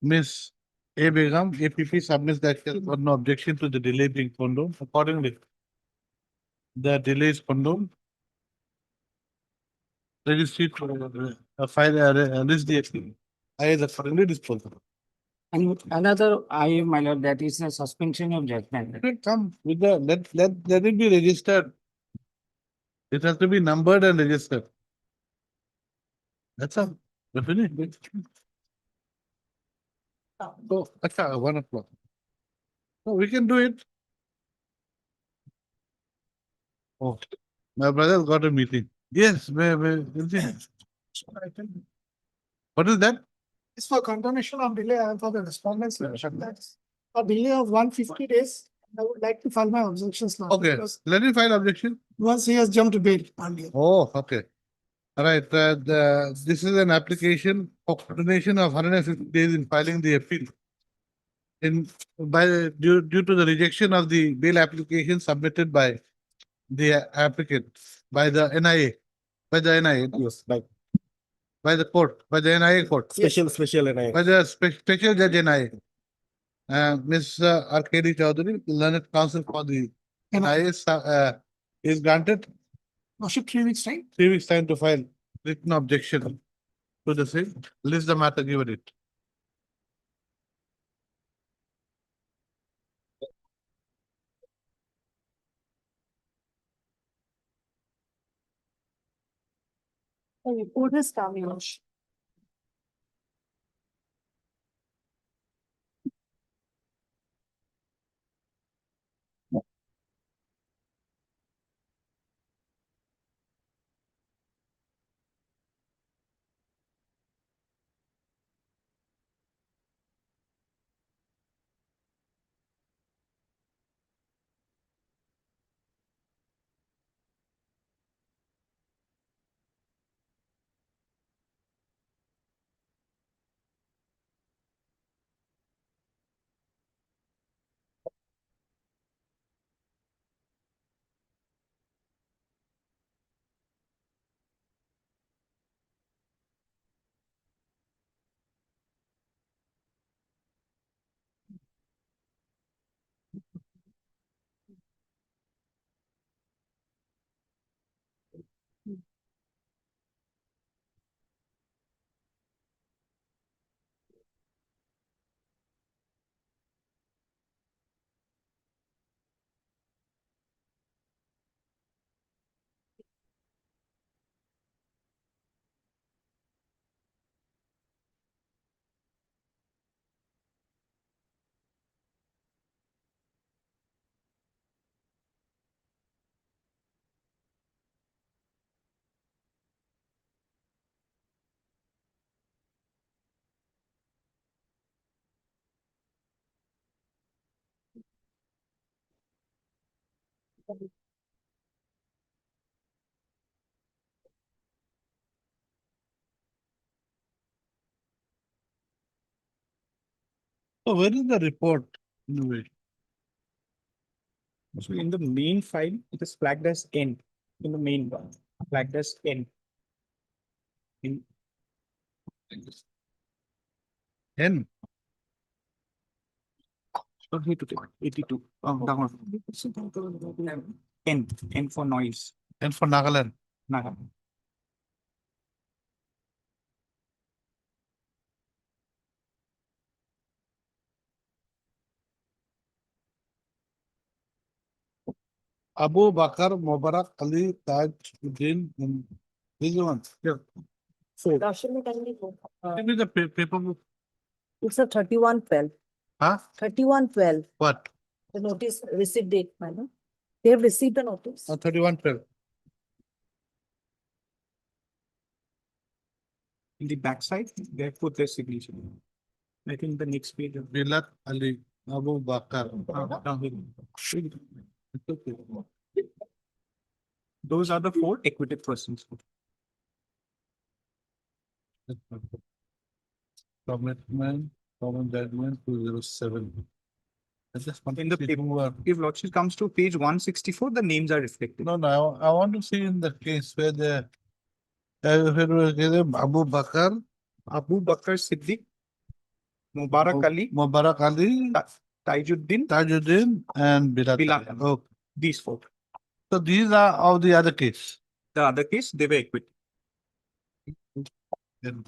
Miss A. Begum, APP submits that she has got no objection to the delay being condoned. Accordingly, the delay is condoned. Registry to file list the appeal. I is accordingly disposed of.
And another, my lord, that is a suspension of judgment.
Let it come with the, let it be registered. It has to be numbered and registered. That's all. We're finished. So, acha, 1 o'clock. So we can do it. Oh, my brother got a meeting. Yes, what is that?
It's for confirmation of delay and for the respondents. That's a delay of 150 days. I would like to file my objections now.
Okay,
because
let me file objection.
Once he has jumped bail earlier.
Oh, okay. All right, this is an application for coordination of 150 days in filing the appeal. Due to the rejection of the bail application submitted by the applicant, by the NIA,
Yes, like
by the court, by the NIA court,
special NIA.
by the special judge NIA. Ms. R.K.D. Chaudhary, learned counsel for the NIA, is granted
Worship 3 weeks time.
3 weeks time to file written objection to the same. List the matter, give it.
The report has come, Your Worship.
So where is the report? In a way?
So in the main file, it is flagged as N in the main one, flagged as N.
N.
Here to take 82. Down. N for noise.
And for Nagaland.
Naga.
Abu Bakr Mubarak Ali Tajuddin. These are ones. Yeah.
Rashid mein kindly go.
Give me the paper book.
It's a 31/12.
Huh?
31/12.
What?
The notice receipt date, madam. They have received the notice.
31/12.
In the backside, they have put their signature. I think the next page.
Bilat Ali Abu Bakr.
Down here.
It's okay.
Those are the 4 equated persons.
Commitment, common judgment 207. I just want
In
to
the
see
paper.
who are.
If lordship comes to page 164, the names are reflected.
No, no, I want to see in the case where the Abu Bakr,
Abu Bakr Siddiq, Mubarak Ali,
Mubarak Ali,
Tajuddin,
Tajuddin, and Bilat.
Bilal.
Ali. Okay.
these 4.
So these are of the other case.
The other case, they were equated.
Then-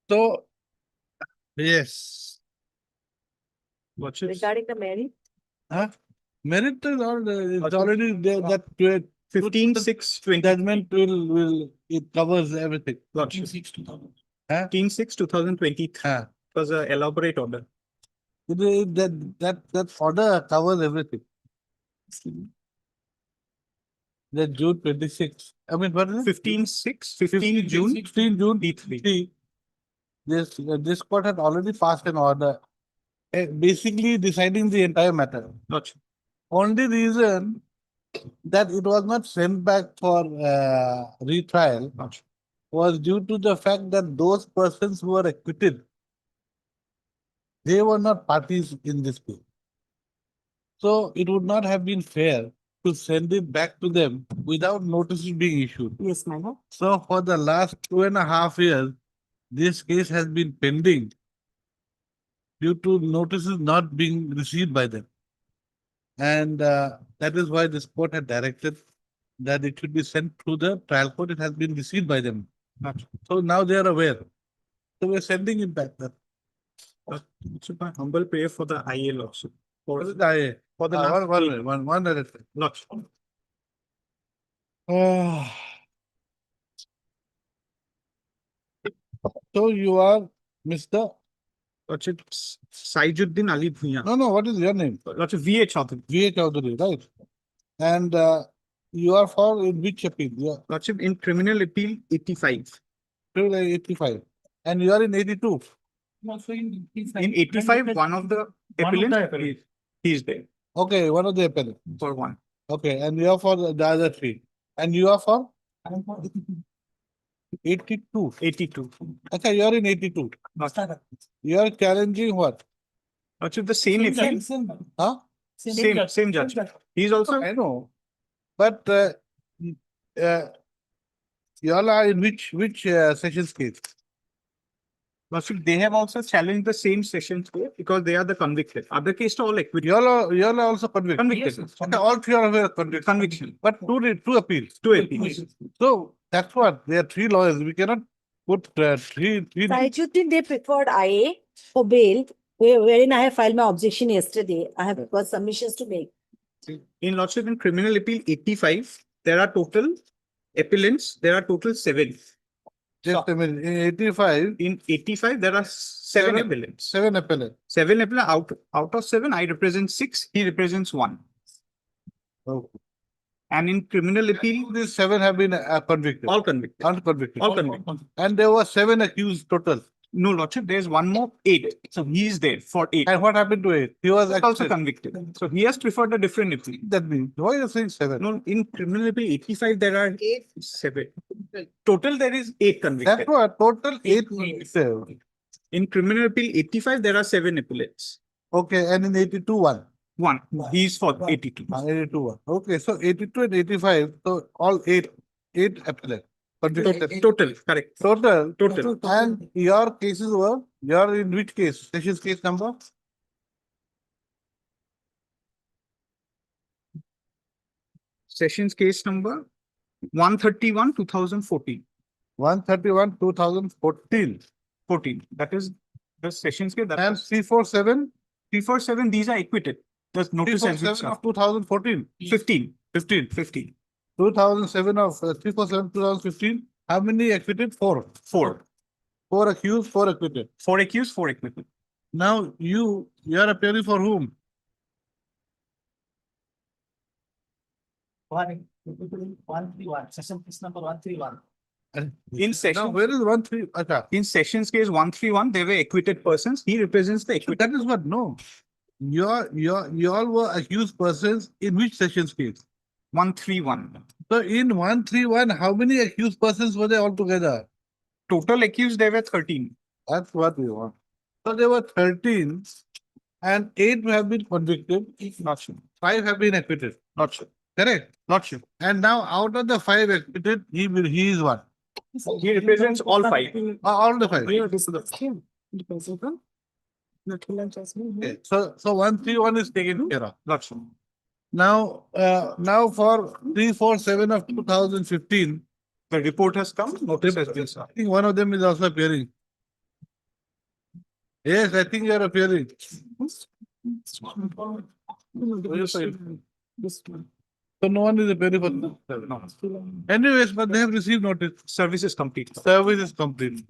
So, yes.
Lordships.
Regarding the marriage,
Huh? Merit is it's already there that
15/6/20.
judgment will, it covers everything.
Lordship.
Huh?
15/6/2023
Huh.
was an elaborate order.
That order covers everything. The June 26. I mean, what is it?
15/6, 15 June.
16 June
D3.
D3. This court had already passed an order, basically deciding the entire matter.
Lordship.
Only reason that it was not sent back for retrial
Lordship.
was due to the fact that those persons who were acquitted, they were not parties in this case. So it would not have been fair to send it back to them without notices being issued.
yes, madam.
So for the last 2.5 years, this case has been pending due to notices not being received by them. And that is why this court had directed that it should be sent to the trial court. It has been received by them. So now they are aware. So we're sending it back.
Lordship, my humble prayer for the IA lordship.
What is the IA?
For the
One
last
minute, one minute.
Lordship.
Oh. So you are Mr.
Lordship, Saijuddin Ali Bhuiyan.
No, what is your name?
Lordship, VA Chaudhary.
V.A. Chaudhary, right? And you are for in which appeal? You are
Lordship, in criminal appeal 85.
85. And you are in 82.
In 85, one of the appellants, he is there
Okay, one of the appellate.
for one.
Okay, and you are for the other 3. And you are for 82.
82.
Okay, you are in 82.
Lordship,
You are challenging what?
the same appeal.
Huh?
Same judge. He is also,
I know. But you all are in which sessions case?
Lordship, they have also challenged the same sessions court because they are the convicted. Other case to all acquitted.
You all are also convicted.
Convicted.
Okay, all 3 are convicted.
Conviction.
But two appeals.
2 appeals.
So that's what, there are 3 lawyers. We cannot put three.
Saijuddin, they preferred IA for bail, wherein I have filed my objection yesterday. I have got submissions to make.
In Lordship, in criminal appeal 85, there are total appellants, there are total 7.
Just a minute, in 85,
In 85, there are 7 appellants.
7 appellate.
7 appellants out of 7, I represent 6, he represents 1.
Okay.
And in criminal appeal,
These 7 have been convicted.
all convicted.
Unconvicted.
All convicted.
And there were 7 accused total.
No, Lordship, there's one more 8. So he is there for 8.
And what happened to 8? He was
Also
acquitted.
convicted. So he has preferred a different appeal.
That means, why are you saying 7?
No, in criminal appeal 85, there are 7. Total, there is 8 convicted.
That's what, total 8 convicted.
In criminal appeal 85, there are 7 appellants.
Okay, and in 82, 1.
one. He's for 82.
82. Okay, so 82 and 85, so all eight appellate.
Total, correct.
Total.
Total.
And your cases were, you're in which case? Sessions case number?
Sessions case number 131, 2014.
131, 2014.
14. That is the sessions case. That
And
was
347,
347, these are acquitted. The notice has been
347 of
served.
2014.
15.
15.
15.
2007 of 347, 2015. How many acquitted? Four.
4.
4 accused, 4 acquitted.
4 accused, 4 acquitted.
Now you are appearing for whom?
Session case number 131.
In
Now
session,
where is 1-3? Acha.
in sessions case 131, they were acquitted persons. He represents the
So
acquitted.
that is what, no. You all were accused persons in which sessions case?
131.
So in 131, how many accused persons were there altogether?
Total accused, there were 13.
That's what we want. So there were 13 and 8 have been convicted,
Not sure.
5 have been acquitted.
Not sure.
Correct?
Not sure.
And now out of the 5 acquitted, he is what?
He represents all 5.
All the 5. Okay. So 131 is taken care of.
Not sure.
Now for 347 of 2015,
The report has come, notice has been served.
I think one of them is also appearing. Yes, I think you are appearing. So no one is appearing for this.
No.
Anyways, but they have received notice.
Service is complete.
Service is complete.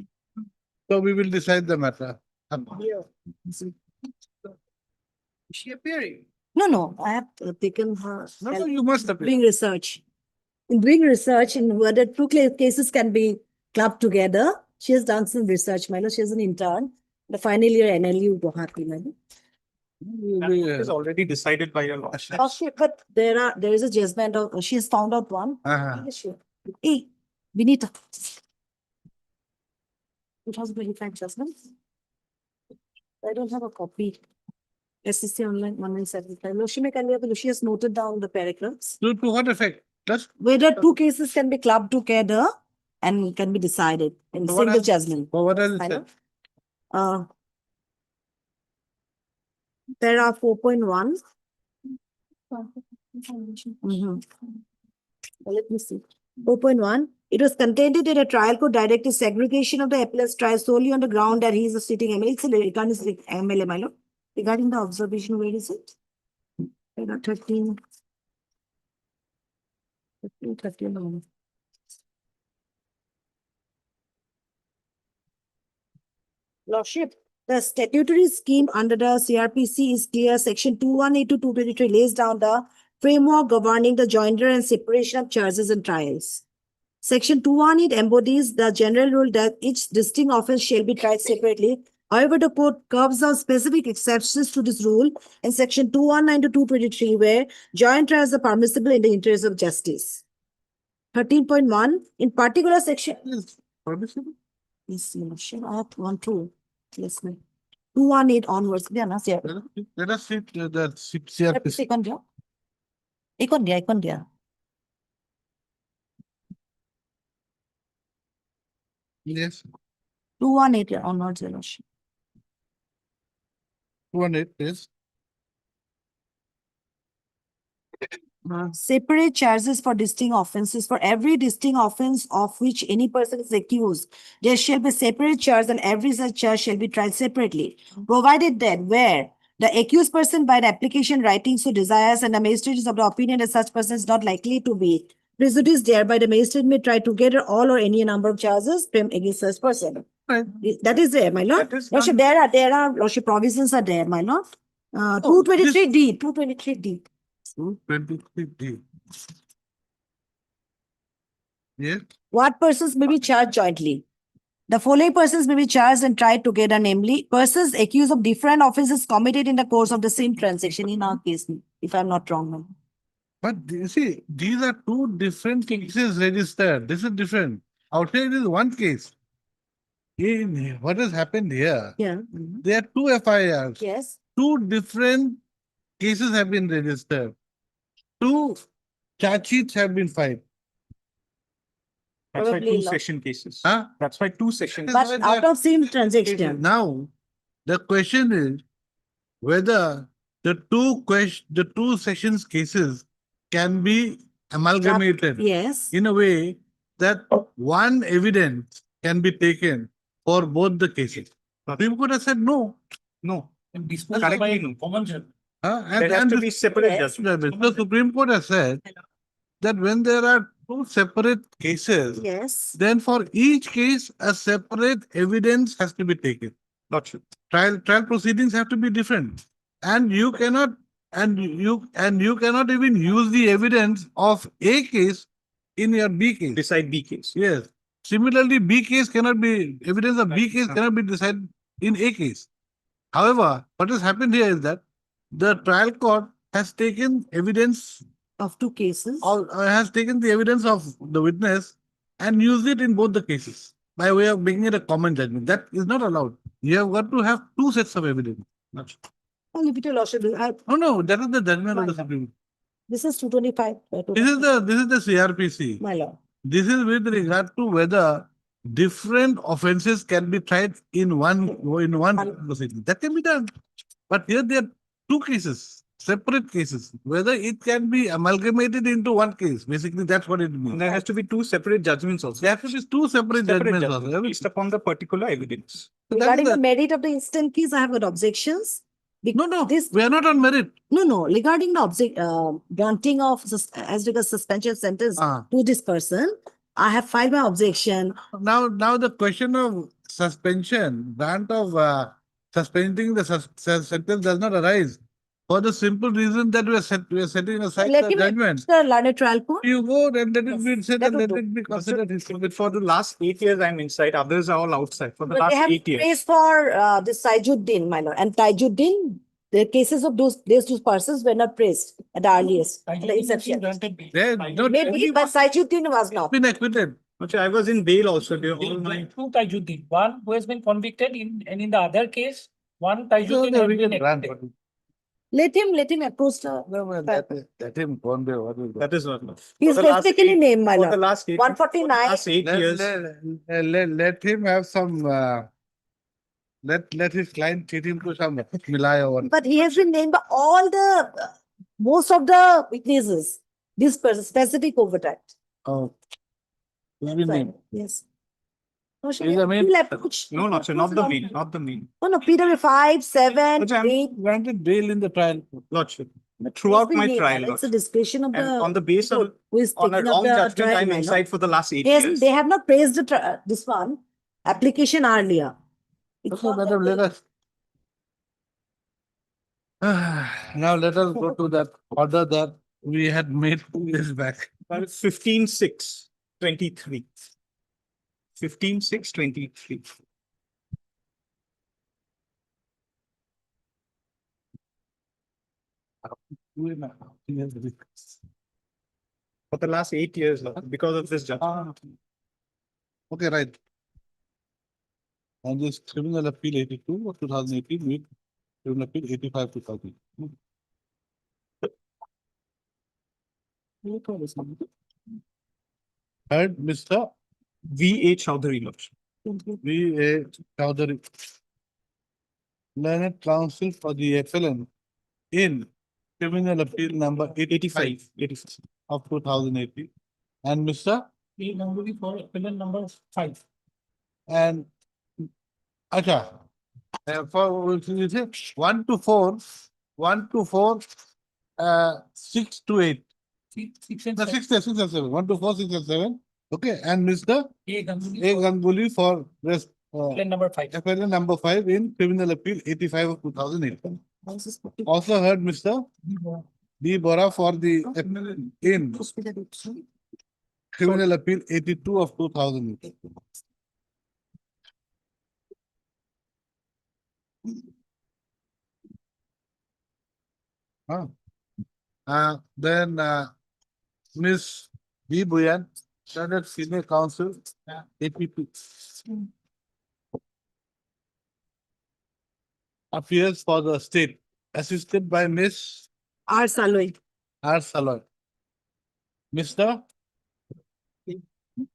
So we will decide the matter.
She appearing?
No, I have taken her
No, no,
help
you must appear.
doing research. In doing research in whether two cases can be clubbed together, she has done some research, my lord. She is an intern, the final year NLU Guwahati, my lord.
It is already decided by your lordship.
But there is a judgment of, she has found out one.
Uh-huh.
Yes, sure. Hey, Vinita. 2025 judgments. I don't have a copy. SCC online 1975. Loshime Kalyapilu, she has noted down the paragraphs.
To what effect? Just
Whether two cases can be clubbed together and can be decided in
So what
single
else?
judgment.
what has it
I
said?
know. There are 4.1. Let me see. 4.1. It was contained in a trial court directed segregation of the appellate's trial solely on the ground that he is a sitting MLA. It's regarding MLA, my lord. Regarding the observation, where is it? There are 13. 13. Lordship, the statutory scheme under the CRPC is clear. Section 218 to 223 lays down the framework governing the joinder and separation of charges and trials. Section 218 embodies the general rule that each distinct offence shall be tried separately. However, the court carves out specific exceptions to this rule in section 219 to 223, where joint trials are permissible in the interest of justice. 13.1, in particular section.
Is permissible?
Yes, Your Lordship, I have gone through. Yes, ma'am. 218 onwards. Yeah, na, sir.
Let us see the
CRPC
CRPC.
kon dia. Ikon dia.
Yes,
218 onwards, Your Lordship.
218 is.
Separate charges for distinct offences. For every distinct offence of which any person is accused, there shall be separate charge and every such charge shall be tried separately. Provided that where the accused person by the application writing so desires and the magistrate is of the opinion that such person is not likely to be prejudiced thereby, the magistrate may try together all or any number of charges against such person.
Right.
That is there, my lord.
That is
Lordship, there are Lordship provisions are there, my lord. 223D, 223D.
223D. Yes,
What persons may be charged jointly? The following persons may be charged and tried together, namely, persons accused of different offences committed in the course of the same transaction in our case, if I'm not wrong. ma'am.
but you see, these are two different cases registered. This is different. Outside is one case. In what has happened here,
Yeah.
there are two FIRs,
Yes.
two different cases have been registered. 2 charge sheets have been filed.
That's why
Probably
two
not.
session cases.
Huh?
That's why two sessions.
That's
But
why
out of same transaction.
Now, the question is whether the two sessions cases can be amalgamated
Yes.
in a way that one evidence can be taken for both the cases. Supreme Court has said no.
No.
That's
Correctly, no. There has to be separate
Yes.
judgment.
The Supreme Court has said that when there are two separate cases,
Yes.
then for each case, a separate evidence has to be taken.
Lordship.
Trial proceedings have to be different. And you cannot even use the evidence of A case in your B case.
Decide B case.
Yes. Similarly, evidence of B case cannot be decided in A case. However, what has happened here is that the trial court has taken evidence
Of two cases.
has taken the evidence of the witness and used it in both the cases by way of making it a common judgment. That is not allowed. You have got to have two sets of evidence.
Only Peter Lordship,
No, that is the judgment of the Supreme Court.
this is 225.
This is the CRPC.
My lord.
This is with regard to whether different offences can be tried in one proceeding. That can be done. But here there are two cases, separate cases. Whether it can be amalgamated into one case, basically that's what it means.
And there has to be two separate judgments also.
There have to be two separate judgments also.
Based upon the particular evidence.
So that is
Regarding the
the-
merit of the instant case, I have got objections.
No,
This,
we are not on merit.
no, regarding the granting of as regards suspension sentence
Ah.
to this person, I have filed my objection.
Now the question of suspension, grant of suspending the sentence does not arise for the simple reason that we are setting aside
Let
the
him
judgment.
the learned trial court.
You go and let it be said
that
and
will
let
do.
it be considered.
But for the last 8 years, I'm inside. Others are all outside. For the
But
last
they have
8 years.
praised for this Saijuddin, my lord, and Tajuddin, the cases of those two persons were not praised at the earliest, at the inception.
They not
Maybe, but Saijuddin was not.
been acquitted.
Actually, I was in bail also. They were all my.
Two Tajuddin, one who has been convicted and in the other case, one
So
Tajuddin
they
has
will
been
grant.
acquitted.
Let him approach the,
No, well, let him convey what is
That is not.
he's
For the last
basically
eight-
named, my
For the
lord.
last
149.
Last 8 years.
Let him have some let his client treat him to some milai or
But he has been named by all the, most of the witnesses, this person, specific overdraft.
oh. Maybe name.
Yes. No,
Is the main-
he'll approach.
No, not the main, not the main.
No, no, Peter, 5, 7,
But I'm
8.
Granted bail in the trial.
Lordship.
but
Throughout
he's been
my
named.
trial,
It's a
Lordship.
discretion of
And
the.
on the basis of,
court who is
on a
taking up
wrong
the
judgment,
trial,
I'm
my lord.
inside for the last 8
They hasn't-
years.
They have not praised this one, application earlier. It's
Okay,
not that
madam,
they-
let us. Now let us go to that order that we had made 2 years back.
15/6/23. 15/6/23. For the last 8 years, Lord, because of this judgment.
Okay, right. And this criminal appeal 82 of 2018 with criminal appeal 85 2000. Heard Mr.
V.A. Chowdhury, Lordship.
V.A. Chowdhury, learned counsel for the appellant in criminal appeal number 85
85.
of 2018. And Mr.
P. Ganguly for appellant number 5.
And Acha, for you say 1 to 4, 6 to 8.
6 and
No,
7.
6 and 7. 1 to 4, 6 and 7. Okay, and Mr.
A. Ganguly
A.
for
Ganguly for rest.
appellant number 5.
Appellant number 5 in criminal appeal 85 of 2008. Also heard Mr. B. Bora for the in criminal appeal 82 of 2008. Then Miss B. Buyan, Senate Senior Counsel, APP. Appears for the state, assisted by Miss
R. Saloy.
R. Saloy. Mr.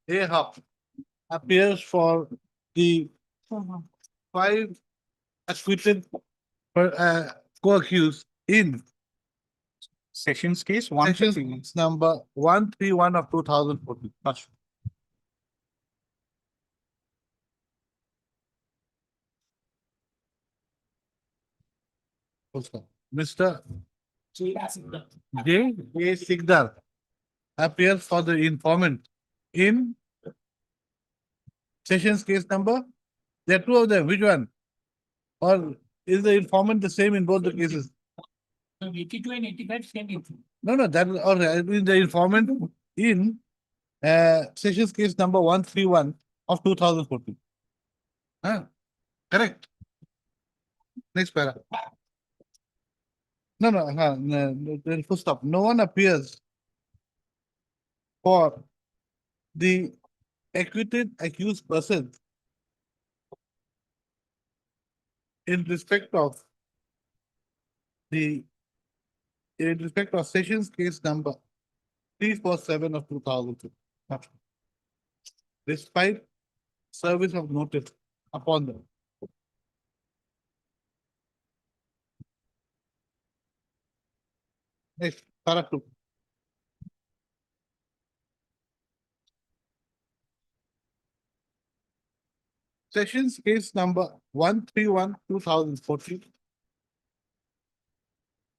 A. Huff appears for the five acquitted co-accused in
Sessions case one.
Sessions number 131 of 2014. Mr. J. A. Sigdar appears for the informant in Sessions case number. There are two of them. Which one? Or is the informant the same in both the cases?
82 and 85 same.
No, that is all right. I mean, the informant in Sessions case number 131 of 2014. Correct. Next para. No, full stop. No one appears for the acquitted accused person in respect of Sessions case number 347 of 2002. Despite service of notice upon them. Next, para 2. Sessions case number 131 2014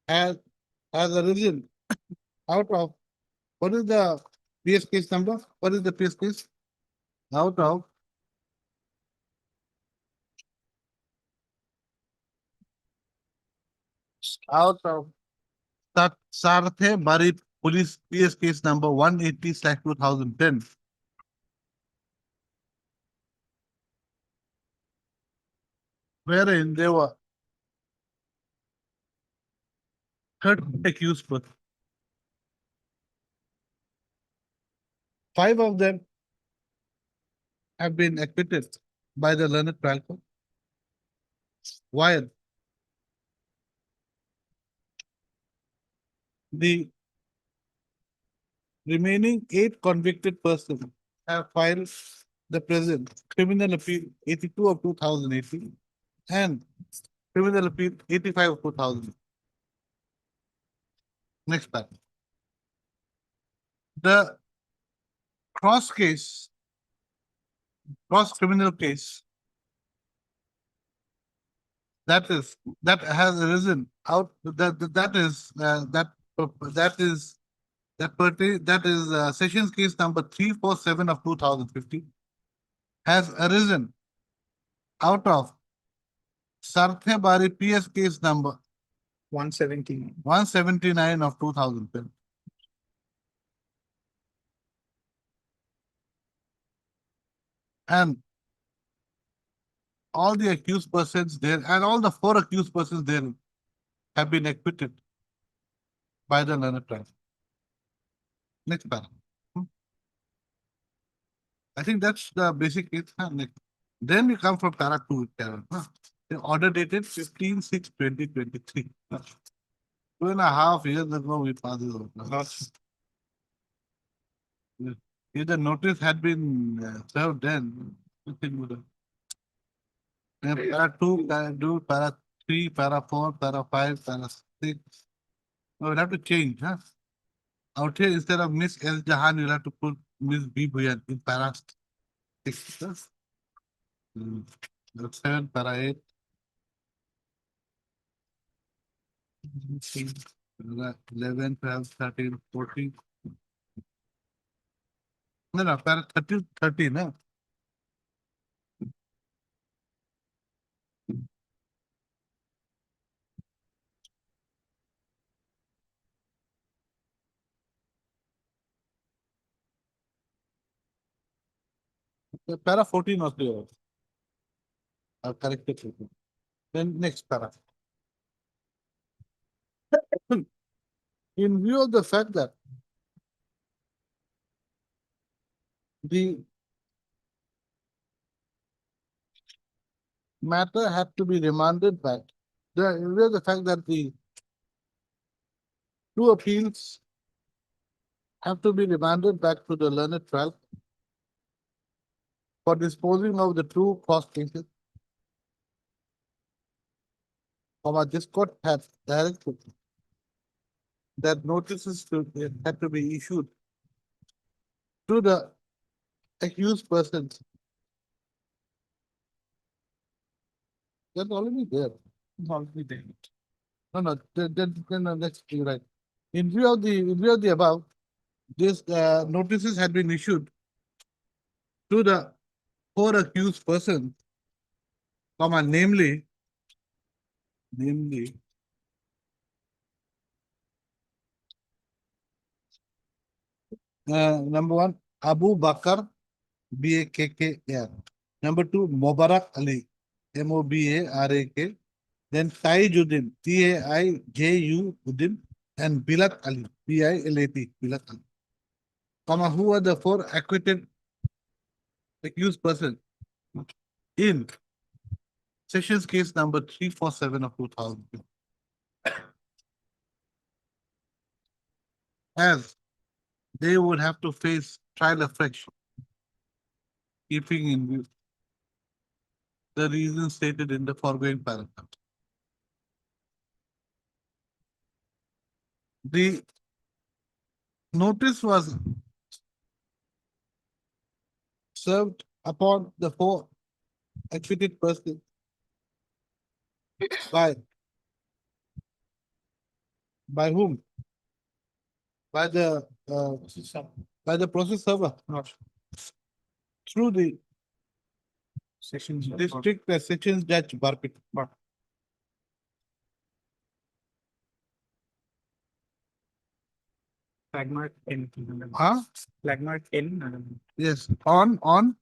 has arisen out of, what is the PS case number? What is the PS case? Out of that Sarthe Bari Police PS case number 180/2010. Wherein there were 30 accused persons. 5 of them have been acquitted by the learned trial court. While the remaining 8 convicted persons have filed the present criminal appeal 82 of 2018 and criminal appeal 85 of 2000. Next part. The cross criminal case that has arisen out that is Sessions case number 347 of 2015 has arisen out of Sarthe Bari PS case number 179 of 2010. And all the accused persons there and all the 4 accused persons there have been acquitted by the learned trial. Next para. I think that's the basic case. Then we come from para 2. The order dated 15/6/2023. 2.5 years ago we passed this order. If the notice had been served then, nothing would have. Para 2, para 3, para 4, para 5, para 6. No, we'll have to change, huh? Out here, instead of Miss S. Jahan, you'll have to put Miss B. Bhuyan in para 6. Huh? 7, para 8. 11, 12, 13, 14. No, para 30, no? Para 14 was there. I've corrected it. Then next para. In view of the fact that the matter had to be remanded back, in view of the fact that the two appeals have to be remanded back to the learned trial for disposing of the two cost cases. This court has directed that notices had to be issued to the accused persons. That's already there.
It's already there.
No, that's right. In view of the above, this notices had been issued to the four accused persons, namely, number one, Abu Bakr, Bakkar. Number two, Mubarak Ali, Mobarak. Then Taijuddin, Taijuddin, and Bilat Ali, Bilat, Bilat Ali. Who are the four acquitted accused persons in Sessions case number 347 of 2000. As they would have to face trial afresh, keeping in view the reasons stated in the foregoing paragraph. The notice was served upon the four acquitted persons by whom? By the process server. Through the district sessions judge Barpit.
Flag mark N.
Huh?
Flag mark N.
Yes, on.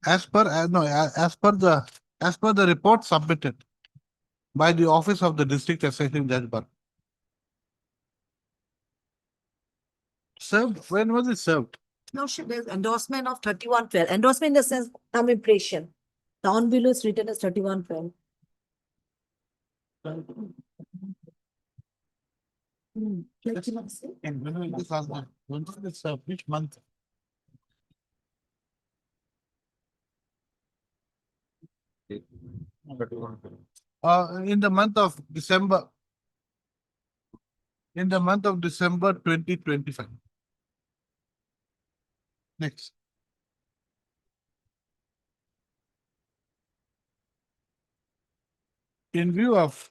As per the report submitted by the office of the district assessing judge Barpit. Served, when was it served?
No, there's endorsement of 3112. Endorsement in the sense, some impression. Down below is written as 3112. Like you must say.
And when was it served? Which month? In the month of December. In the month of December 2025. Next. In view of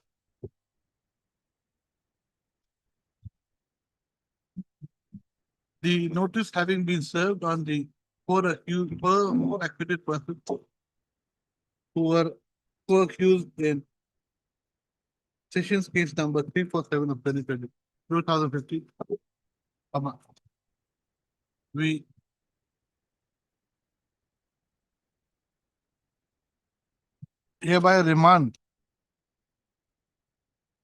the notice having been served on the four acquitted persons who were co-accused in Sessions case number 347 of 2015. We hereby remand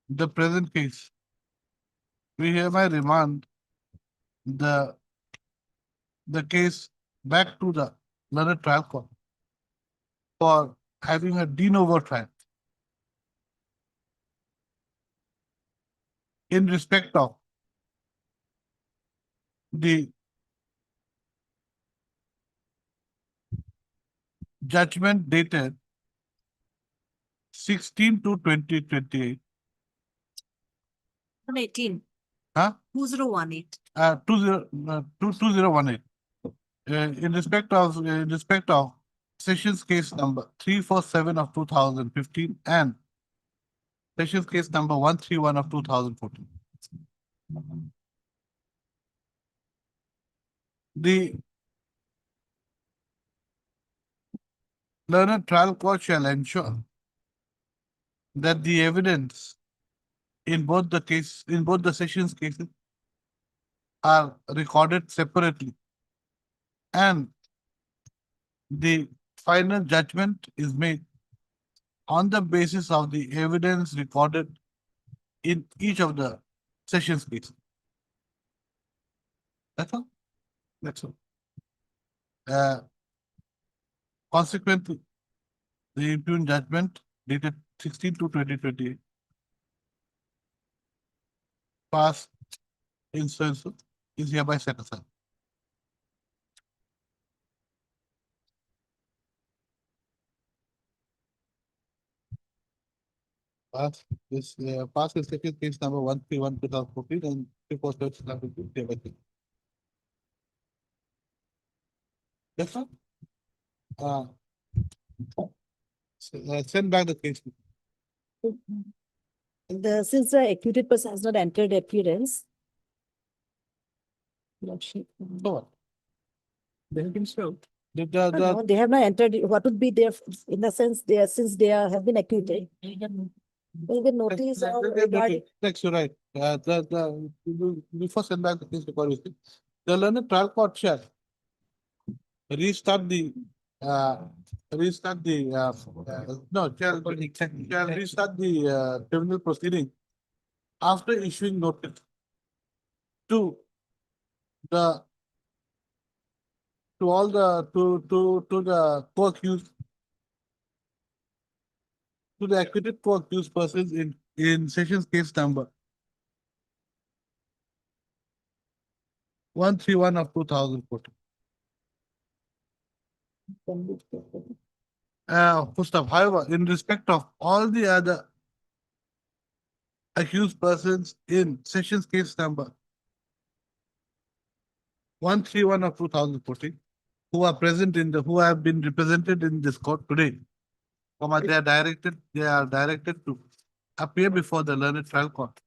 the present case. We hereby remand the case back to the learned trial court for having a de novo trial in respect of the judgment dated 16/2/2028.
18.
Huh?
2018.
2018. In respect of Sessions case number 347 of 2015 and Sessions case number 131 of 2014. The learned trial court shall ensure that the evidence in both the Sessions cases are recorded separately and the final judgment is made on the basis of the evidence recorded in each of the Sessions cases. That's all. That's all. Consequently, the impugned judgment dated 16/2/2020. Passed in so and so is hereby set aside. Pass is second case number 131/2014 and 347/2020. Yes, sir. Uh, Send back the case.
Since the accused person has not entered appearance.
So what?
They have been served.
No, they have not entered, what would be their, in the sense, they are, since they are, have been acquitted. Will the notice or regarding,
Next, you're right. Before send back the case report, the learned trial court shall restart the, no, shall restart the, criminal proceeding after issuing notice to the, to all the, to the co-accused, to the acquitted co-accused persons in sessions case number 131 of 2014. First off, however, in respect of all the other accused persons in sessions case number 131 of 2014, who are present in the, who have been represented in this court today, they are directed to appear before the learned trial court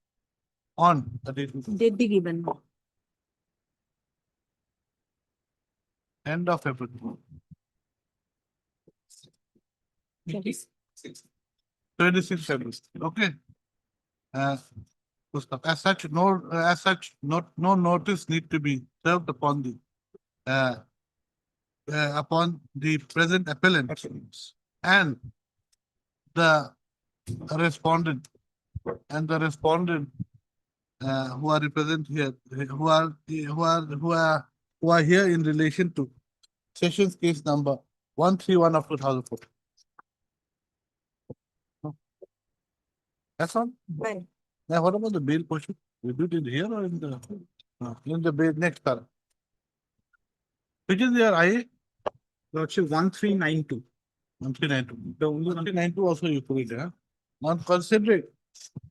on a date
date be given.
end of February. 26 February, okay? As such, no notice need to be served upon the present appellant and the respondent who are represent here, who are here in relation to sessions case number 131 of 2014. That's all.
Fine.
Now, what about the bail portion? We do it here or in the bail next paragraph? Which is your IA?
Lordship 1392.
1392. The 1392 also you put it, huh? On considering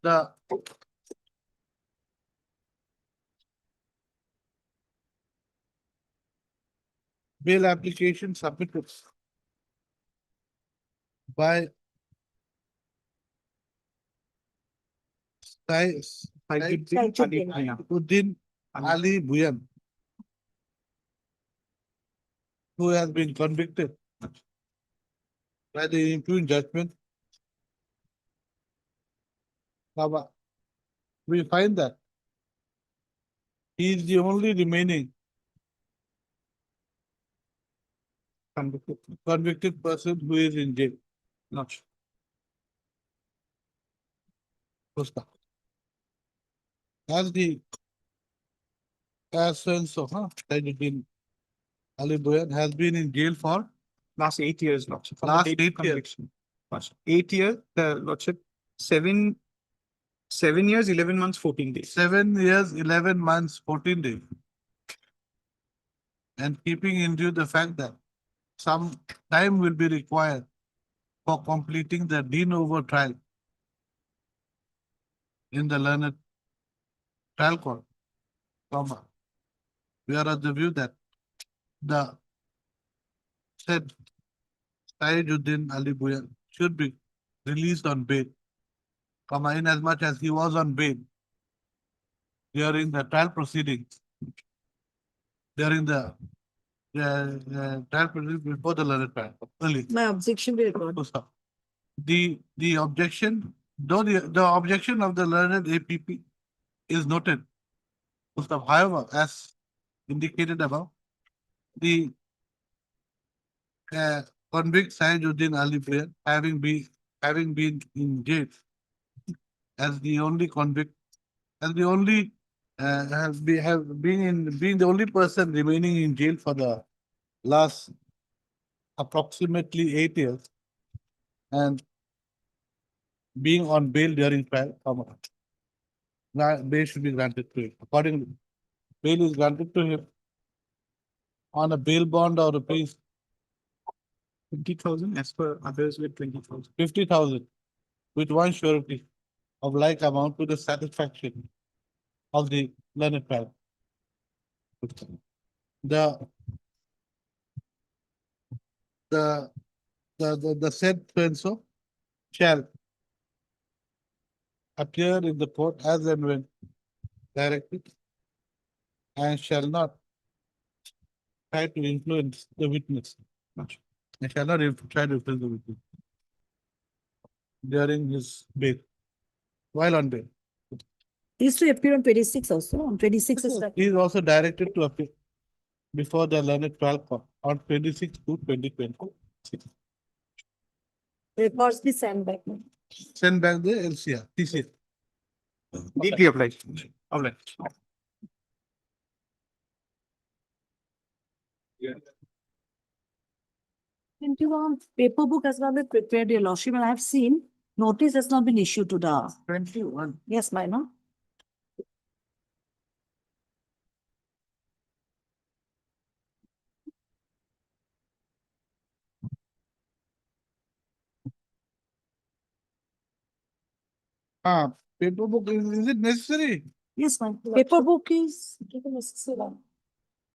the bail application submitted by Uddin Ali Buyan, who has been convicted by the impugned judgment. Now, we find that he is the only remaining convicted person who is in jail. Not. As so and so, Tajuddin Ali Buyan has been in jail for
Last 8 years, Lordship. from the
Last
date of
8 years.
conviction. Lordship. 8 years, Lordship, 7 years, 11 months, 14 days.
7 years, 11 months, 14 days. And keeping in view the fact that some time will be required for completing the de novo trial in the learned trial court, we are of the view that the said Tajuddin Ali Buyan should be released on bail, in as much as he was on bail during the trial proceedings, during the trial proceedings before the learned trial. Early.
My objection be recorded.
Full stop. The objection, though the objection of the learned APP is noted. Full stop. However, as indicated above, the convict Tajuddin Ali Buyan having been in jail as the only convict, as the only being the only person remaining in jail for the last approximately 8 years, and being on bail during trial, bail should be granted to him. Accordingly, bail is granted to him on a bail bond or rupees
20,000 as per others with 20,000.
50,000 with one surety of like amount to the satisfaction of the learned trial. The said so shall appear in the court as and when directed and shall not try to influence the witness. And shall not try to influence the witness during his bail, while on bail.
These to appear on 26 also, on 26 is
He is also directed to appear before the learned trial court on 26 to 2026.
records be sent back.
Send back the LCR, TCR.
Deeply obliged. Obliged.
Paper book has not been prepared, your lordship, and I have seen notice has not been issued to the.
21.
Yes, minor.
Paper book, is it necessary?
Yes, ma'am. Paper book is. Necessary.